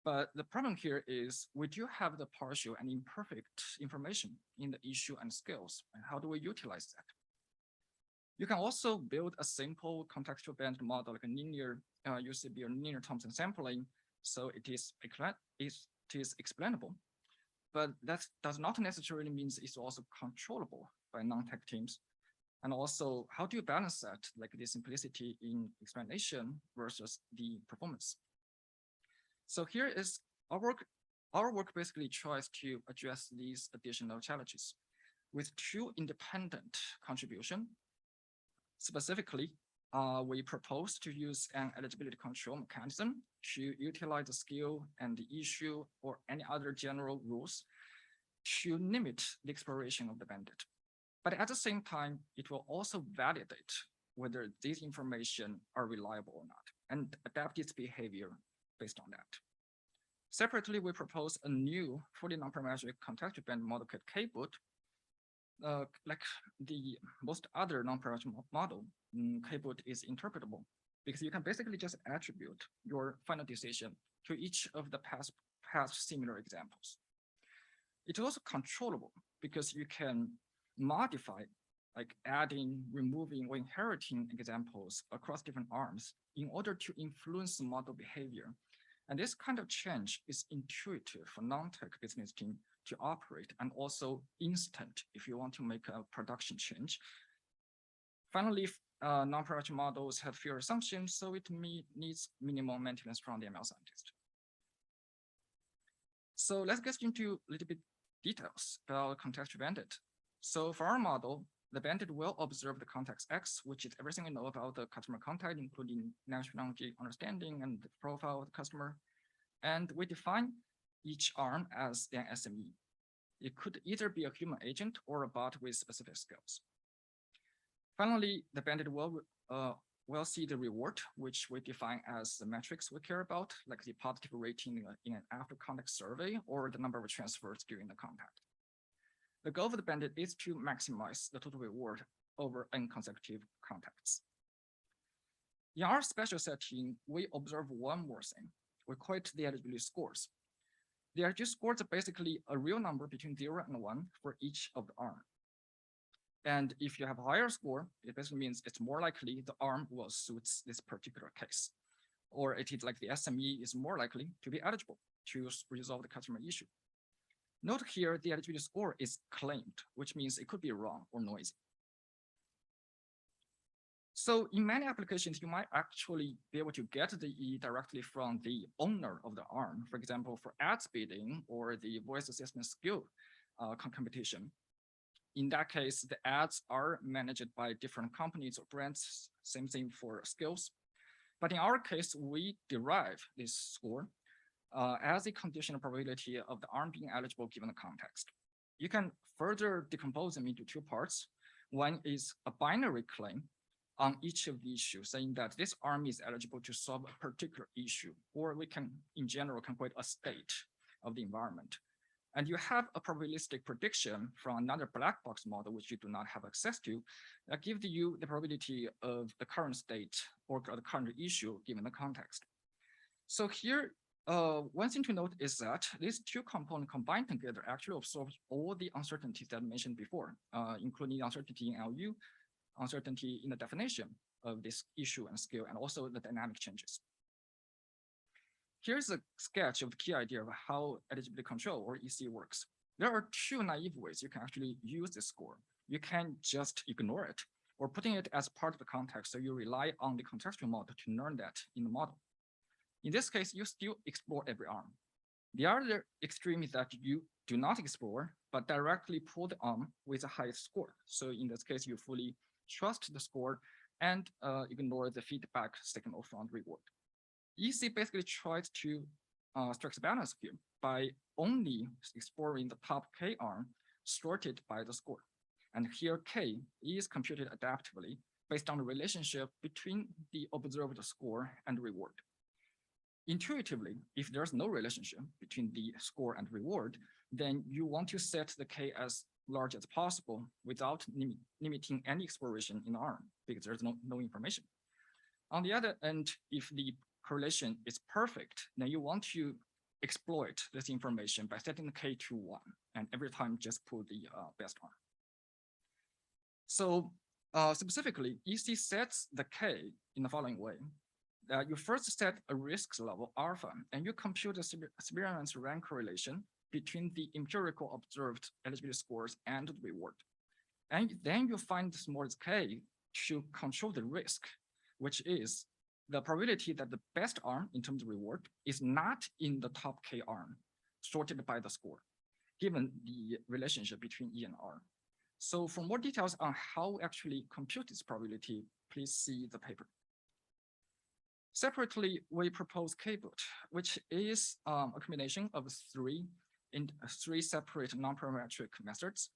[SPEAKER 20] but the problem here is we do have the partial and imperfect information in the issue and skills. And how do we utilize that? You can also build a simple contextual bandit model like a linear UCB or linear Thompson sampling, so it is explainable. But that does not necessarily mean it's also controllable by non-tech teams. And also, how do you balance that, like the simplicity in explanation versus the performance? So here is our work. Our work basically tries to address these additional challenges with two independent contributions. Specifically, we propose to use an eligibility control mechanism to utilize the skill and the issue or any other general rules to limit the exploration of the bandit. But at the same time, it will also validate whether these information are reliable or not and adapt its behavior based on that. Separately, we propose a new fully non-parametric contextual bandit model called KBoot. Like the most other non-parametric model, KBoot is interpretable because you can basically just attribute your final decision to each of the past similar examples. It's also controllable because you can modify, like adding, removing, or inheriting examples across different arms in order to influence the model behavior. And this kind of change is intuitive for non-tech business team to operate and also instant if you want to make a production change. Finally, non-parametric models have fewer assumptions, so it needs minimal maintenance from the ML scientist. So let's get into a little bit details about contextual bandit. So for our model, the bandit will observe the context X, which is everything we know about the customer contact, including nationality understanding and the profile of the customer. And we define each arm as an SME. It could either be a human agent or a bot with specific skills. Finally, the bandit will see the reward, which we define as the metrics we care about, like the positive rating in an after context survey or the number of transfers during the contact. The goal of the bandit is to maximize the total reward over n consecutive contacts. In our special setting, we observe one more thing. We call it the eligibility scores. The eligibility scores are basically a real number between 0 and 1 for each of the arm. And if you have a higher score, it basically means it's more likely the arm will suit this particular case. Or it is like the SME is more likely to be eligible to resolve the customer issue. Note here, the eligibility score is claimed, which means it could be wrong or noisy. So in many applications, you might actually be able to get the E directly from the owner of the arm. For example, for ads bidding or the voice assistant skill competition. In that case, the ads are managed by different companies or brands, same thing for skills. But in our case, we derive this score as a conditional probability of the arm being eligible given the context. You can further decompose them into two parts. One is a binary claim on each of the issues, saying that this arm is eligible to solve a particular issue, or we can, in general, calculate a state of the environment. And you have a probabilistic prediction from another black box model, which you do not have access to, that gives you the probability of the current state or the current issue given the context. So here, one thing to note is that these two components combined together actually absorb all the uncertainties that I mentioned before, including uncertainty in LU, uncertainty in the definition of this issue and skill, and also the dynamic changes. Here's a sketch of the key idea of how eligibility control or EC works. There are two naive ways you can actually use this score. You can just ignore it or putting it as part of the context, so you rely on the contextual model to learn that in the model. In this case, you still explore every arm. The other extreme is that you do not explore, but directly pull the arm with the highest score. So in this case, you fully trust the score and ignore the feedback signal from the reward. EC basically tries to strike a balance here by only exploring the top K arm sorted by the score. And here K is computed adaptively based on the relationship between the observed score and reward. Intuitively, if there's no relationship between the score and reward, then you want to set the K as large as possible without limiting any exploration in the arm because there's no information. On the other end, if the correlation is perfect, then you want to exploit this information by setting the K to 1 and every time just pull the best arm. So specifically, EC sets the K in the following way. You first set a risk level alpha and you compute the variance rank correlation between the empirical observed eligibility scores and the reward. And then you find the smallest K to control the risk, which is the probability that the best arm in terms of reward is not in the top K arm sorted by the score, given the relationship between E and R. So for more details on how we actually compute this probability, please see the paper. Separately, we propose KBoot, which is a combination of three separate non-parametric methods.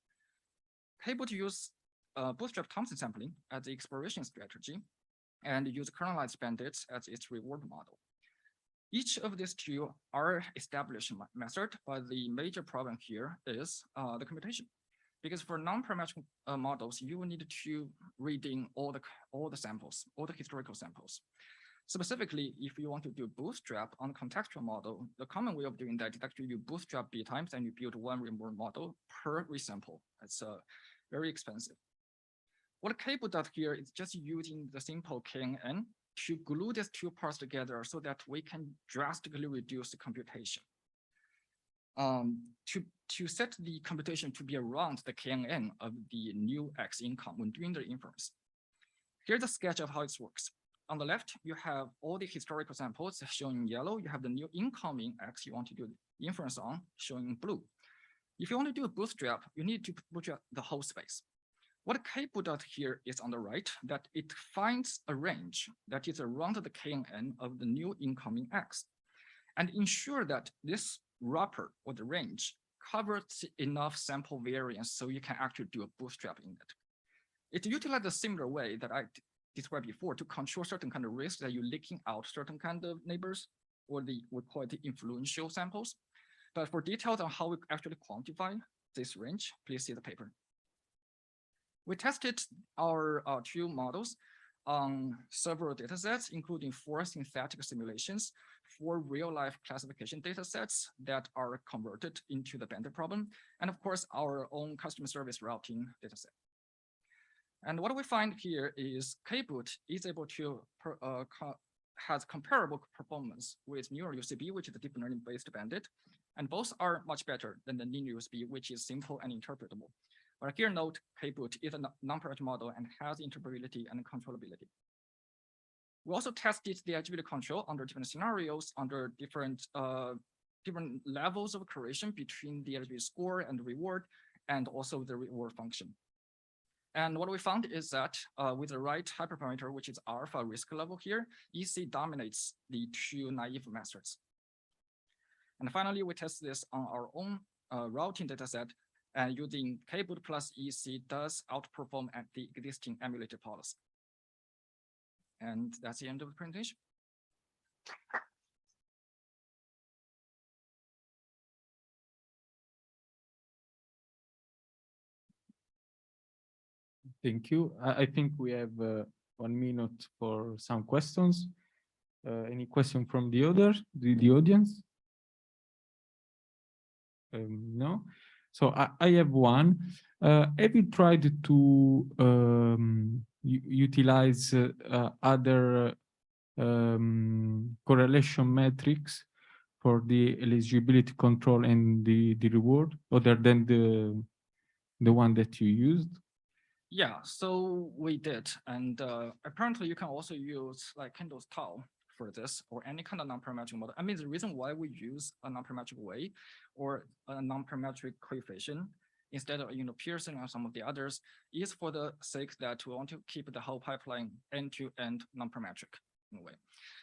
[SPEAKER 20] KBoot uses bootstrap Thompson sampling as the exploration strategy and use kernelized bandits as its reward model. Each of these two are established method, but the major problem here is the computation. Because for non-parametric models, you will need to read in all the samples, all the historical samples. Specifically, if you want to do bootstrap on a contextual model, the common way of doing that is actually you bootstrap B times and you build one reward model per resample. It's very expensive. What KBoot does here is just using the simple KNN to glue these two parts together so that we can drastically reduce the computation. To set the computation to be around the KNN of the new X income when doing the inference. Here's a sketch of how it works. On the left, you have all the historical samples shown in yellow. You have the new incoming X you want to do the inference on, shown in blue. If you want to do a bootstrap, you need to bootstrap the whole space. What kboot does here is on the right, that it finds a range that is around the KNN of the new incoming X, and ensure that this wrapper or the range covers enough sample variance so you can actually do a bootstrap in it. It utilizes a similar way that I described before to control certain kind of risk that you're leaking out certain kind of neighbors, or we call it the influential samples. But for details on how we actually quantify this range, please see the paper. We tested our two models on several datasets, including 4 synthetic simulations, 4 real-life classification datasets that are converted into the bandit problem, and of course, our own customer service routing dataset. And what we find here is kboot is able to has comparable performance with neural UCB, which is a deep learning-based bandit, and both are much better than the linear UCB, which is simple and interpretable. But here note, kboot is a non-parametric model and has interpretability and controllability. We also tested the agility control under different scenarios, under different levels of correlation between the agility score and the reward, and also the reward function. And what we found is that with the right hyperparameter, which is alpha risk level here, EC dominates the 2 naive methods. And finally, we test this on our own routing dataset, and using kboot plus EC does outperform at the existing emulated policy. And that's the end of the presentation.
[SPEAKER 18] Thank you. I think we have 1 minute for some questions. Any question from the audience? No. So I have one. Have you tried to utilize other correlation metrics for the eligibility control and the reward, other than the one that you used?
[SPEAKER 20] Yeah, so we did. And apparently you can also use like Kendall's tau for this, or any kind of non-parametric model. I mean, the reason why we use a non-parametric way or a non-parametric coefficient instead of Pearson or some of the others is for the sake that we want to keep the whole pipeline end-to-end non-parametric in a way.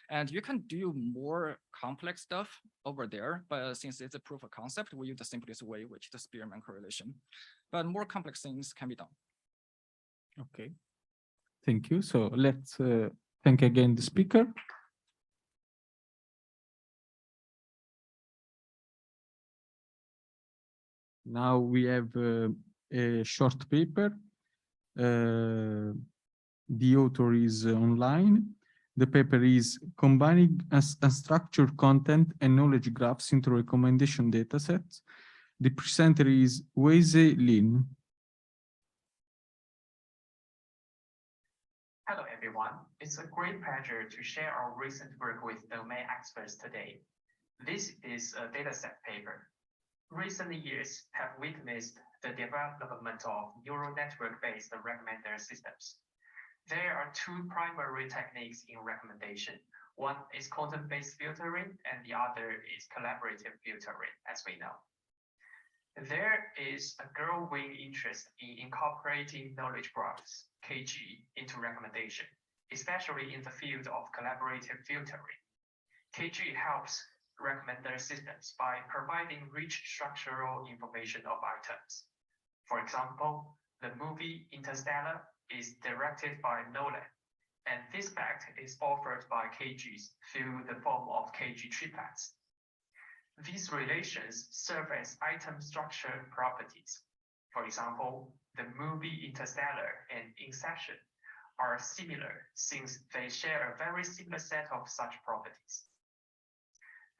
[SPEAKER 20] And you can do more complex stuff over there, but since it's a proof of concept, we use the simplest way, which is the Spearman correlation. But more complex things can be done.
[SPEAKER 18] Okay. Thank you. So let's thank again the speaker. Now we have a short paper. The author is online. The paper is Combining Unstructured Content and Knowledge Graphs into Recommendation Datasets. The presenter is Weizhe Lin.
[SPEAKER 21] Hello, everyone. It's a great pleasure to share our recent work with domain experts today. This is a dataset paper. Recent years have witnessed the development of neural network-based recommender systems. There are 2 primary techniques in recommendation. One is content-based filtering, and the other is collaborative filtering, as we know. There is a growing interest in incorporating knowledge graphs, KG, into recommendation, especially in the field of collaborative filtering. KG helps recommender systems by providing rich structural information of items. For example, the movie Interstellar is directed by Nolan, and this fact is offered by KGs through the form of KG triplets. These relations serve as item structure properties. For example, the movie Interstellar and Inception are similar since they share a very similar set of such properties.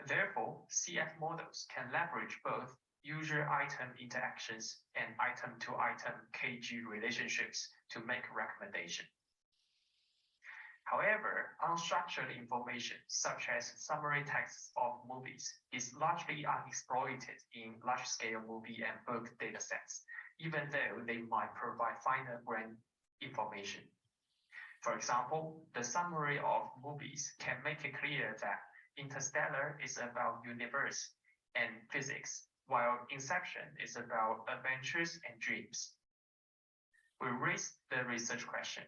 [SPEAKER 21] Therefore, CF models can leverage both user-item interactions and item-to-item KG relationships to make recommendation. However, unstructured information, such as summary texts of movies, is largely unexploited in large-scale movie and book datasets, even though they might provide finer-grained information. For example, the summary of movies can make it clear that Interstellar is about universe and physics, while inception is about adventures and dreams. We raised the research question: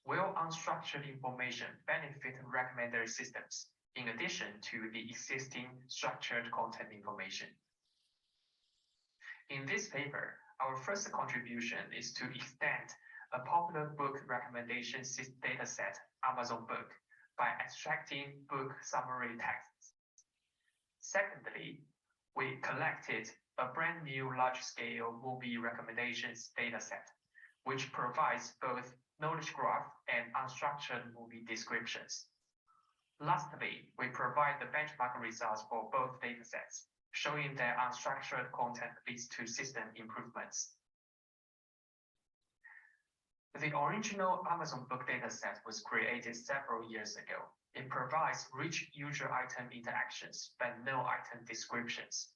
[SPEAKER 21] will unstructured information benefit recommender systems in addition to the existing structured content information? In this paper, our first contribution is to extend a popular book recommendation dataset, Amazon Book, by extracting book summary texts. Secondly, we collected a brand new large-scale movie recommendations dataset, which provides both knowledge graph and unstructured movie descriptions. Lastly, we provide the benchmark results for both datasets, showing that unstructured content leads to system improvements. The original Amazon Book dataset was created several years ago. It provides rich user item interactions, but no item descriptions.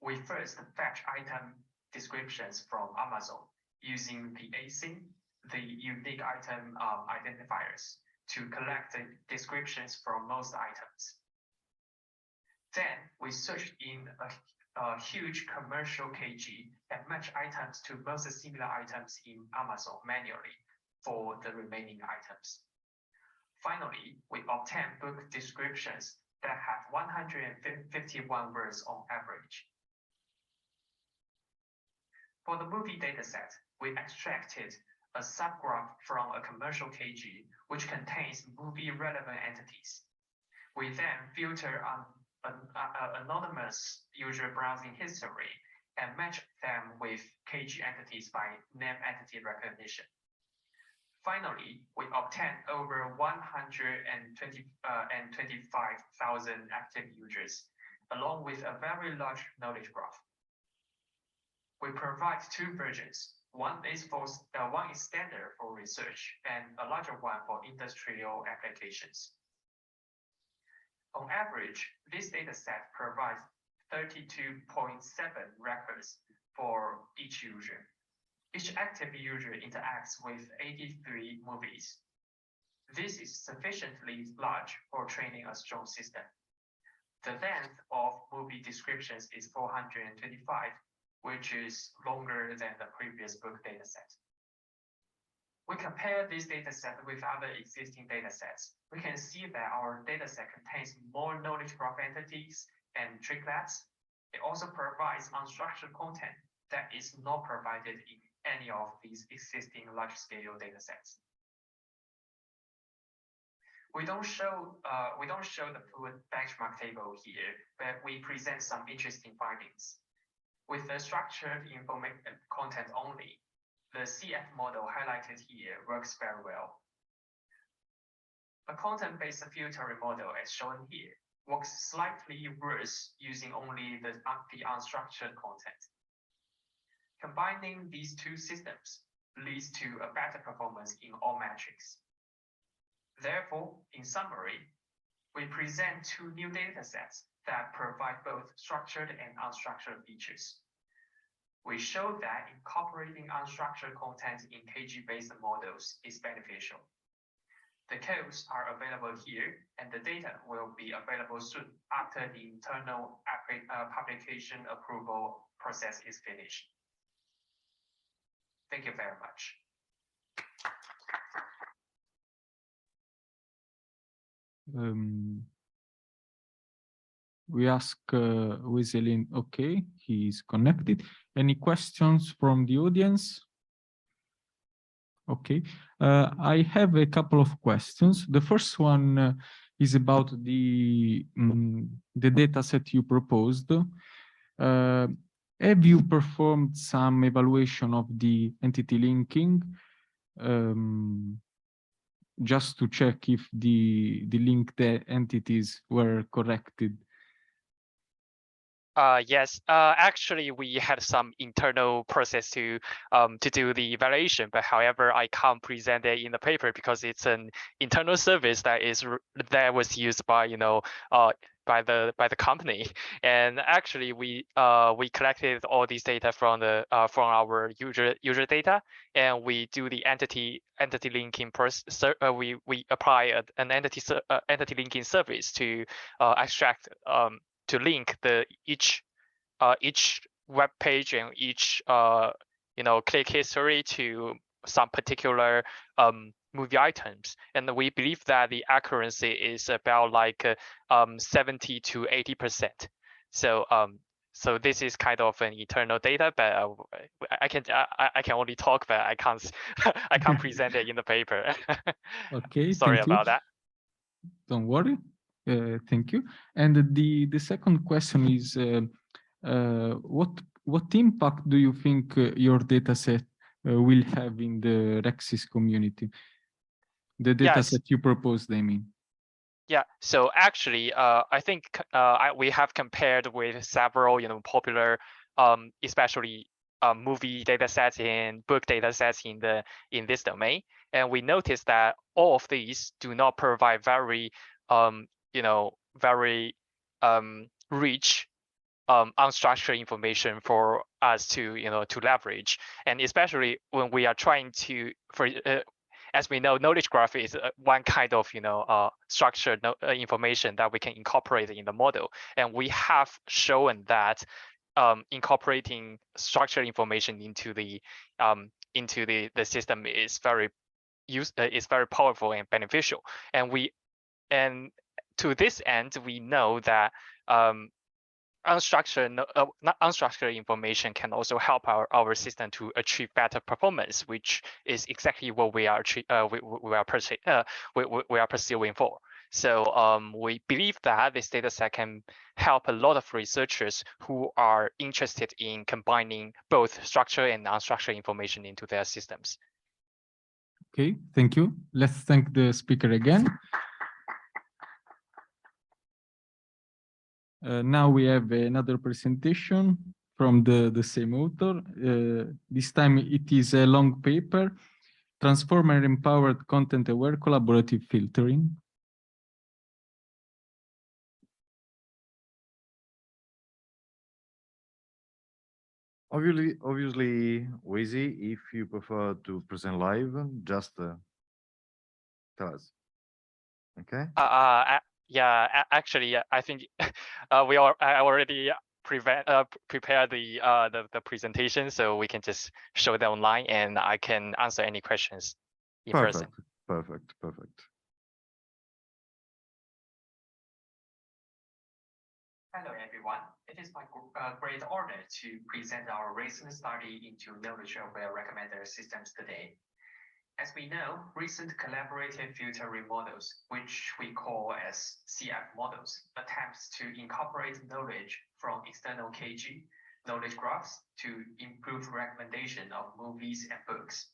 [SPEAKER 21] We first fetch item descriptions from Amazon using the ASIN, the unique item identifiers, to collect the descriptions from most items. Then we searched in a huge commercial KG and match items to most similar items in Amazon manually for the remaining items. Finally, we obtained book descriptions that have 151 words on average. For the movie dataset, we extracted a subgraph from a commercial KG, which contains movie-relevant entities. We then filter on anonymous user browsing history and match them with KG entities by name entity recognition. Finally, we obtained over 125,000 active users, along with a very large knowledge graph. We provide two versions. One is standard for research and a larger one for industrial applications. On average, this dataset provides 32.7 records for each user. Each active user interacts with 83 movies. This is sufficiently large for training a strong system. The length of movie descriptions is 425, which is longer than the previous book dataset. We compare this dataset with other existing datasets. We can see that our dataset contains more knowledge graph entities and triplets. It also provides unstructured content that is not provided in any of these existing large-scale datasets. We don't show the full benchmark table here, but we present some interesting findings. With the structured content only, the CF model highlighted here works very well. A content-based filtering model, as shown here, works slightly worse using only the unstructured content. Combining these two systems leads to a better performance in all metrics. Therefore, in summary, we present two new datasets that provide both structured and unstructured features. We show that incorporating unstructured content in KG-based models is beneficial. The codes are available here, and the data will be available soon after the internal publication approval process is finished. Thank you very much.
[SPEAKER 18] We ask Wieselin, okay, he's connected. Any questions from the audience? Okay, I have a couple of questions. The first one is about the data set you proposed. Have you performed some evaluation of the entity linking just to check if the linked entities were corrected?
[SPEAKER 2] Yes, actually, we had some internal process to do the evaluation, but however, I can't present it in the paper because it's an internal service that was used by by the company. And actually, we collected all these data from our user data, and we do the entity linking we apply an entity linking service to extract to link each each web page and each click history to some particular movie items, and we believe that the accuracy is about like 70 to 80%. So this is kind of an internal data, but I can only talk, but I can't I can't present it in the paper.
[SPEAKER 18] Okay,
[SPEAKER 2] Sorry
[SPEAKER 18] thank you.
[SPEAKER 2] about that.
[SPEAKER 18] Don't worry. Thank you. And the second question is, what impact do you think your data set will have in the RecSys community? The data set you proposed, I mean.
[SPEAKER 2] Yeah, so actually, I think we have compared with several, popular, especially movie data sets and book data sets in this domain, and we noticed that all of these do not provide very, very rich unstructured information for us to leverage, and especially when we are trying to as we know, knowledge graph is one kind of structured information that we can incorporate in the model, and we have shown that incorporating structured information into the system is very powerful and beneficial, and to this end we know that unstructured information can also help our system to achieve better performance, which is exactly what we are pursuing for. So we believe that this data set can help a lot of researchers who are interested in combining both structured and unstructured information into their systems.
[SPEAKER 18] Okay, thank you. Let's thank the speaker again. Now we have another presentation from the same author. This time it is a long paper, Transformer-Empowered Content-Aware Collaborative Filtering.
[SPEAKER 3] Obviously, Wheezy, if you prefer to present live, just tell us. Okay.
[SPEAKER 2] Yeah, actually, I think I already prepared the presentation, so we can just show that online, and I can answer any questions in person.
[SPEAKER 3] Perfect.
[SPEAKER 21] Hello, everyone. It is my great honor to present our recent study into knowledge-aware recommender systems today. As we know, recent collaborative filtering models, which we call as CF models, attempts to incorporate knowledge from external KG knowledge graphs to improve recommendation of movies and books.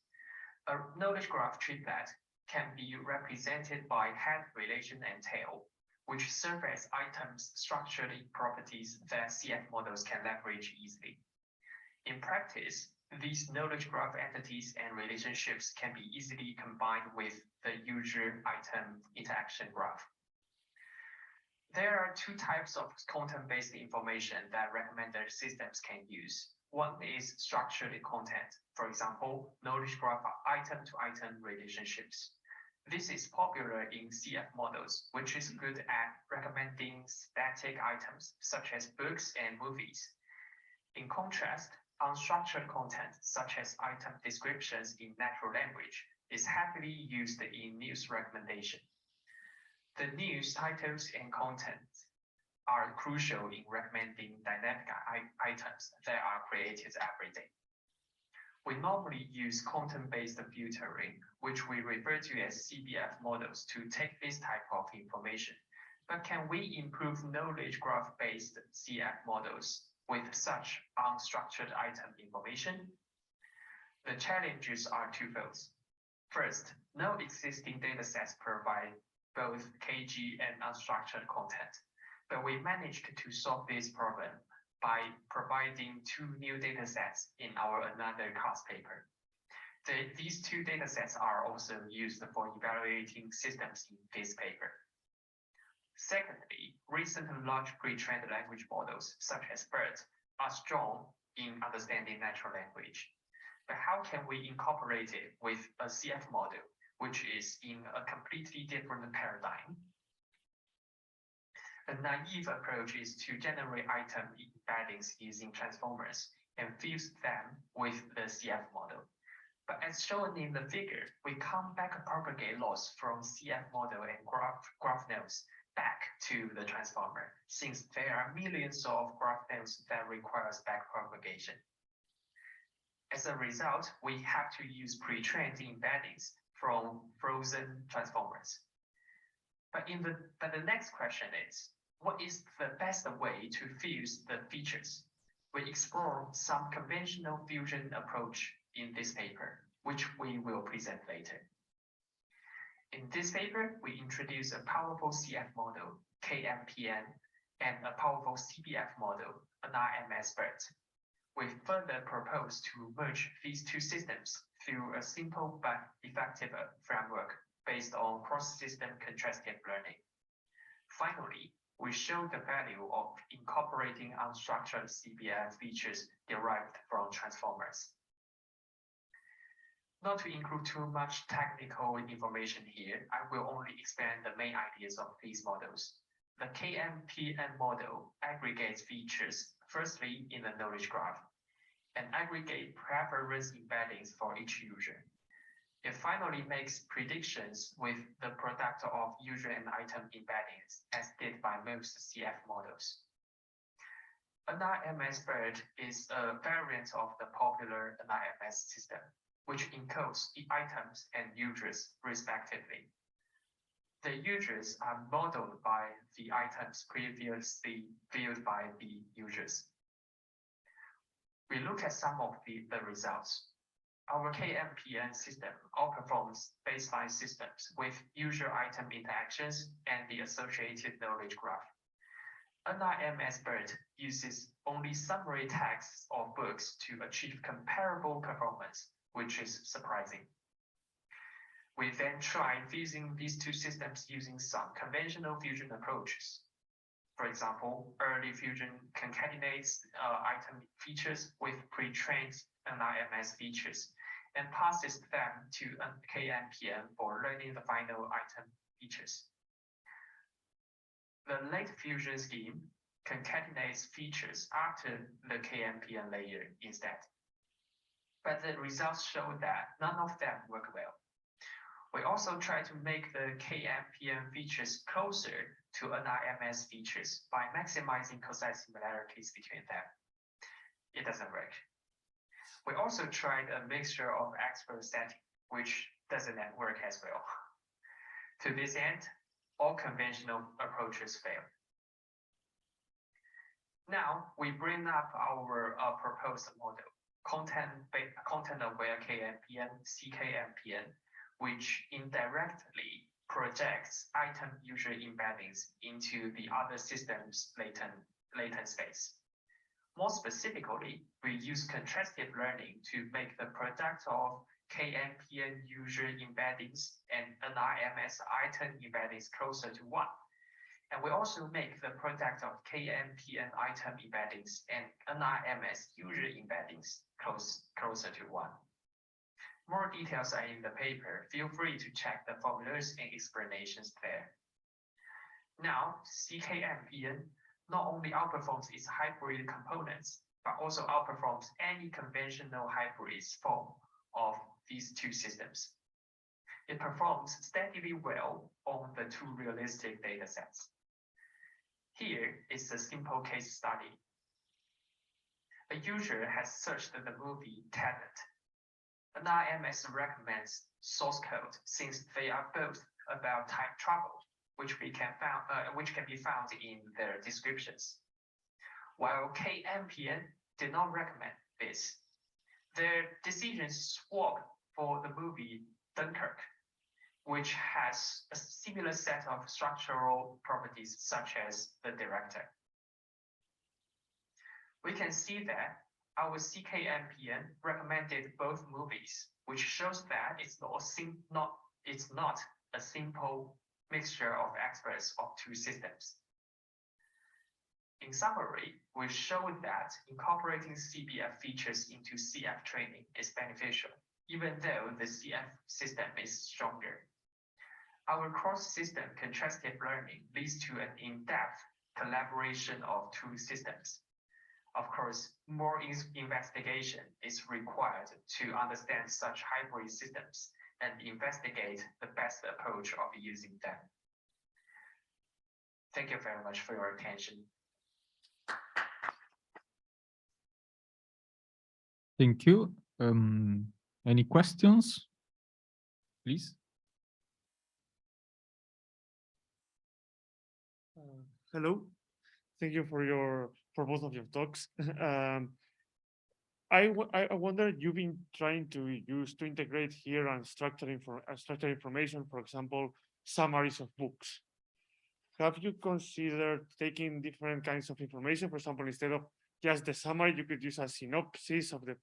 [SPEAKER 21] A knowledge graph triplet can be represented by head, relation, and tail, which serve as items structured properties that CF models can leverage easily. In practice, these knowledge graph entities and relationships can be easily combined with the user item interaction graph. There are two types of content-based information that recommender systems can use. One is structured content, for example, knowledge graph item-to-item relationships. This is popular in CF models, which is good at recommending static items such as books and movies. In contrast, unstructured content, such as item descriptions in natural language, is heavily used in news recommendation. The news titles and content are crucial in recommending dynamic items that are created every day. We normally use content-based filtering, which we refer to as CBF models, to take this type of information. But can we improve knowledge graph-based CF models with such unstructured item information? The challenges are twofold. First, no existing datasets provide both KG and unstructured content, but we managed to solve this problem by providing two new datasets in our another class paper. These two datasets are also used for evaluating systems in this paper. Secondly, recent large pre-trained language models, such as BERT, are strong in understanding natural language. But how can we incorporate it with a CF model, which is in a completely different paradigm? The naive approach is to generate item embeddings using transformers and fuse them with the CF model. But as shown in the figure, we can't backpropagate loss from CF model and graph nodes back to the transformer, since there are millions of graph nodes that requires backpropagation. As a result, we have to use pre-trained embeddings from frozen transformers. But the next question is, what is the best way to fuse the features? We explore some conventional fusion approach in this paper, which we will present later. In this paper, we introduce a powerful CF model, KMPN, and a powerful CBF model, NRMS-BERT. We further propose to merge these two systems through a simple but effective framework based on cross-system contrastive learning. Finally, we show the value of incorporating unstructured CBF features derived from transformers. Not to include too much technical information here, I will only explain the main ideas of these models. The KMPN model aggregates features firstly in the knowledge graph and aggregate preference embeddings for each user. It finally makes predictions with the product of user and item embeddings as did by most CF models. NRMS-BERT is a variant of the popular NRMS system, which encodes the items and users respectively. The users are modeled by the items previously viewed by the users. We look at some of the results. Our KMPN system outperforms baseline systems with user-item interactions and the associated knowledge graph. NRMS-BERT uses only summary texts or books to achieve comparable performance, which is surprising. We then try fusing these two systems using some conventional fusion approaches. For example, early fusion concatenates item features with pre-trained NRMS features and passes them to KMPN for learning the final item features. The late fusion scheme concatenates features after the KMPN layer instead. But the results show that none of them work well. We also try to make the KMPN features closer to NRMS features by maximizing cosine similarities between them. It doesn't work. We also tried a mixture of expert setting, which doesn't work as well. To this end, all conventional approaches fail. Now we bring up our proposed model, content-aware KMPN, CKMPN, which indirectly projects item user embeddings into the other system's latent space. More specifically, we use contrastive learning to make the product of KMPN user embeddings and NRMS item embeddings closer to 1. And we also make the product of KMPN item embeddings and NRMS user embeddings closer to 1. More details are in the paper. Feel free to check the formulas and explanations there. Now, CKMPN not only outperforms its hybrid components, but also outperforms any conventional hybrids form of these two systems. It performs steadily well on the two realistic datasets. Here is a simple case study. A user has searched the movie Tenet. NRMS recommends source code since they are both about time travel, which can be found in their descriptions. While KMPN did not recommend this, their decisions swap for the movie Dunkirk, which has a similar set of structural properties such as the director. We can see that our CKMPN recommended both movies, which shows that it's not a simple mixture of experts of two systems. In summary, we showed that incorporating CBF features into CF training is beneficial, even though the CF system is stronger. Our cross-system contrastive learning leads to an in-depth collaboration of two systems. Of course, more investigation is required to understand such hybrid systems and investigate the best approach of using them. Thank you very much for your attention.
[SPEAKER 18] Thank you. Any questions, please?
[SPEAKER 13] Hello. Thank you for both of your talks. I wonder, you've been trying to integrate here and structure information, for example, summaries of books. Have you considered taking different kinds of information? For example, instead of just the summary, you could use a synopsis of the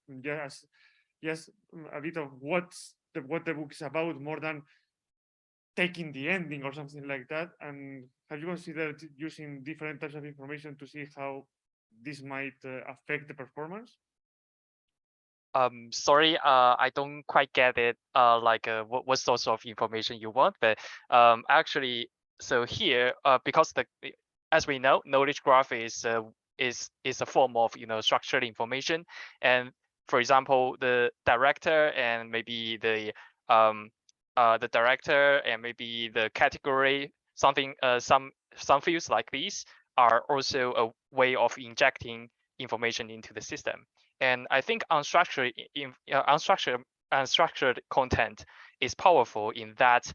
[SPEAKER 13] just a bit of what the book is about, more than taking the ending or something like that. And have you considered using different types of information to see how this might affect the performance?
[SPEAKER 2] Sorry, I don't quite get it. What sorts of information you want, but actually, so here, because as we know, knowledge graph is a form of structured information, and for example, the director and maybe the director and maybe the category, something some fields like these are also a way of injecting information into the system. And I think unstructured content is powerful in that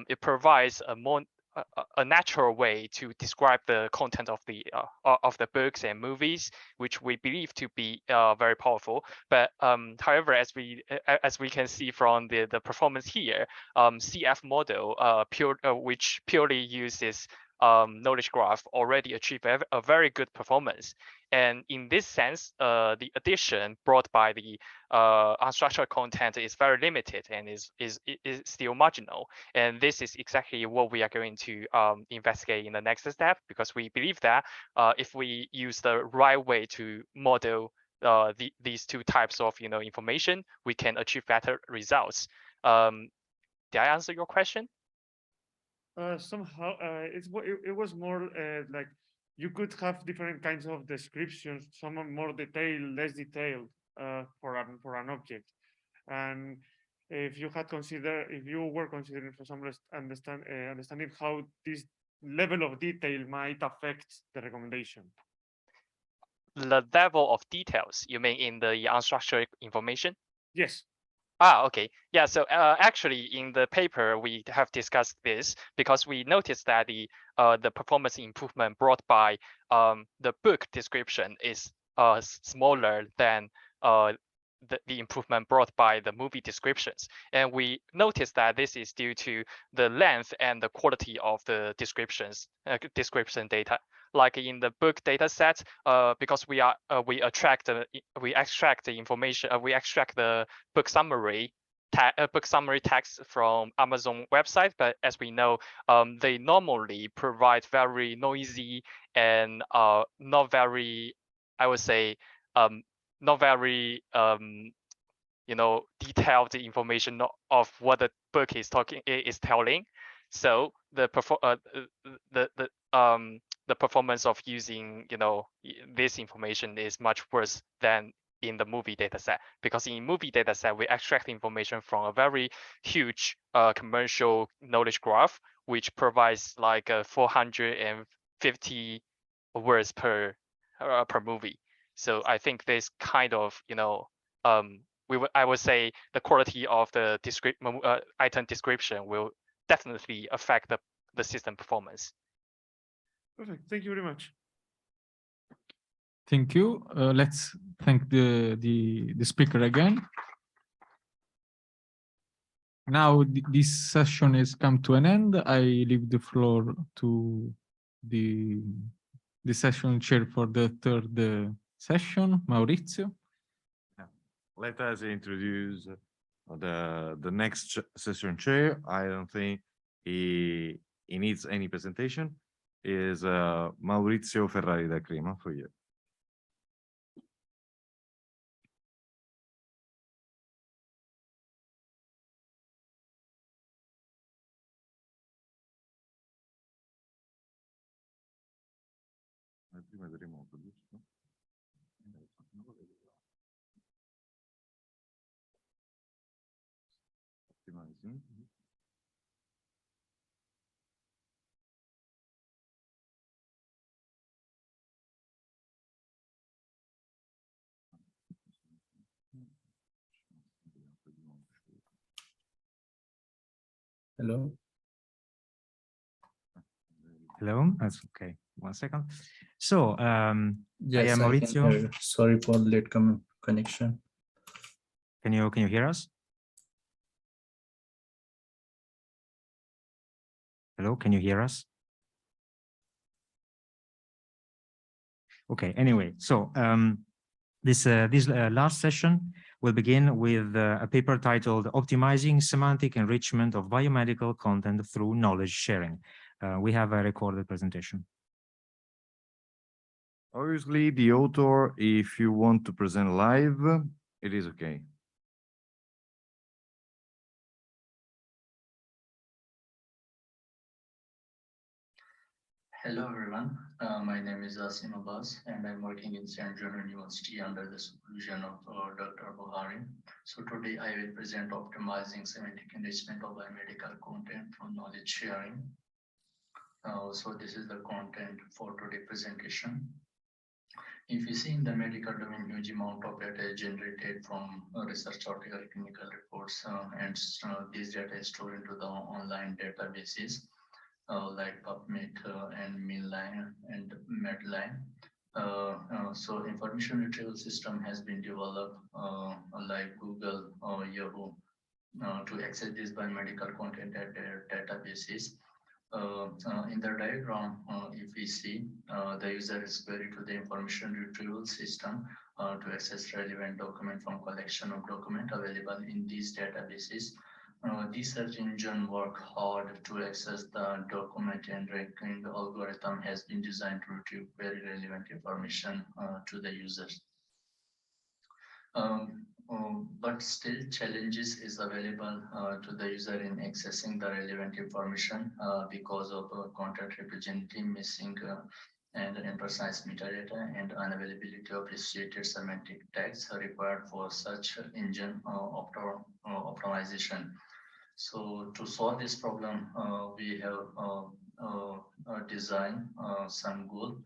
[SPEAKER 2] it provides a natural way to describe the content of the books and movies, which we believe to be very powerful. But however, as we can see from the performance here, CF model which purely uses knowledge graph already achieve a very good performance. And in this sense, the addition brought by the unstructured content is very limited and is still marginal. And this is exactly what we are going to investigate in the next step, because we believe that if we use the right way to model these two types of information, we can achieve better results. Did I answer your question?
[SPEAKER 13] Somehow, it was more like you could have different kinds of descriptions, some are more detailed, less detailed for an object. And if you were considering, for example, understanding how this level of detail might affect the recommendation.
[SPEAKER 2] The level of details, you mean in the unstructured information?
[SPEAKER 13] Yes.
[SPEAKER 2] Okay. Yeah, so actually in the paper, we have discussed this because we noticed that the performance improvement brought by the book description is smaller than the improvement brought by the movie descriptions. And we noticed that this is due to the length and the quality of the description data. Like in the book data set, because we extract the information, we extract the book summary text from Amazon website, but as we know, they normally provide very noisy and not very, I would say, not very detailed information of what the book is telling. So the performance of using this information is much worse than in the movie dataset, because in movie dataset we extract information from a very huge commercial knowledge graph, which provides like 450 words per movie. So I think this kind of I would say the quality of the item description will definitely affect the system performance.
[SPEAKER 13] Perfect. Thank you very much.
[SPEAKER 18] Thank you. Let's thank the speaker again. Now this session has come to an end. I leave the floor to the session chair for the third session, Maurizio.
[SPEAKER 3] Let us introduce the next session chair. I don't think he needs any presentation. Is Maurizio Ferrari da Crema for you. prima del remoto, giusto? Optimizing.
[SPEAKER 1] Hello.
[SPEAKER 22] Hello, that's okay. 1 second. So, I
[SPEAKER 1] Yes,
[SPEAKER 22] am
[SPEAKER 1] I can
[SPEAKER 22] Maurizio.
[SPEAKER 1] hear you. Sorry for late connection.
[SPEAKER 22] Can you hear us? Hello, can you hear us? Okay, anyway, so this last session will begin with a paper titled Optimizing Semantic Enrichment of Biomedical Content Through Knowledge Sharing. We have a recorded presentation.
[SPEAKER 3] Obviously, the author, if you want to present live, it is okay.
[SPEAKER 1] Hello, everyone. My name is Asim Abbas, and I'm working in St. John University under the supervision of Dr. Buhari. So today I will present optimizing semantic enrichment of biomedical content from knowledge sharing. So this is the content for today's presentation. If you see in the medical domain, huge amount of data is generated from research article, clinical reports, and this data is stored into the online databases. Like PubMed and Mainline and Medline. So information retrieval system has been developed like Google or Yahoo to access this biomedical content at their databases. In the diagram, if we see, the user is query to the information retrieval system to access relevant document from collection of document available in these databases. The search engine work hard to access the document, and ranking algorithm has been designed to retrieve very relevant information to the users. But still challenges is available to the user in accessing the relevant information because of content heterogeneity, missing and imprecise metadata, and unavailability of associated semantic tags required for such engine optimization. So to solve this problem, we have designed some goal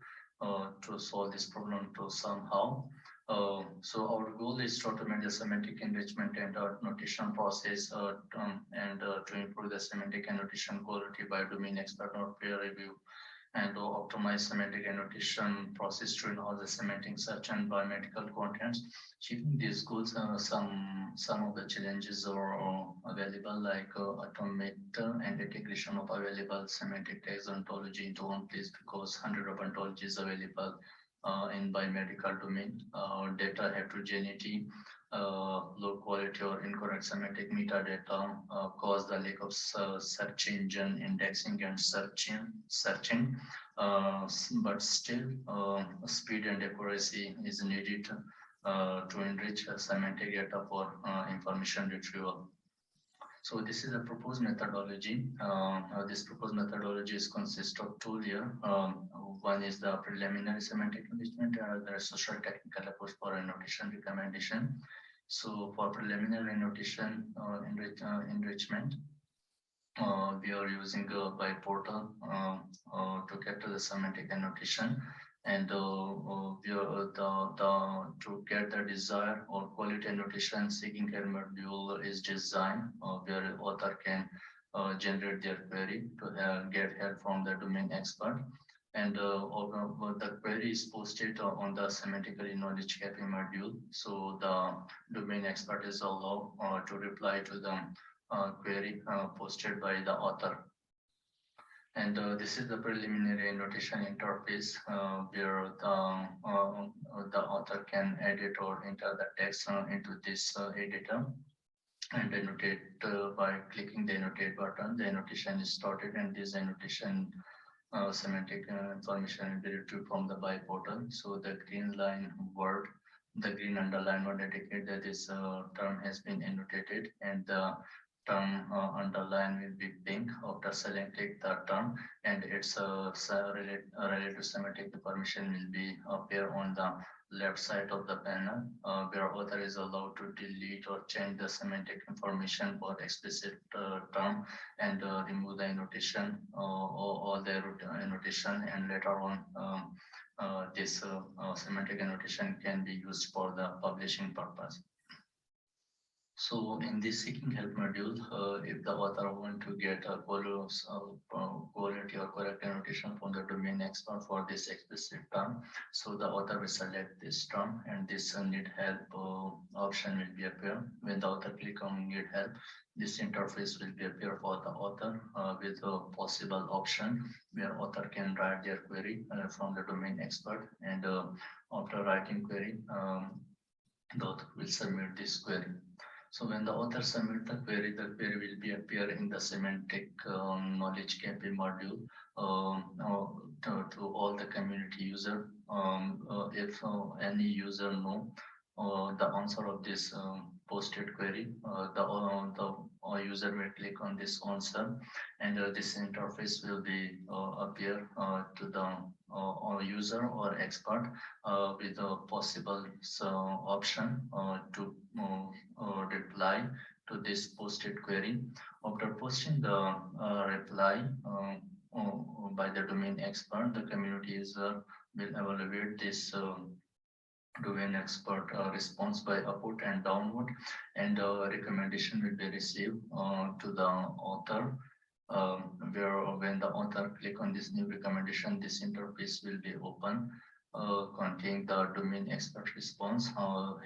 [SPEAKER 1] to solve this problem to somehow. So our goal is to automate the semantic enrichment and notation process and to improve the semantic annotation quality by domain expert or peer review, and to optimize semantic annotation process to all the semantic search and biomedical contents. Achieving these goals, some of the challenges are available, like automate and integration of available semantic tags ontology into one place, because 100 of ontologies available in biomedical domain. Data heterogeneity, low quality or incorrect semantic metadata cause the lack of search engine indexing and searching. But still speed and accuracy is needed to enrich semantic data for information retrieval. So this is a proposed methodology. This proposed methodology consists of two layers. One is the preliminary semantic enrichment, and other is social technical approach for annotation recommendation. So for preliminary annotation enrichment, we are using by portal to capture the semantic annotation, and we are to get the desired or quality annotation seeking care module is designed where author can generate their query to get help from the domain expert. And the query is posted on the semantically knowledge capping module. So the domain expert is allowed to reply to the query posted by the author. And this is the preliminary annotation interface where the author can edit or enter the text into this editor and annotate by clicking the annotate button. The annotation is started, and this annotation semantic information will be retrieved from the by portal. So the green line word, the green underline word indicate that this term has been annotated, and the term underline will be pink after selecting the term, and its related semantic information will be appear on the left side of the panel, where author is allowed to delete or change the semantic information for explicit term and remove the annotation or the annotation, and later on this semantic annotation can be used for the publishing purpose. So in this seeking help module, if the author want to get a quality or correct annotation from the domain expert for this explicit term, so the author will select this term, and this need help option will be appear. When the author click on need help, this interface will be appear for the author with a possible option where author can write their query from the domain expert, and after writing query, the author will submit this query. So when the author submit the query will be appear in the semantic knowledge campaign module to all the community user. If any user know the answer of this posted query, the user will click on this answer, and this interface will be appear to the user or expert with a possible option to reply to this posted query. After posting the reply by the domain expert, the community user will evaluate this domain expert response by upload and download, and recommendation will be received to the author, where when the author click on this new recommendation, this interface will be open containing the domain expert response.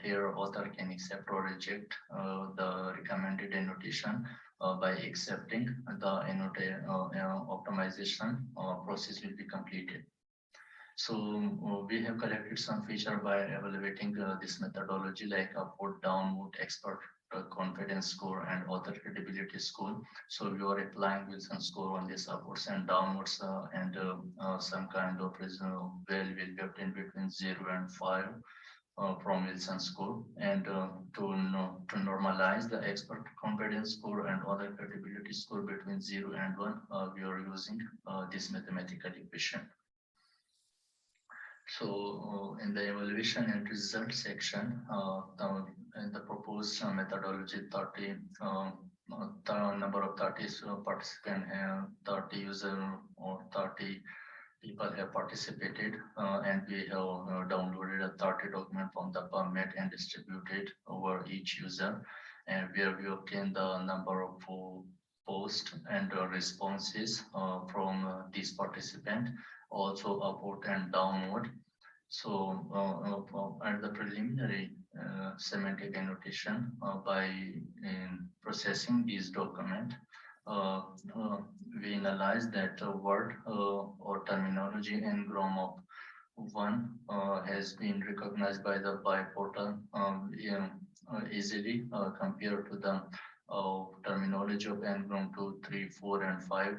[SPEAKER 1] Here author can accept or reject the recommended annotation. By accepting, the optimization process will be completed. So we have collected some feature by evaluating this methodology like upward, downward, expert confidence score, and author credibility score. So we are applying Wilson score on this upwards and downwards, and some kind of value will be obtained between 0 and 5 from Wilson score, and to normalize the expert confidence score and other credibility score between 0 and 1, we are using this mathematical equation. So in the evaluation and result section, in the proposed methodology, 30 number of 30 participants have 30 user or 30 people have participated, and we have downloaded a 30 document from the PubMed and distributed over each user, and where we obtain the number of posts and responses from these participants, also upload and download. So at the preliminary semantic annotation, by processing these documents, we analyze that a word or terminology n-gram of 1 has been recognized by the portal easily compared to the terminology of n-gram 2, 3, 4, and 5.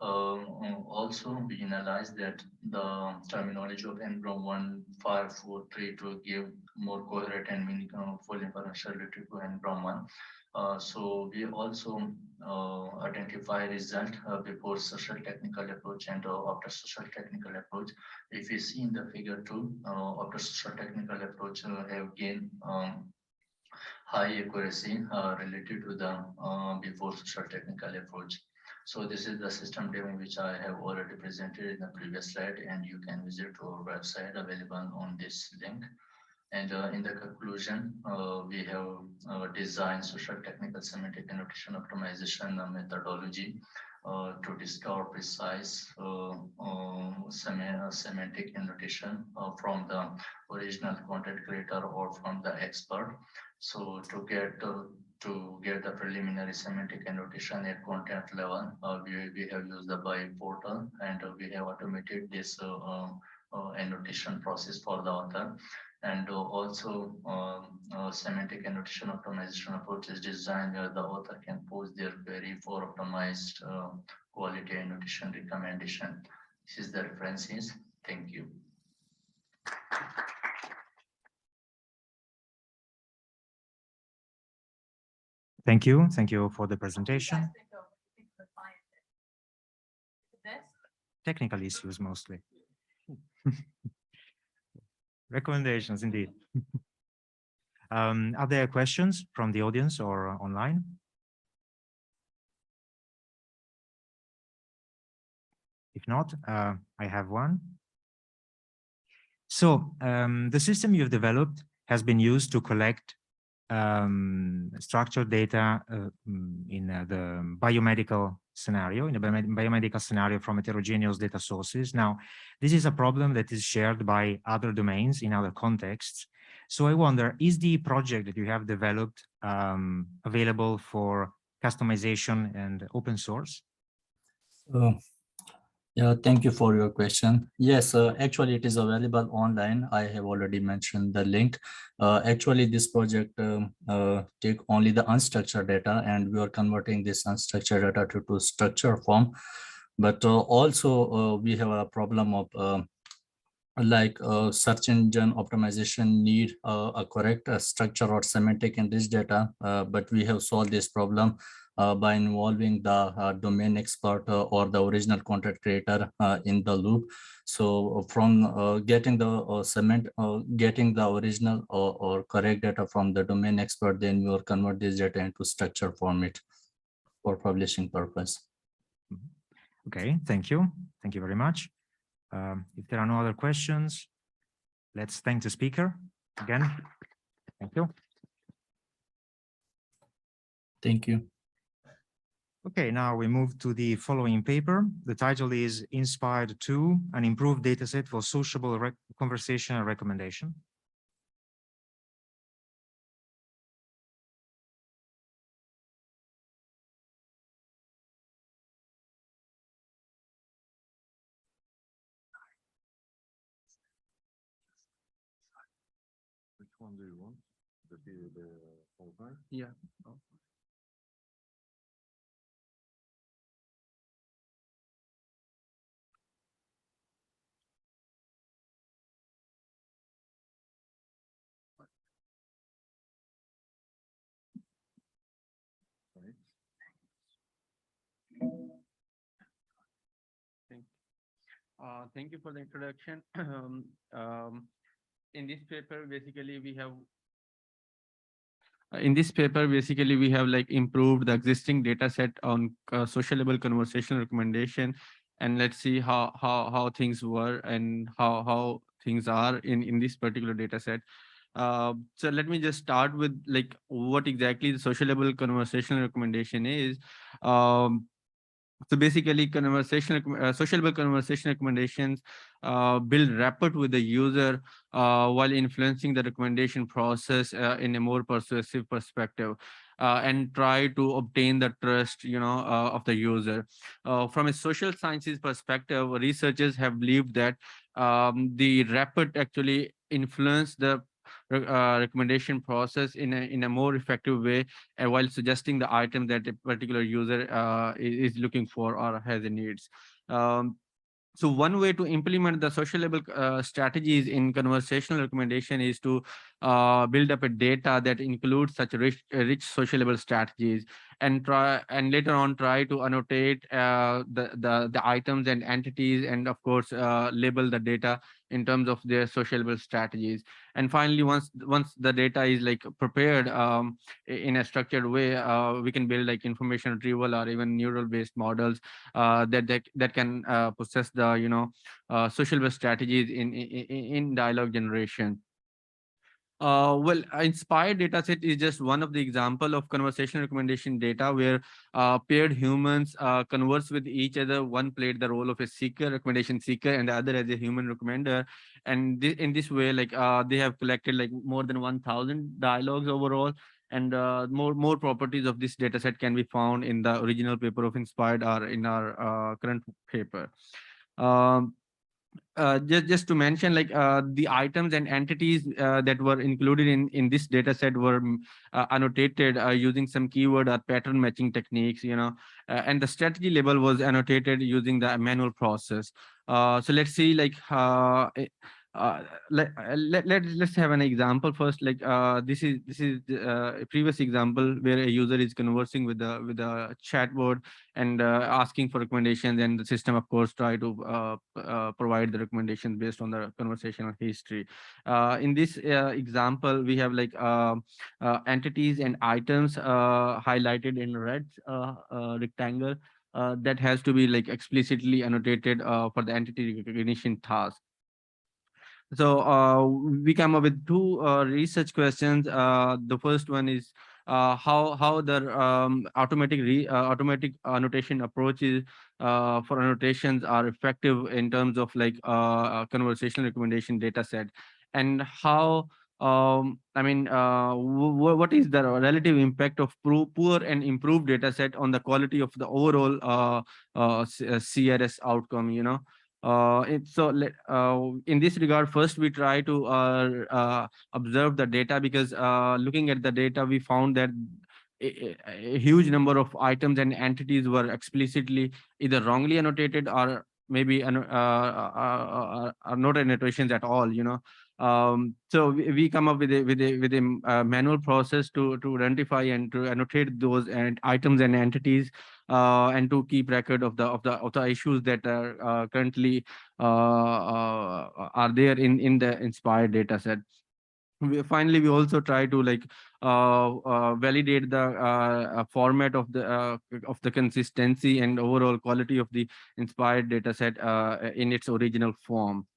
[SPEAKER 1] Also, we analyze that the terminology of n-gram 1, 5, 4, 3 to give more coherent and meaningful information related to n-gram 1. So we also identify result before social technical approach and after social technical approach. If you see in the figure 2, after social technical approach have gained high accuracy related to the before social technical approach. So this is the system demo which I have already presented in the previous slide, and you can visit our website available on this link. And in the conclusion, we have designed social technical semantic annotation optimization methodology to discover precise semantic annotation from the original content creator or from the expert. So to get the preliminary semantic annotation at content level, we have used the BI portal, and we have automated this annotation process for the author. And also semantic annotation optimization approach is designed where the author can post their query for optimized quality annotation recommendation. This is the references. Thank you.
[SPEAKER 22] Thank you. Thank you for the presentation. Technical issues mostly. Recommendations indeed. Are there questions from the audience or online? If not, I have one. So the system you've developed has been used to collect structured data in the biomedical scenario, in a biomedical scenario from heterogeneous data sources. Now, this is a problem that is shared by other domains in other contexts. So I wonder, is the project that you have developed available for customization and open source?
[SPEAKER 9] Yeah, thank you for your question. Yes, actually it is available online. I have already mentioned the link. Actually, this project take only the unstructured data, and we are converting this unstructured data to structured form. But also we have a problem of like search engine optimization need a correct structure or semantic in this data, but we have solved this problem by involving the domain expert or the original content creator in the loop. So from getting the getting the original or correct data from the domain expert, then we will convert this data into structured format for publishing purpose.
[SPEAKER 22] Okay, thank you. Thank you very much. If there are no other questions, let's thank the speaker again. Thank you.
[SPEAKER 9] Thank you.
[SPEAKER 22] Okay, now we move to the following paper. The title is Inspired 2, an improved dataset for sociable conversational recommendation.
[SPEAKER 3] Which one do you want? The whole time?
[SPEAKER 4] Yeah. Thank you for the introduction. In this paper, basically we have like improved the existing data set on sociable conversational recommendation, and let's see how things were and how things are in this particular data set. So let me just start with like what exactly the sociable conversational recommendation is. So basically, sociable conversation recommendations build rapport with the user while influencing the recommendation process in a more persuasive perspective, and try to obtain the trust, of the user. From a social sciences perspective, researchers have believed that the rapport actually influence the recommendation process in a more effective way, while suggesting the item that a particular user is looking for or has a needs. So one way to implement the sociable strategies in conversational recommendation is to build up a data that includes such rich sociable strategies, and later on try to annotate the items and entities, and of course label the data in terms of their sociable strategies. And finally, once the data is like prepared in a structured way, we can build like information retrieval or even neural based models that can possess the sociable strategies in dialogue generation. Well, inspired dataset is just one of the example of conversational recommendation data where paired humans converse with each other. One played the role of a seeker, recommendation seeker, and the other as a human recommender. And in this way, like they have collected like more than 1,000 dialogues overall. And more properties of this dataset can be found in the original paper of Inspired or in our current paper. Just to mention, like the items and entities that were included in this data set were annotated using some keyword or pattern matching techniques, and the strategy label was annotated using the manual process. So let's see like
[SPEAKER 5] let's have an example first. Like this is a previous example where a user is conversing with the chatbot and asking for recommendations, and the system of course try to provide the recommendations based on the conversational history. In this example, we have like entities and items highlighted in red rectangle that has to be like explicitly annotated for the entity recognition task. So we come up with two research questions. The first one is how the automatic annotation approaches for annotations are effective in terms of like conversational recommendation data set, and how what is the relative impact of poor and improved data set on the quality of the overall CRS outcome, you know. In this regard, first we try to observe the data, because looking at the data, we found that a huge number of items and entities were explicitly either wrongly annotated or maybe are not annotations at all, you know. So we come up with a manual process to identify and to annotate those items and entities, and to keep record of the issues that are currently are there in the inspired data set. Finally, we also try to like validate the format of the consistency and overall quality of the inspired data set in its original form.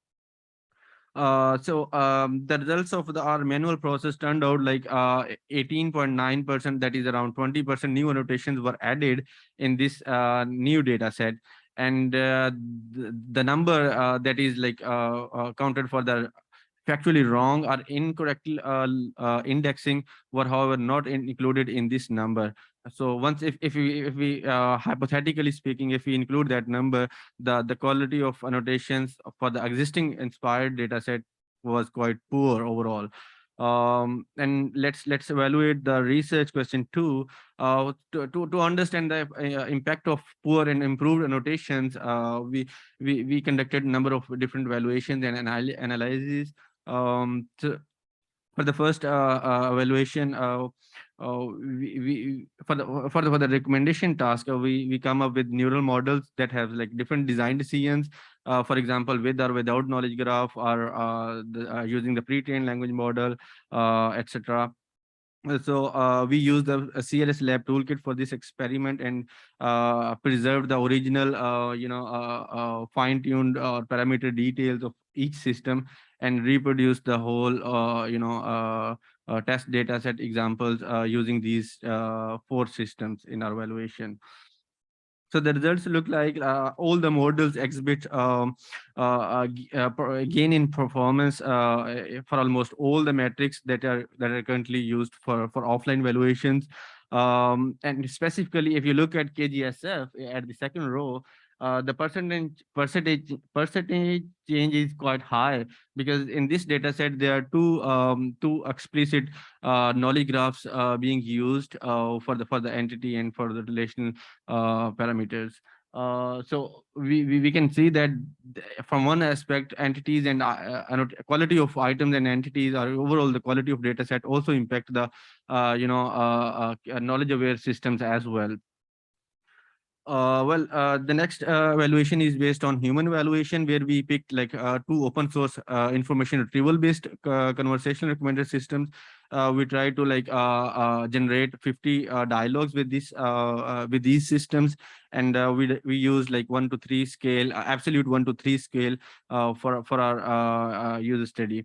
[SPEAKER 5] The results of our manual process turned out like 18.9%, that is around 20% new annotations were added in this new data set. And the number that is like counted for the factually wrong or incorrect indexing were, however, not included in this number. So once if we hypothetically speaking, if we include that number, the quality of annotations for the existing inspired data set was quite poor overall. And let's evaluate the research question 2 to understand the impact of poor and improved annotations. We conducted a number of different evaluations and analyses. For the first evaluation, for the recommendation task, we come up with neural models that have like different design decisions. For example, with or without knowledge graph, or using the pre-trained language model, etc. So we use the CRS lab toolkit for this experiment, and preserve the original, fine-tuned parameter details of each system, and reproduce the whole, test data set examples using these 4 systems in our evaluation. So the results look like all the models exhibit gain in performance for almost all the metrics that are currently used for offline evaluations. And specifically, if you look at KGSF at the second row, the percentage change is quite high, because in this data set there are two explicit knowledge graphs being used for the entity and for the relational parameters. So we can see that from one aspect, entities and quality of items and entities, or overall the quality of data set, also impact the knowledge aware systems as well. The next evaluation is based on human evaluation, where we picked like 2 open source information retrieval based conversational recommender systems. We try to like generate 50 dialogues with these systems, and we use like 1 to 3 scale, absolute 1 to 3 scale for our user study.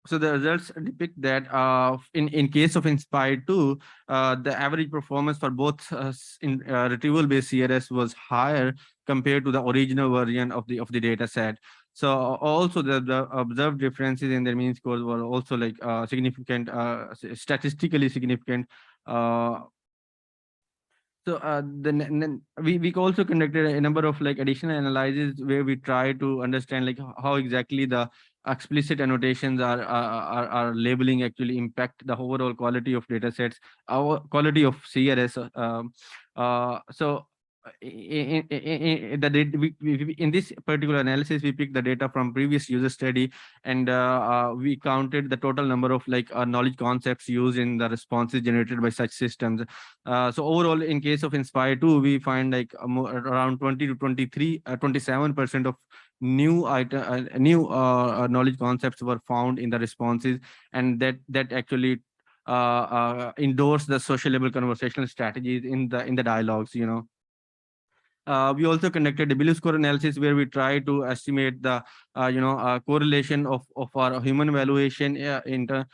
[SPEAKER 5] So the results depict that in case of Inspired 2, the average performance for both retrieval-based CRS was higher compared to the original version of the data set. So also the observed differences in their mean scores were also like significant, statistically significant. So we also conducted a number of like additional analyses where we try to understand like how exactly the explicit annotations are labeling actually impact the overall quality of data sets, our quality of CRS. So in this particular analysis, we picked the data from previous user study, and we counted the total number of knowledge concepts used in the responses generated by such systems. So overall, in case of Inspire 2, we find around 20 to 27% of new knowledge concepts were found in the responses, and that actually endorse the social level conversational strategies in the dialogues. We also conducted a belief score analysis where we try to estimate the correlation of our human evaluation and the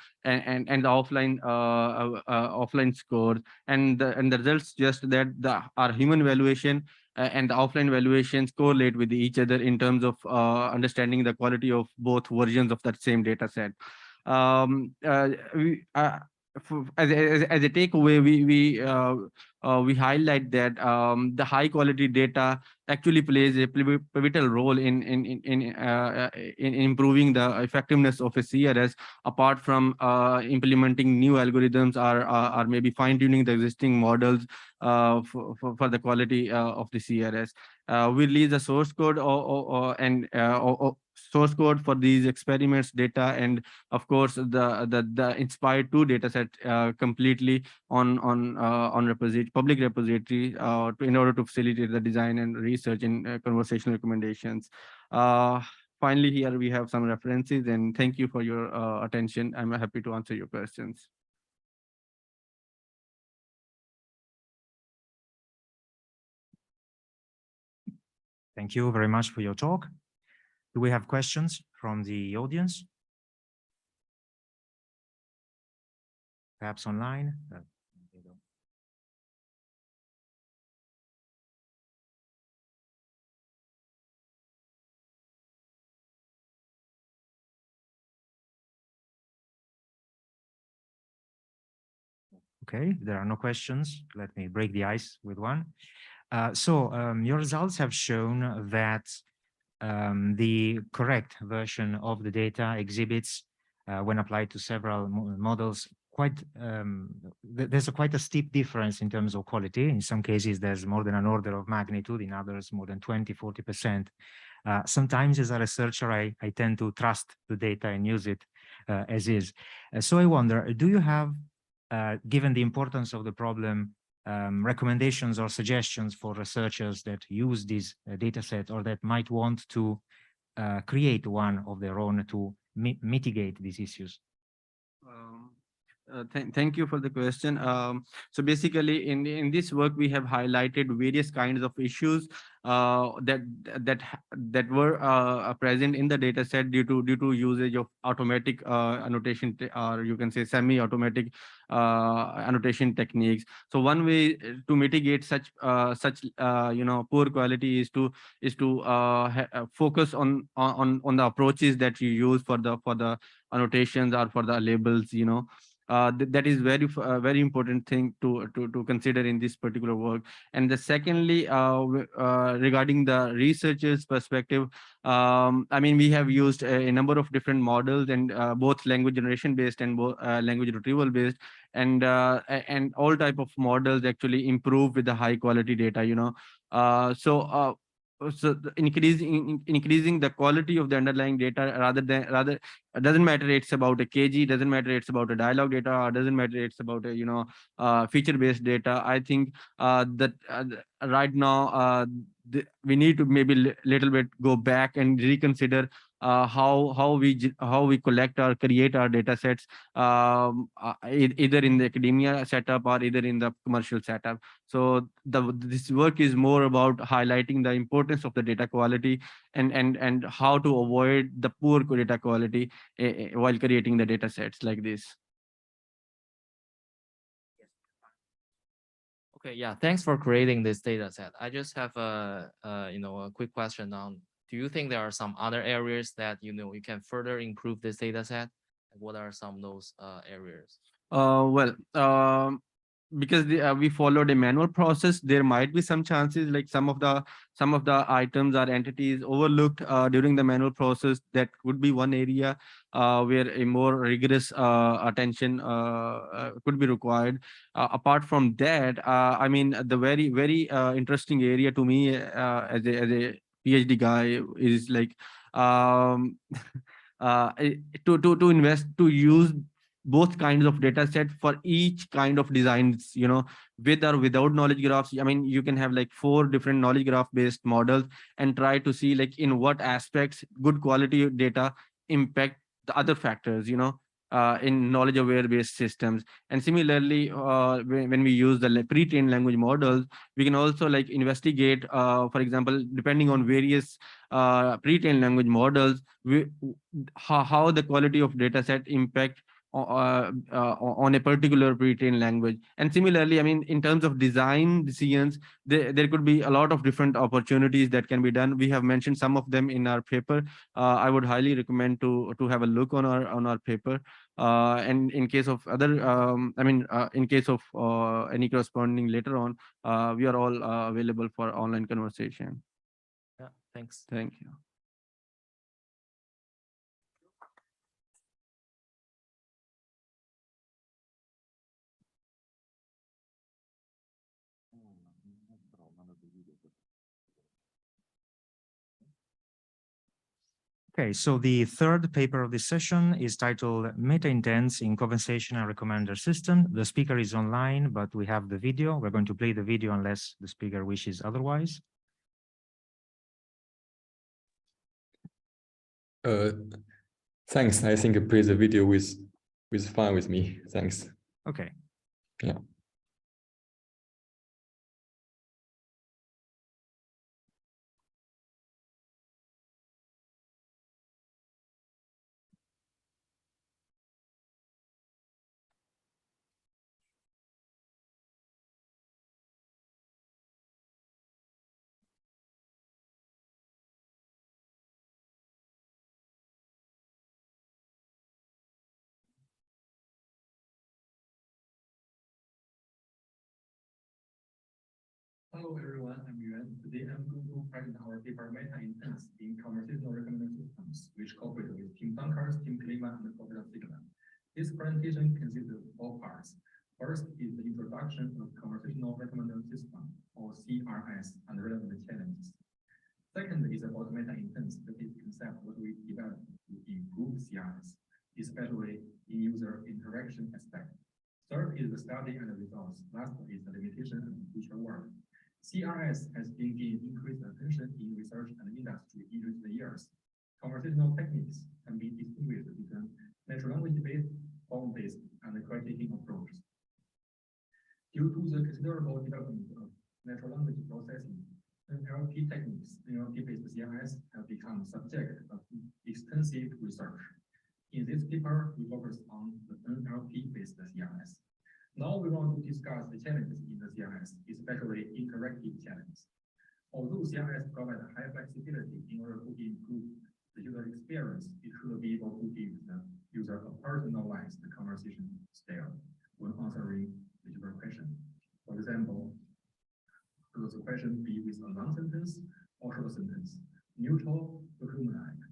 [SPEAKER 5] offline score, and the results suggest that our human evaluation and the offline evaluations correlate with each other in terms of understanding the quality of both versions of that same data set. As a takeaway, we highlight that the high quality data actually plays a pivotal role in improving the effectiveness of a CRS, apart from implementing new algorithms or maybe fine tuning the existing models for the quality of the CRS. We release the source code source code for these experiments data, and of course the Inspire 2 data set completely on public repository in order to facilitate the design and research in conversational recommendations. Finally, here we have some references, and thank you for your attention. I'm happy to answer your questions.
[SPEAKER 22] Thank you very much for your talk. Do we have questions from the audience? Perhaps online? Okay, there are no questions. Let me break the ice with one. Your results have shown that the correct version of the data exhibits, when applied to several models, there's quite a steep difference in terms of quality. In some cases, there's more than an order of magnitude, in others, more than 20–40%. Sometimes as a researcher, I tend to trust the data and use it as is. So I wonder, do you have, given the importance of the problem, recommendations or suggestions for researchers that use this data set or that might want to create one of their own to mitigate these issues?
[SPEAKER 5] Thank you for the question. So basically, in this work, we have highlighted various kinds of issues that were present in the data set due to usage of automatic annotation, or you can say semi-automatic annotation techniques. So one way to mitigate such poor quality is to focus on the approaches that you use for the annotations or for the labels. That is very important thing to consider in this particular work. And the secondly, regarding the researchers' perspective, I mean, we have used a number of different models, and both language generation based and language retrieval based, and all type of models actually improve with the high quality data. So increasing the quality of the underlying data it doesn't matter it's about a KG, doesn't matter it's about a dialogue data, or doesn't matter it's about a feature based data. I think that right now we need to maybe little bit go back and reconsider how we collect or create our data sets, either in the academia setup or either in the commercial setup. So this work is more about highlighting the importance of the data quality and how to avoid the poor data quality while creating the data sets like this.
[SPEAKER 15] Okay, yeah, thanks for creating this data set. I just have a quick question on, do you think there are some other areas that you can further improve this data set? What are some of those areas?
[SPEAKER 4] because we followed a manual process, there might be some chances like some of the items or entities overlooked during the manual process. That would be one area where a more rigorous attention could be required. Apart from that, I mean, the very interesting area to me as a PhD guy is like to invest, to use both kinds of data set for each kind of designs, with or without knowledge graphs. I mean, you can have like 4 different knowledge graph based models and try to see like in what aspects good quality data impact the other factors, in knowledge aware based systems. And similarly, when we use the pre-trained language models, we can also like investigate, for example, depending on various pre-trained language models, how the quality of data set impact on a particular pre-trained language. And similarly, I mean, in terms of design decisions, there could be a lot of different opportunities that can be done. We have mentioned some of them in our paper. I would highly recommend to have a look on our paper. And in case of other, in case of any corresponding later on, we are all available for online conversation.
[SPEAKER 15] Yeah, thanks.
[SPEAKER 4] Thank you.
[SPEAKER 22] Okay, so the third paper of this session is titled Meta-Intents in Conversational Recommender System. The speaker is online, but we have the video. We're going to play the video unless the speaker wishes otherwise.
[SPEAKER 10] Thanks. I think play the video with fine with me. Thanks.
[SPEAKER 22] Okay.
[SPEAKER 10] Yeah.
[SPEAKER 6] Hello everyone, I'm Yuan. Today I'm going to present our paper Meta-Intents in Conversational Recommender Systems, which cooperate with Team Dunkers, Team Klima, and the Corporate Sigma. This presentation consists of 4 parts. First is the introduction of Conversational Recommender System, or KaRS, and relevant challenges. Second is about Meta-Intents, the concept that we developed to improve KaRS, especially in user interaction aspect. Third is the study and the results. Last is the limitation and future work. KaRS has been gaining increased attention in research and industry in recent years. Conversational techniques can be distinguished between natural language-based, form-based, and caretaking approaches. Due to the considerable development of natural language processing, NLP techniques, NLP-based KaRS have become subject of extensive research. In this paper, we focus on the NLP-based KaRS. Now we want to discuss the challenges in the KaRS, especially interactive challenges. Although KaRS provides high flexibility in order to improve the user experience, it should be able to give the user a personalized conversation style when answering the user question. For example, should the question be with a long sentence or short sentence, neutral or human-like?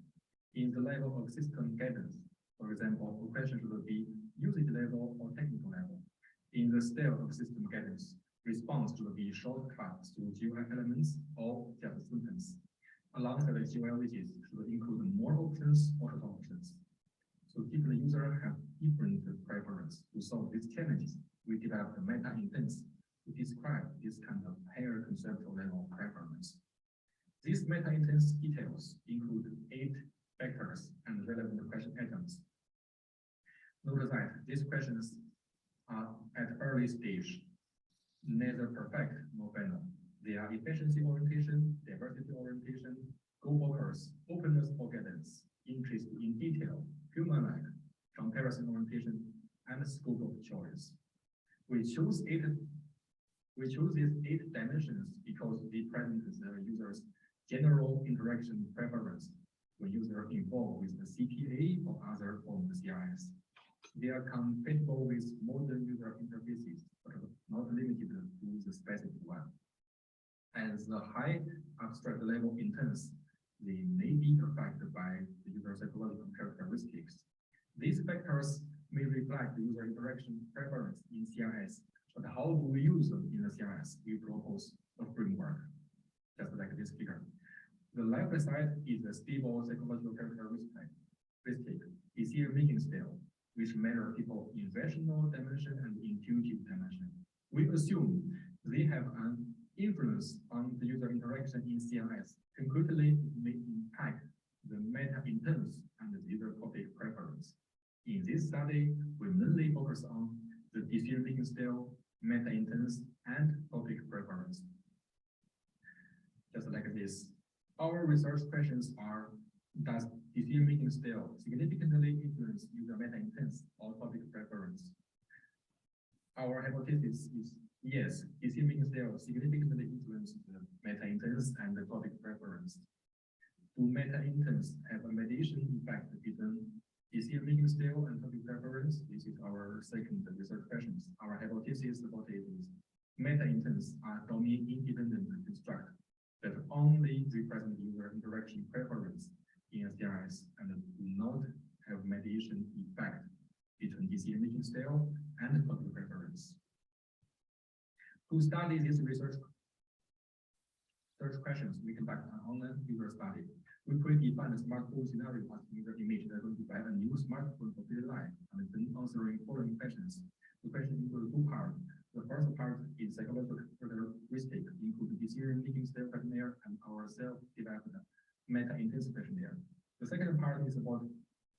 [SPEAKER 6] In the level of system guidance, for example, a question should be usage level or technical level. In the style of system guidance, response should be shortcut through GUI elements or just sentence. Alongside the GUI widgets should include more options or short options. So different users have different preferences. To solve these challenges, we developed meta-intents to describe this kind of higher conceptual level preference. These meta-intents details include 8 vectors and relevant question items. Note that these questions are at early stage, neither perfect nor final. They are efficiency orientation, diversity orientation, goal focus, openness for guidance, interest in detail, human-like, comparison orientation, and scope of choice. We choose these 8 dimensions because they present the user's general interaction preference when user involved with the CTA or other form of KaRS. They are compatible with modern user interfaces, but not As the high abstract level intents, they may be affected by the user psychological characteristics. These factors may reflect the user interaction preference in CRS, but how do we use them in the CRS? We propose a framework, just like this figure. The left side is a stable psychological characteristic, decision-making style, which measure people in rational dimension and intuitive dimension. We assume they have an influence on the user interaction in CRS. Concretely, it may impact the meta intents and the user topic preference. In this study, we mainly focus on the decision-making style, meta intents, and topic preference. Just like this, our research questions are: does decision-making style significantly influence user meta intents or topic preference? Our hypothesis is yes, decision-making style significantly influences the meta intents and the topic preference. Do meta intents have a mediation effect between decision-making style and topic preference? This is our second research question. Our hypothesis about it is meta intents are domain-independent construct that only represent user interaction preference in CRS and do not have mediation effect between decision-making style and topic preference. To study these research questions, we conduct an online user study. We pre-define a smartphone scenario as user image that will provide a new smartphone for daily life, and then answering following questions. The questions include two parts. The first part is psychological characteristic, include decision-making style questionnaire and our self-developed meta-intensive questionnaire. The second part is about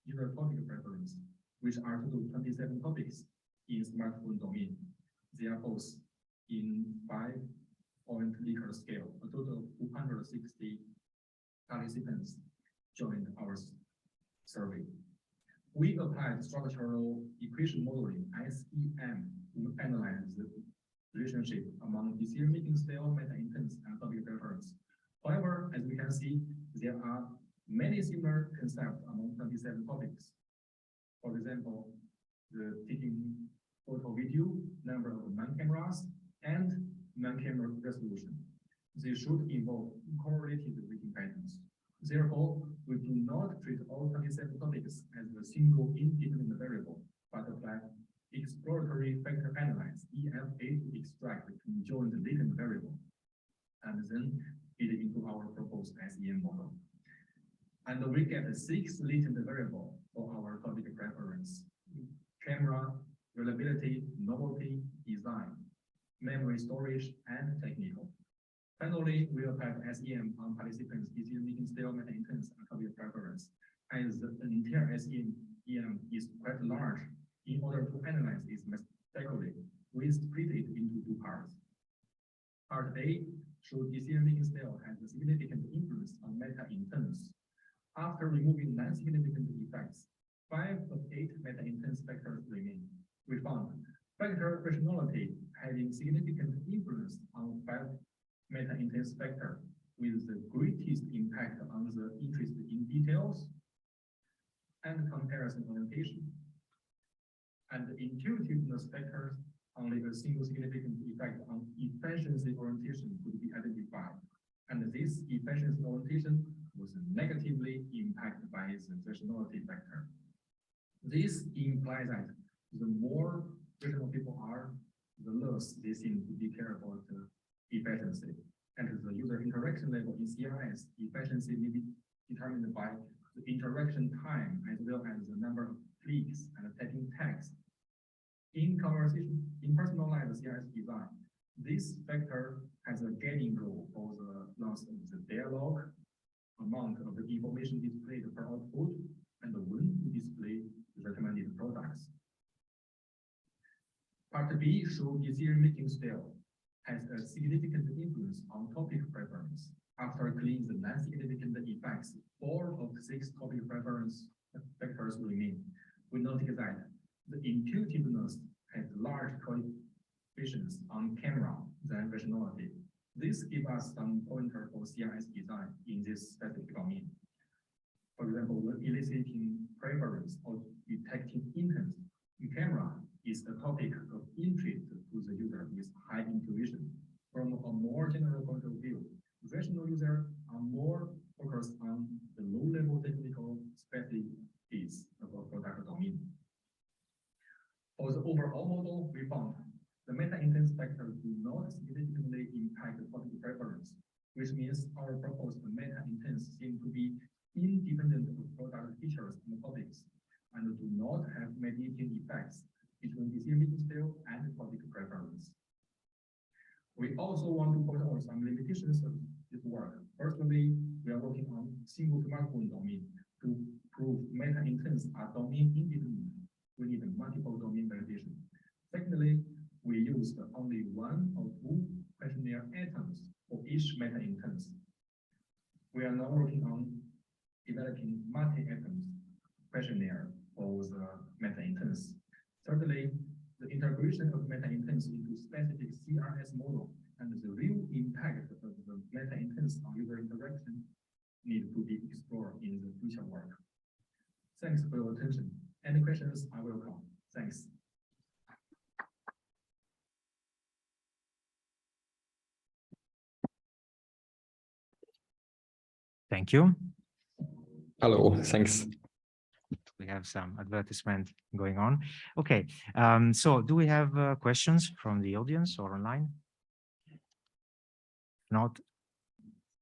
[SPEAKER 6] user topic preference, which are total 27 topics in smartphone domain. They are both in 5-point Likert scale. A total of 260 participants joined our survey. We applied structural equation modeling, SEM, to analyze the relationship among decision-making style, meta-intents, and topic preference. However, as we can see, there are many similar concepts among 27 topics. For example, the taking photo video, number of man-cameras, and man-camera resolution. They should involve correlated weighting patterns. Therefore, we do not treat all 27 topics as a single independent variable, but apply exploratory factor analysis, EFA, to extract the conjoined latent variable, and then feed it into our proposed SEM model. And we get 6 latent variables for our topic preference: camera, reliability, novelty, design, memory storage, and technical. Finally, we applied SEM on participants' decision-making style, meta-intents, and topic preference. As the entire SEM is quite large, in order to analyze it methodologically, we split it into 2 parts. Part A shows decision-making style has a significant influence on meta-intents. After removing non-significant effects, 5 of 8 meta-intents factors remain. We found factor rationality having significant influence on 5 meta-intents factor, with the greatest impact on the interest in details and comparison orientation. And the intuitiveness factors, only a single significant effect on efficiency orientation could be identified. And this efficiency orientation was negatively impacted by the rationality factor. This implies that the more rational people are, the less they seem to be care about efficiency. And the user interaction level in CRS, efficiency may be determined by the interaction time as well as the number of clicks and typing text. In conversation, in personalized CRS design, this factor has a gaining role for the loss of the dialogue, amount of the information displayed per output, and when to display the recommended products. Part B shows decision-making style has a significant influence on topic preference. After cleaning the non-significant effects, 4 of 6 topic preference factors remain. We noticed that the intuitiveness has large coefficients on camera than rationality. This gives us some pointer for CRS design in this specific domain. For example, when eliciting preference or detecting intent, the camera is a topic of interest to the user with high intuition. from a more general point of view, rational users are more focused on the low-level technical specificities of a product domain. For the overall model, we found the meta-intent factors do not significantly impact the topic preference, which means our proposed meta-intents seem to be independent of product features and topics, and do not have mediating effects between decision-making style and topic preference. We also want to point out some limitations of this work. Firstly, we are working on single smartphone domain. To prove meta-intents are domain independent, we need a multiple domain validation. Secondly, we used only one or two questionnaire items for each meta-intent. We are now working on developing multi-items questionnaire for the meta-intents. Thirdly, the integration of meta-intents into specific KaRS model and the real impact of the meta-intents on user interaction need to be explored in the future work. Thanks for your attention. Any questions are welcome. Thanks.
[SPEAKER 22] Thank you.
[SPEAKER 10] Hello, thanks.
[SPEAKER 22] We have some advertisement going on. Okay, so do we have questions from the audience or online? If not,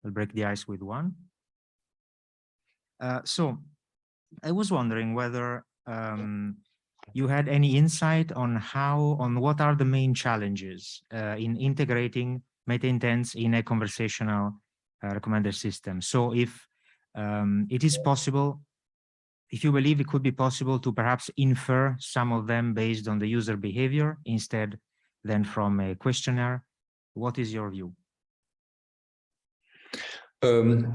[SPEAKER 22] I'll break the ice with one. So I was wondering whether you had any insight on what are the main challenges in integrating meta-intents in a conversational recommender system. So if it is possible, if you believe it could be possible to perhaps infer some of them based on the user behavior instead than from a questionnaire, what is your view?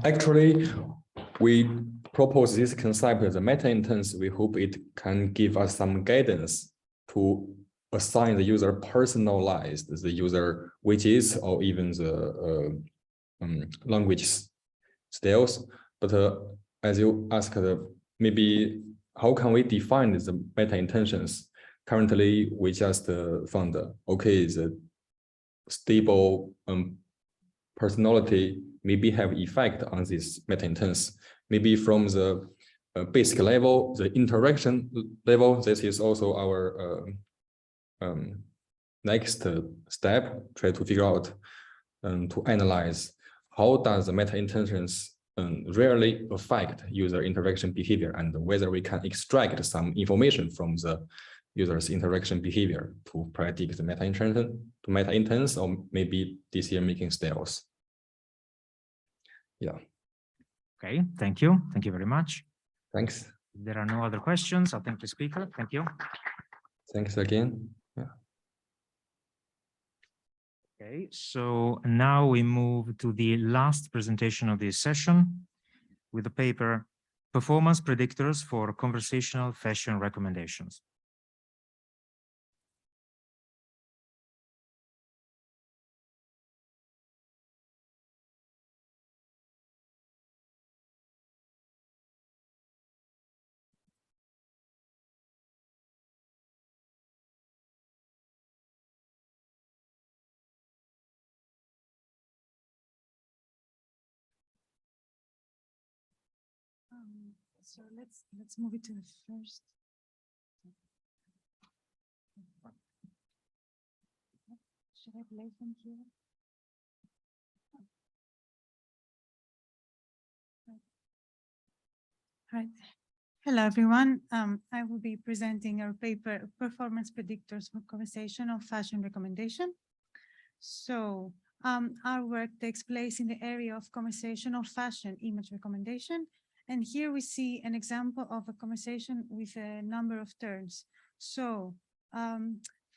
[SPEAKER 10] Actually, we propose this concept as a meta-intents. We hope it can give us some guidance to assign the user personalized the user widgets or even the language styles. But as you asked, maybe how can we define the meta-intentions? Currently, we just found, okay, the stable personality maybe have effect on this meta-intents. Maybe from the basic level, the interaction level, this is also our next step, try to figure out to analyze how does the meta-intentions really affect user interaction behavior and whether we can extract some information from the user's interaction behavior to predict the meta-intents or maybe decision-making styles. Yeah.
[SPEAKER 22] Okay, thank you. Thank you very much.
[SPEAKER 10] Thanks.
[SPEAKER 22] If there are no other questions, I'll thank the speaker. Thank you.
[SPEAKER 10] Thanks again. Yeah.
[SPEAKER 22] Okay, so now we move to the last presentation of this session with the paper Performance Predictors for Conversational Fashion Recommendations.
[SPEAKER 8] So let's move it to the first. Should I play from here? Right. Hello, everyone. I will be presenting our paper, Performance Predictors for Conversational Fashion Recommendation. So our work takes place in the area of conversational fashion image recommendation. And here we see an example of a conversation with a number of turns. So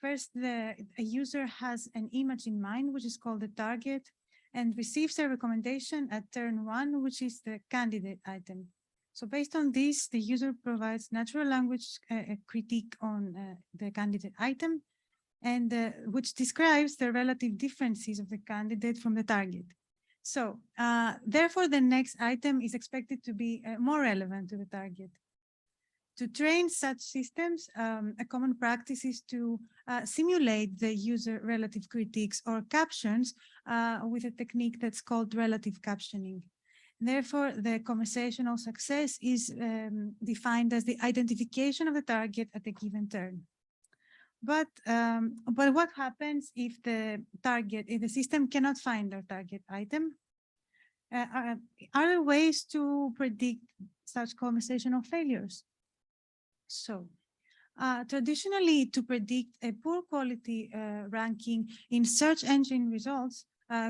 [SPEAKER 8] first, a user has an image in mind, which is called the target, and receives a recommendation at turn 1, which is the candidate item. So based on this, the user provides natural language critique on the candidate item, and which describes the relative differences of the candidate from the target. So therefore, the next item is expected to be more relevant to the target. To train such systems, a common practice is to simulate the user relative critiques or captions with a technique that's called relative captioning. Therefore, the conversational success is defined as the identification of the target at a given turn. But what happens if the system cannot find their target item? Are there ways to predict such conversational failures? So, traditionally, to predict a poor quality ranking in search engine results,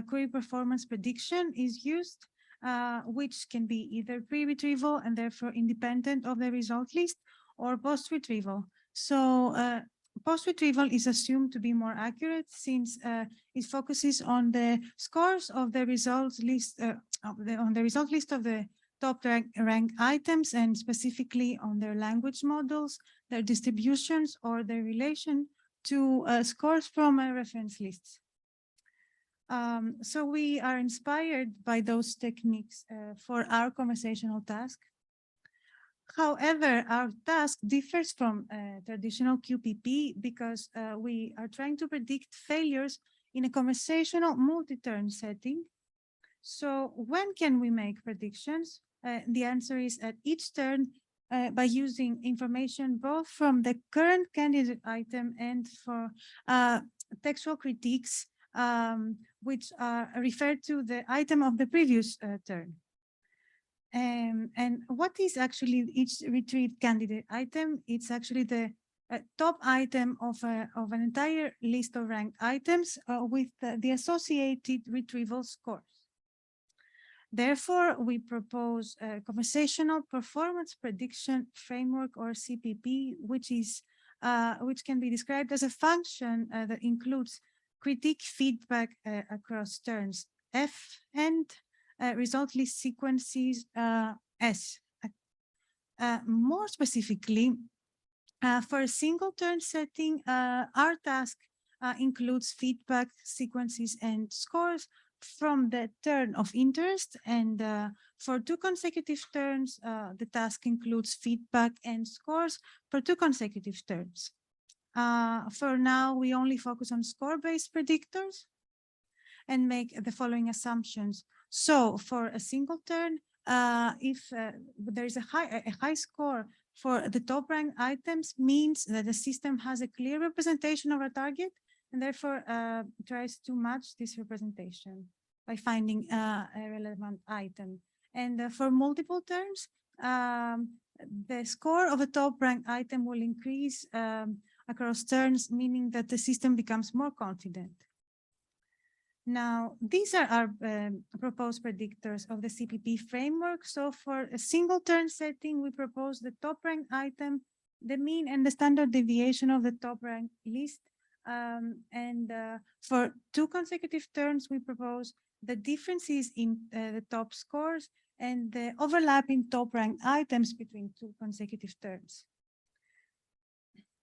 [SPEAKER 8] query performance prediction is used, which can be either pre-retrieval and therefore independent of the result list, or post-retrieval. So, post-retrieval is assumed to be more accurate since it focuses on the scores of the results list on the result list of the top rank items, and specifically on their language models, their distributions, or their relation to scores from reference lists. So we are inspired by those techniques for our conversational task. However, our task differs from traditional QPP because we are trying to predict failures in a conversational multi-turn setting. So when can we make predictions? The answer is at each turn by using information both from the current candidate item and for textual critiques, which are referred to the item of the previous turn. And what is actually each retrieved candidate item? It's actually the top item of an entire list of ranked items with the associated retrieval scores. Therefore, we propose a conversational performance prediction framework, or CPP, which can be described as a function that includes critique feedback across turns F and result list sequences S. More specifically, for a single turn setting, our task includes feedback sequences and scores from the turn of interest, and for 2 consecutive turns, the task includes feedback and scores for 2 consecutive turns. For now, we only focus on score-based predictors and make the following assumptions. So for a single turn, if there is a high score for the top rank items, means that the system has a clear representation of a target and therefore tries to match this representation by finding a relevant item. And for multiple turns, the score of a top rank item will increase across turns, meaning that the system becomes more confident. Now, these are our proposed predictors of the CPP framework. So for a single turn setting, we propose the top rank item, the mean and the standard deviation of the top rank list. And for 2 consecutive turns, we propose the differences in the top scores and the overlapping top rank items between 2 consecutive turns.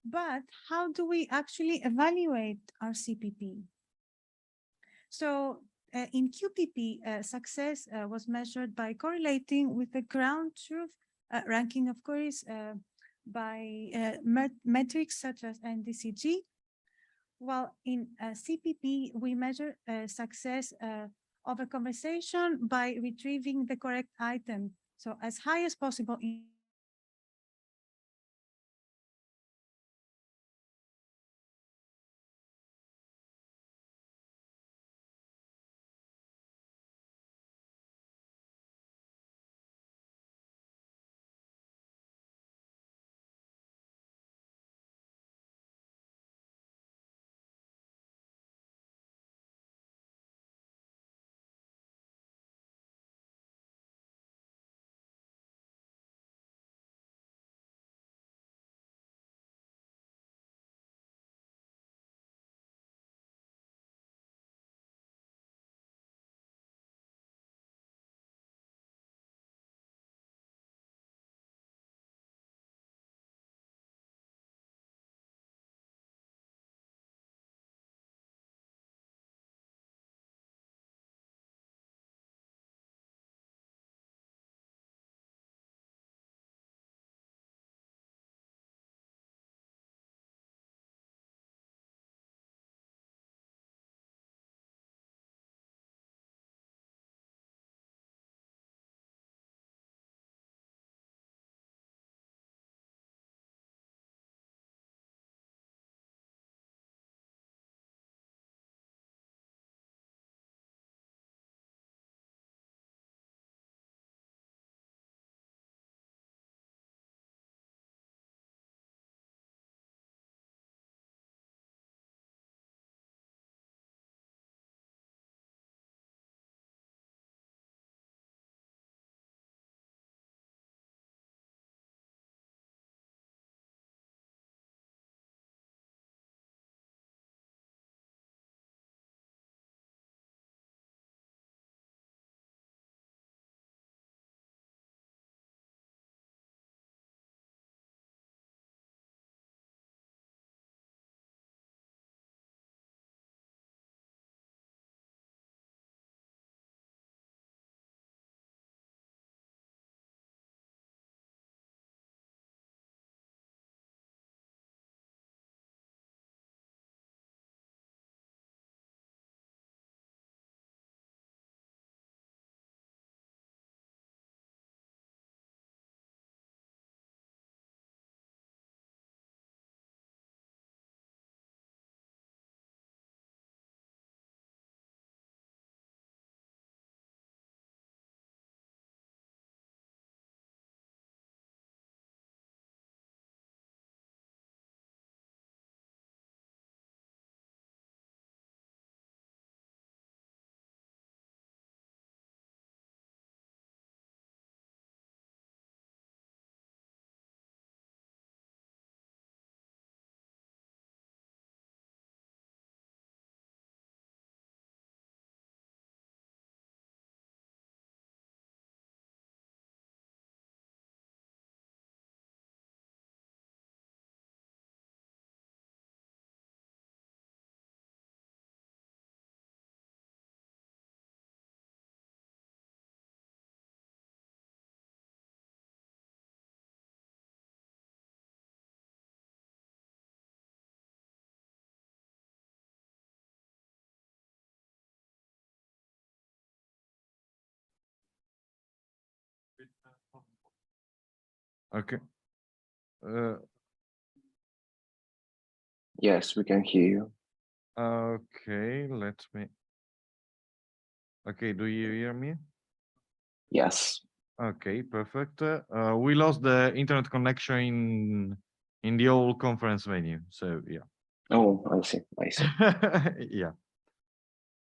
[SPEAKER 8] But how do we actually evaluate our CPP? So in QPP, success was measured by correlating with the ground truth ranking of queries by metrics such as NDCG, while in CPP, we measure success of a conversation by retrieving the correct item, so as high as possible in
[SPEAKER 3] Okay.
[SPEAKER 7] Yes, we can hear you.
[SPEAKER 3] Okay, let me. Okay, do you hear me?
[SPEAKER 7] Yes.
[SPEAKER 3] Okay, perfect. We lost the internet connection in the old conference venue, so yeah.
[SPEAKER 7] Oh, I see. I see.
[SPEAKER 3] Yeah.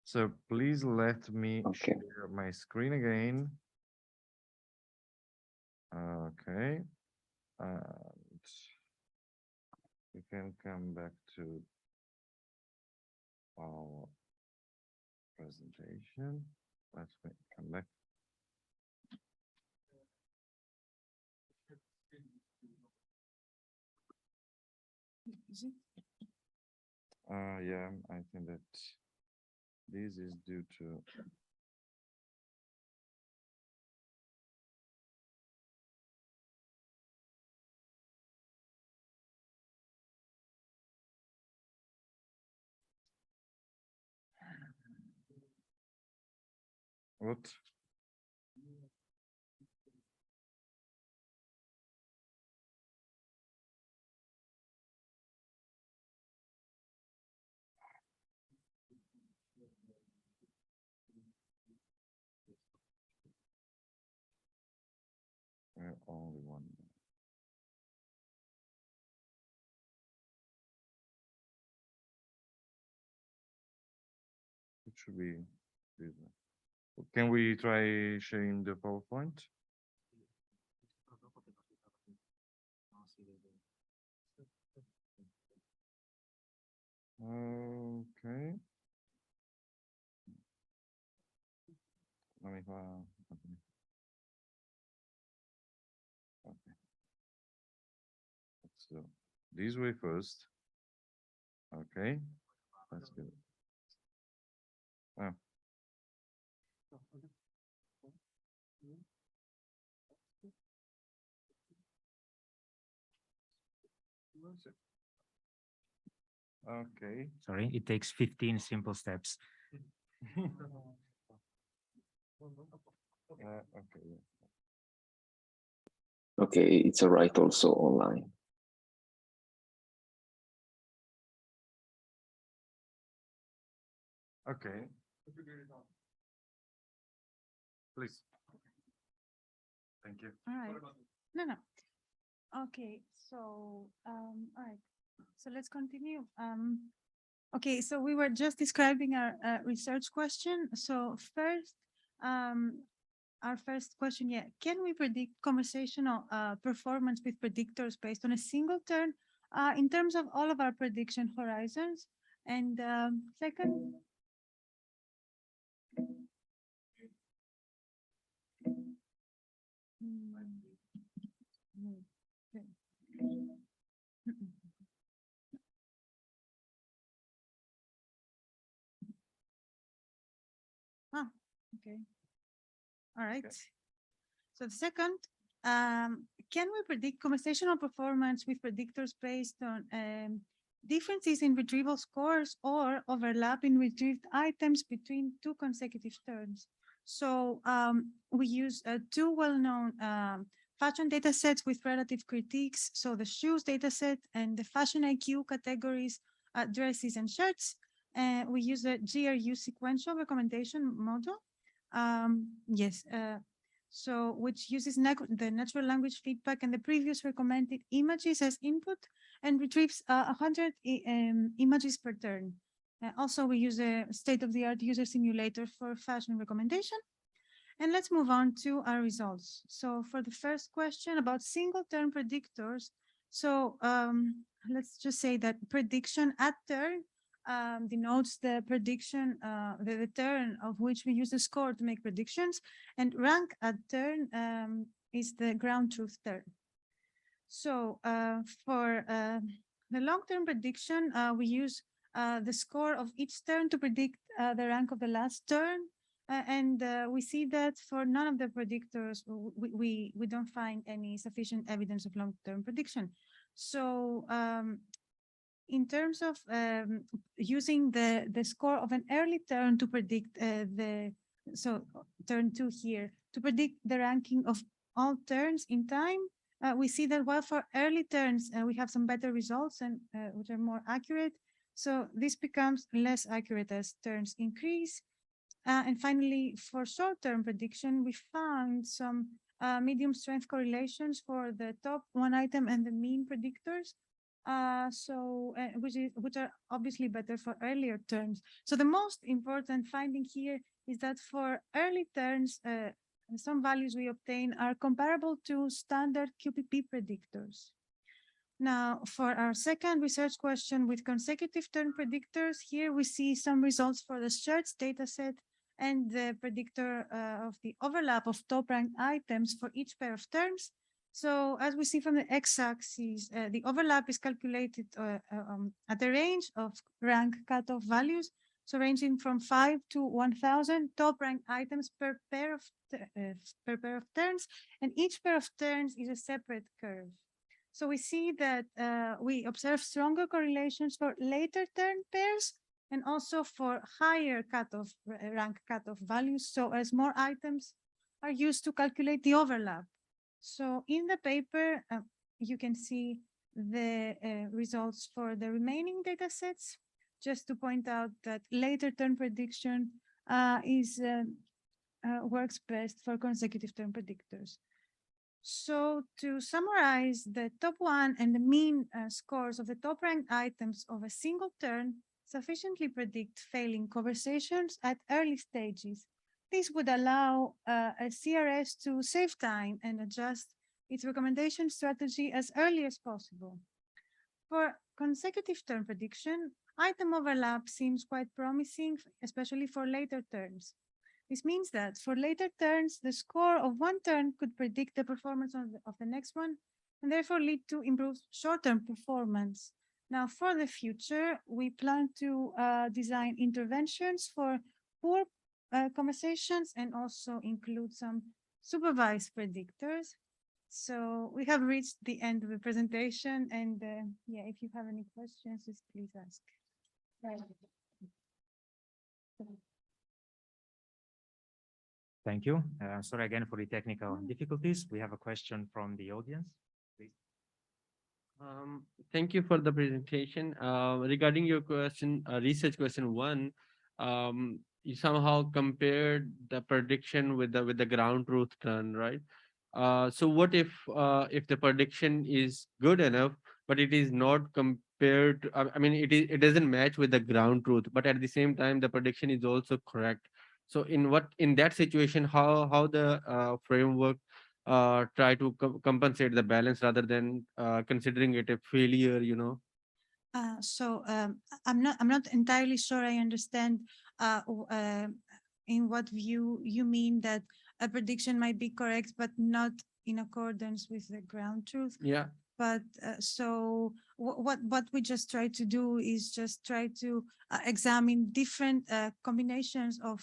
[SPEAKER 3] So please let me share my screen again. Okay. And we can come back to our presentation. Let me come back. Yeah, I think that this is due to what? Only one. It should be this one. Can we try sharing the PowerPoint? Okay. Let me okay. Let's do this way first. Okay. That's good. Oh. Okay.
[SPEAKER 22] Sorry, it takes 15 simple steps.
[SPEAKER 3] Okay.
[SPEAKER 7] Okay, it's all right also online.
[SPEAKER 3] Okay. Please. Thank you.
[SPEAKER 8] All right. No. Okay, so all right. So let's continue. Okay, so we were just describing our research question. So first, our first question, yeah, can we predict conversational performance with predictors based on a single turn in terms of all of our prediction horizons? And second, okay. All right. So the second, can we predict conversational performance with predictors based on differences in retrieval scores or overlap in retrieved items between two consecutive turns? So we use two well-known fashion data sets with relative critiques. So the shoes data set and the fashion IQ categories, dresses and shirts. We use a GRU sequential recommendation model. Yes, so which uses the natural language feedback and the previous recommended images as input and retrieves 100 images per turn. Also, we use a state-of-the-art user simulator for fashion recommendation. And let's move on to our results. So for the first question about single turn predictors, so let's just say that prediction at turn denotes the prediction, the turn of which we use the score to make predictions, and rank at turn is the ground truth turn. So for the long-term prediction, we use the score of each turn to predict the rank of the last turn. And we see that for none of the predictors, we don't find any sufficient evidence of long-term prediction. So in terms of using the score of an early turn to predict so turn 2 here, to predict the ranking of all turns in time, we see that while for early turns, we have some better results and which are more accurate. So this becomes less accurate as turns increase. And finally, for short-term prediction, we found some medium strength correlations for the top one item and the mean predictors. Which are obviously better for earlier turns. So the most important finding here is that for early turns, some values we obtain are comparable to standard QPP predictors. Now, for our second research question with consecutive turn predictors, here we see some results for the search dataset and the predictor of the overlap of top-ranked items for each pair of terms. So as we see from the x-axis, the overlap is calculated at a range of rank cutoff values, so ranging from 5 to 1,000 top-ranked items per pair of turns, and each pair of turns is a separate curve. So we see that we observe stronger correlations for later turn pairs and also for higher rank cutoff values. So as more items are used to calculate the overlap. So in the paper, you can see the results for the remaining data sets. Just to point out that later turn prediction works best for consecutive turn predictors. So to summarize, the top one and the mean scores of the top ranked items of a single turn sufficiently predict failing conversations at early stages. This would allow a KaRS to save time and adjust its recommendation strategy as early as possible. For consecutive turn prediction, item overlap seems quite promising, especially for later turns. This means that for later turns, the score of one turn could predict the performance of the next one, and therefore lead to improved short-term performance. Now, for the future, we plan to design interventions for poor conversations and also include some supervised predictors. So we have reached the end of the presentation, and yeah, if you have any questions, just please ask.
[SPEAKER 22] Thank you. Sorry again for the technical difficulties. We have a question from the audience, please.
[SPEAKER 4] Thank you for the presentation. Regarding your question, research question 1, you somehow compared the prediction with the ground truth turn, right? So what if the prediction is good enough, but it is not compared to, I mean, it doesn't match with the ground truth, but at the same time, the prediction is also correct. So in that situation, how the framework try to compensate the balance rather than considering it a failure, you know?
[SPEAKER 8] I'm not entirely sure I understand in what view you mean that a prediction might be correct, but not in accordance with the ground truth.
[SPEAKER 4] Yeah.
[SPEAKER 8] But so what we just try to do is just try to examine different combinations of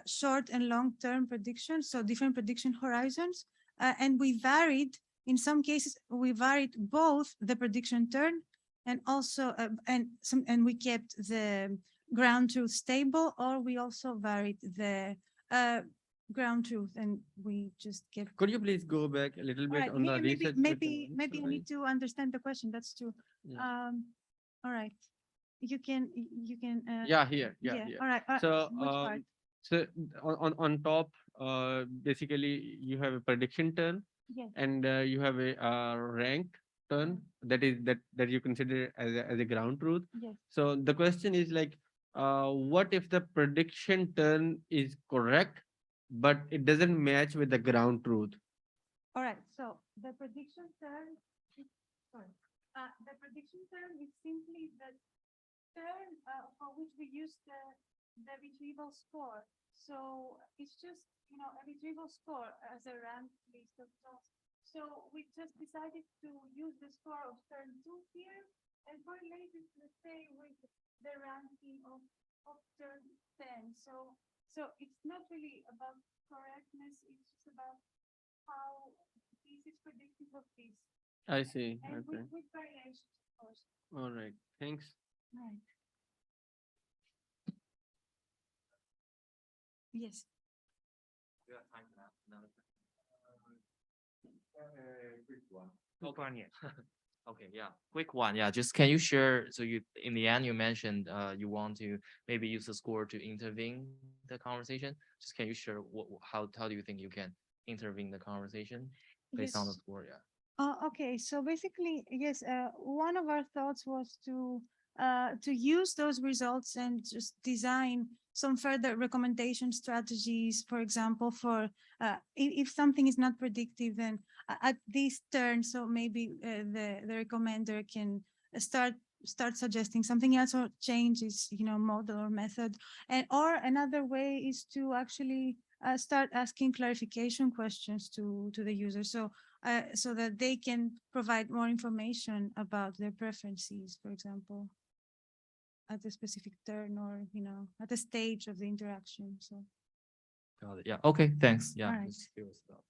[SPEAKER 8] short and long-term predictions, so different prediction horizons, and we varied. In some cases, we varied both the prediction turn and also and we kept the ground truth stable, or we also varied the ground truth, and we just kept.
[SPEAKER 4] Could you please go back a little bit on the research?
[SPEAKER 8] Maybe you need to understand the question. That's true.
[SPEAKER 4] Yeah.
[SPEAKER 8] All right. You can.
[SPEAKER 4] Yeah, here. Yeah.
[SPEAKER 8] All right.
[SPEAKER 4] So
[SPEAKER 8] which part?
[SPEAKER 4] so on top, basically you have a prediction turn.
[SPEAKER 8] Yes.
[SPEAKER 4] And you have a ranked turn that you consider as a ground truth.
[SPEAKER 8] Yes.
[SPEAKER 4] So the question is like, what if the prediction turn is correct, but it doesn't match with the ground truth?
[SPEAKER 8] All right. So the prediction term, the prediction term is simply the term for which we use the retrieval score. So it's just, a retrieval score as a ranked list of tools. So we just decided to use the score of turn 2 here and correlate it, let's say, with the ranking of turn 10. So it's not really about correctness, it's just about how this is predictive of this.
[SPEAKER 4] I see.
[SPEAKER 8] And
[SPEAKER 4] Okay.
[SPEAKER 8] with variations, of course.
[SPEAKER 4] All right. Thanks.
[SPEAKER 8] Right. Yes.
[SPEAKER 3] We have time for another question. Quick
[SPEAKER 2] Quick one, yeah. Okay, yeah, quick one. Yeah, just can you share? So you, in the end, you mentioned you want to maybe use the score to intervene the conversation. Just can you share how do you think you can intervene the conversation based on the
[SPEAKER 8] Yes.
[SPEAKER 2] score? Yeah.
[SPEAKER 8] Okay, so basically, yes, one of our thoughts was to use those results and just design some further recommendation strategies. For example, for if something is not predictive, then at this turn, so maybe the recommender can start suggesting something else or change its model or method. And or another way is to actually start asking clarification questions to the user. So that they can provide more information about their preferences, for example, at a specific turn or, at a stage of the interaction. So.
[SPEAKER 2] Got it. Yeah. Okay. Thanks. Yeah.
[SPEAKER 8] All right.
[SPEAKER 2] Just curious about.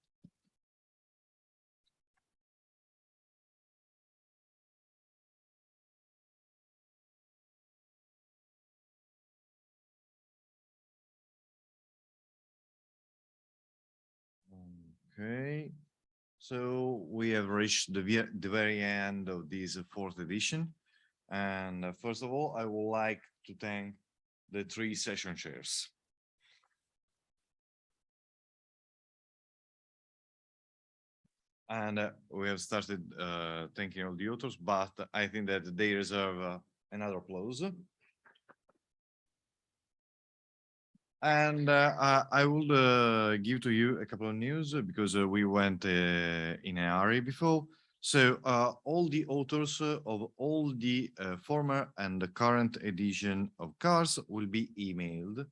[SPEAKER 3] Okay. So we have reached the very end of this fourth edition. And first of all, I would like to thank the 3 session chairs. And we have started thanking all the authors, but I think that they deserve another applause. And I will give to you a couple of news because we went in a hurry before. So all the authors of all the former and the current edition of KaRS will be emailed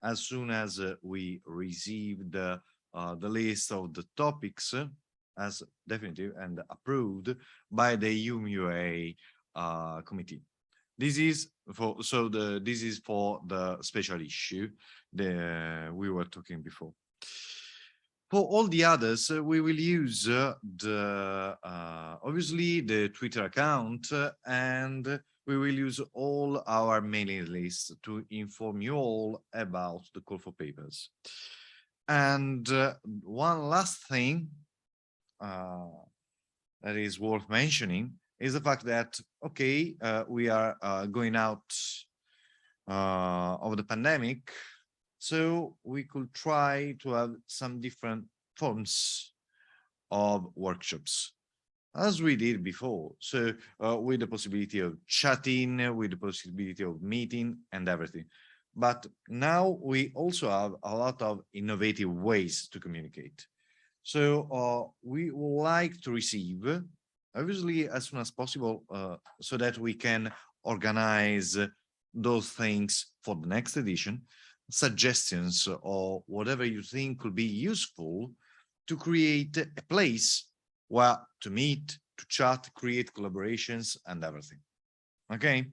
[SPEAKER 3] as soon as we receive the list of the topics as definitive and approved by the UMUA committee. This is for the special issue we were talking before. For all the others, we will use obviously the Twitter account, and we will use all our mailing lists to inform you all about the call for papers. And one last thing that is worth mentioning is the fact that, okay, we are going out of the pandemic, so we could try to have some different forms of workshops, as we did before. So with the possibility of chatting, with the possibility of meeting and everything. But now we also have a lot of innovative ways to communicate. So we would like to receive, obviously, as soon as possible, so that we can organize those things for the next edition, suggestions or whatever you think could be useful to create a place where to meet, to chat, create collaborations and everything. Okay,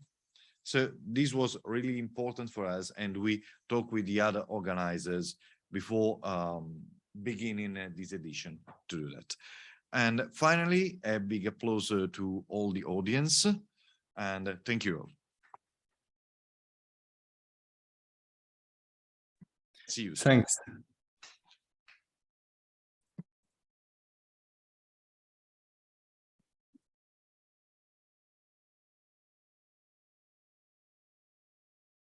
[SPEAKER 3] so this was really important for us, and we talked with the other organizers before beginning this edition to do that. And finally, a big applause to all the audience, and thank you all. See you soon.
[SPEAKER 10] Thanks.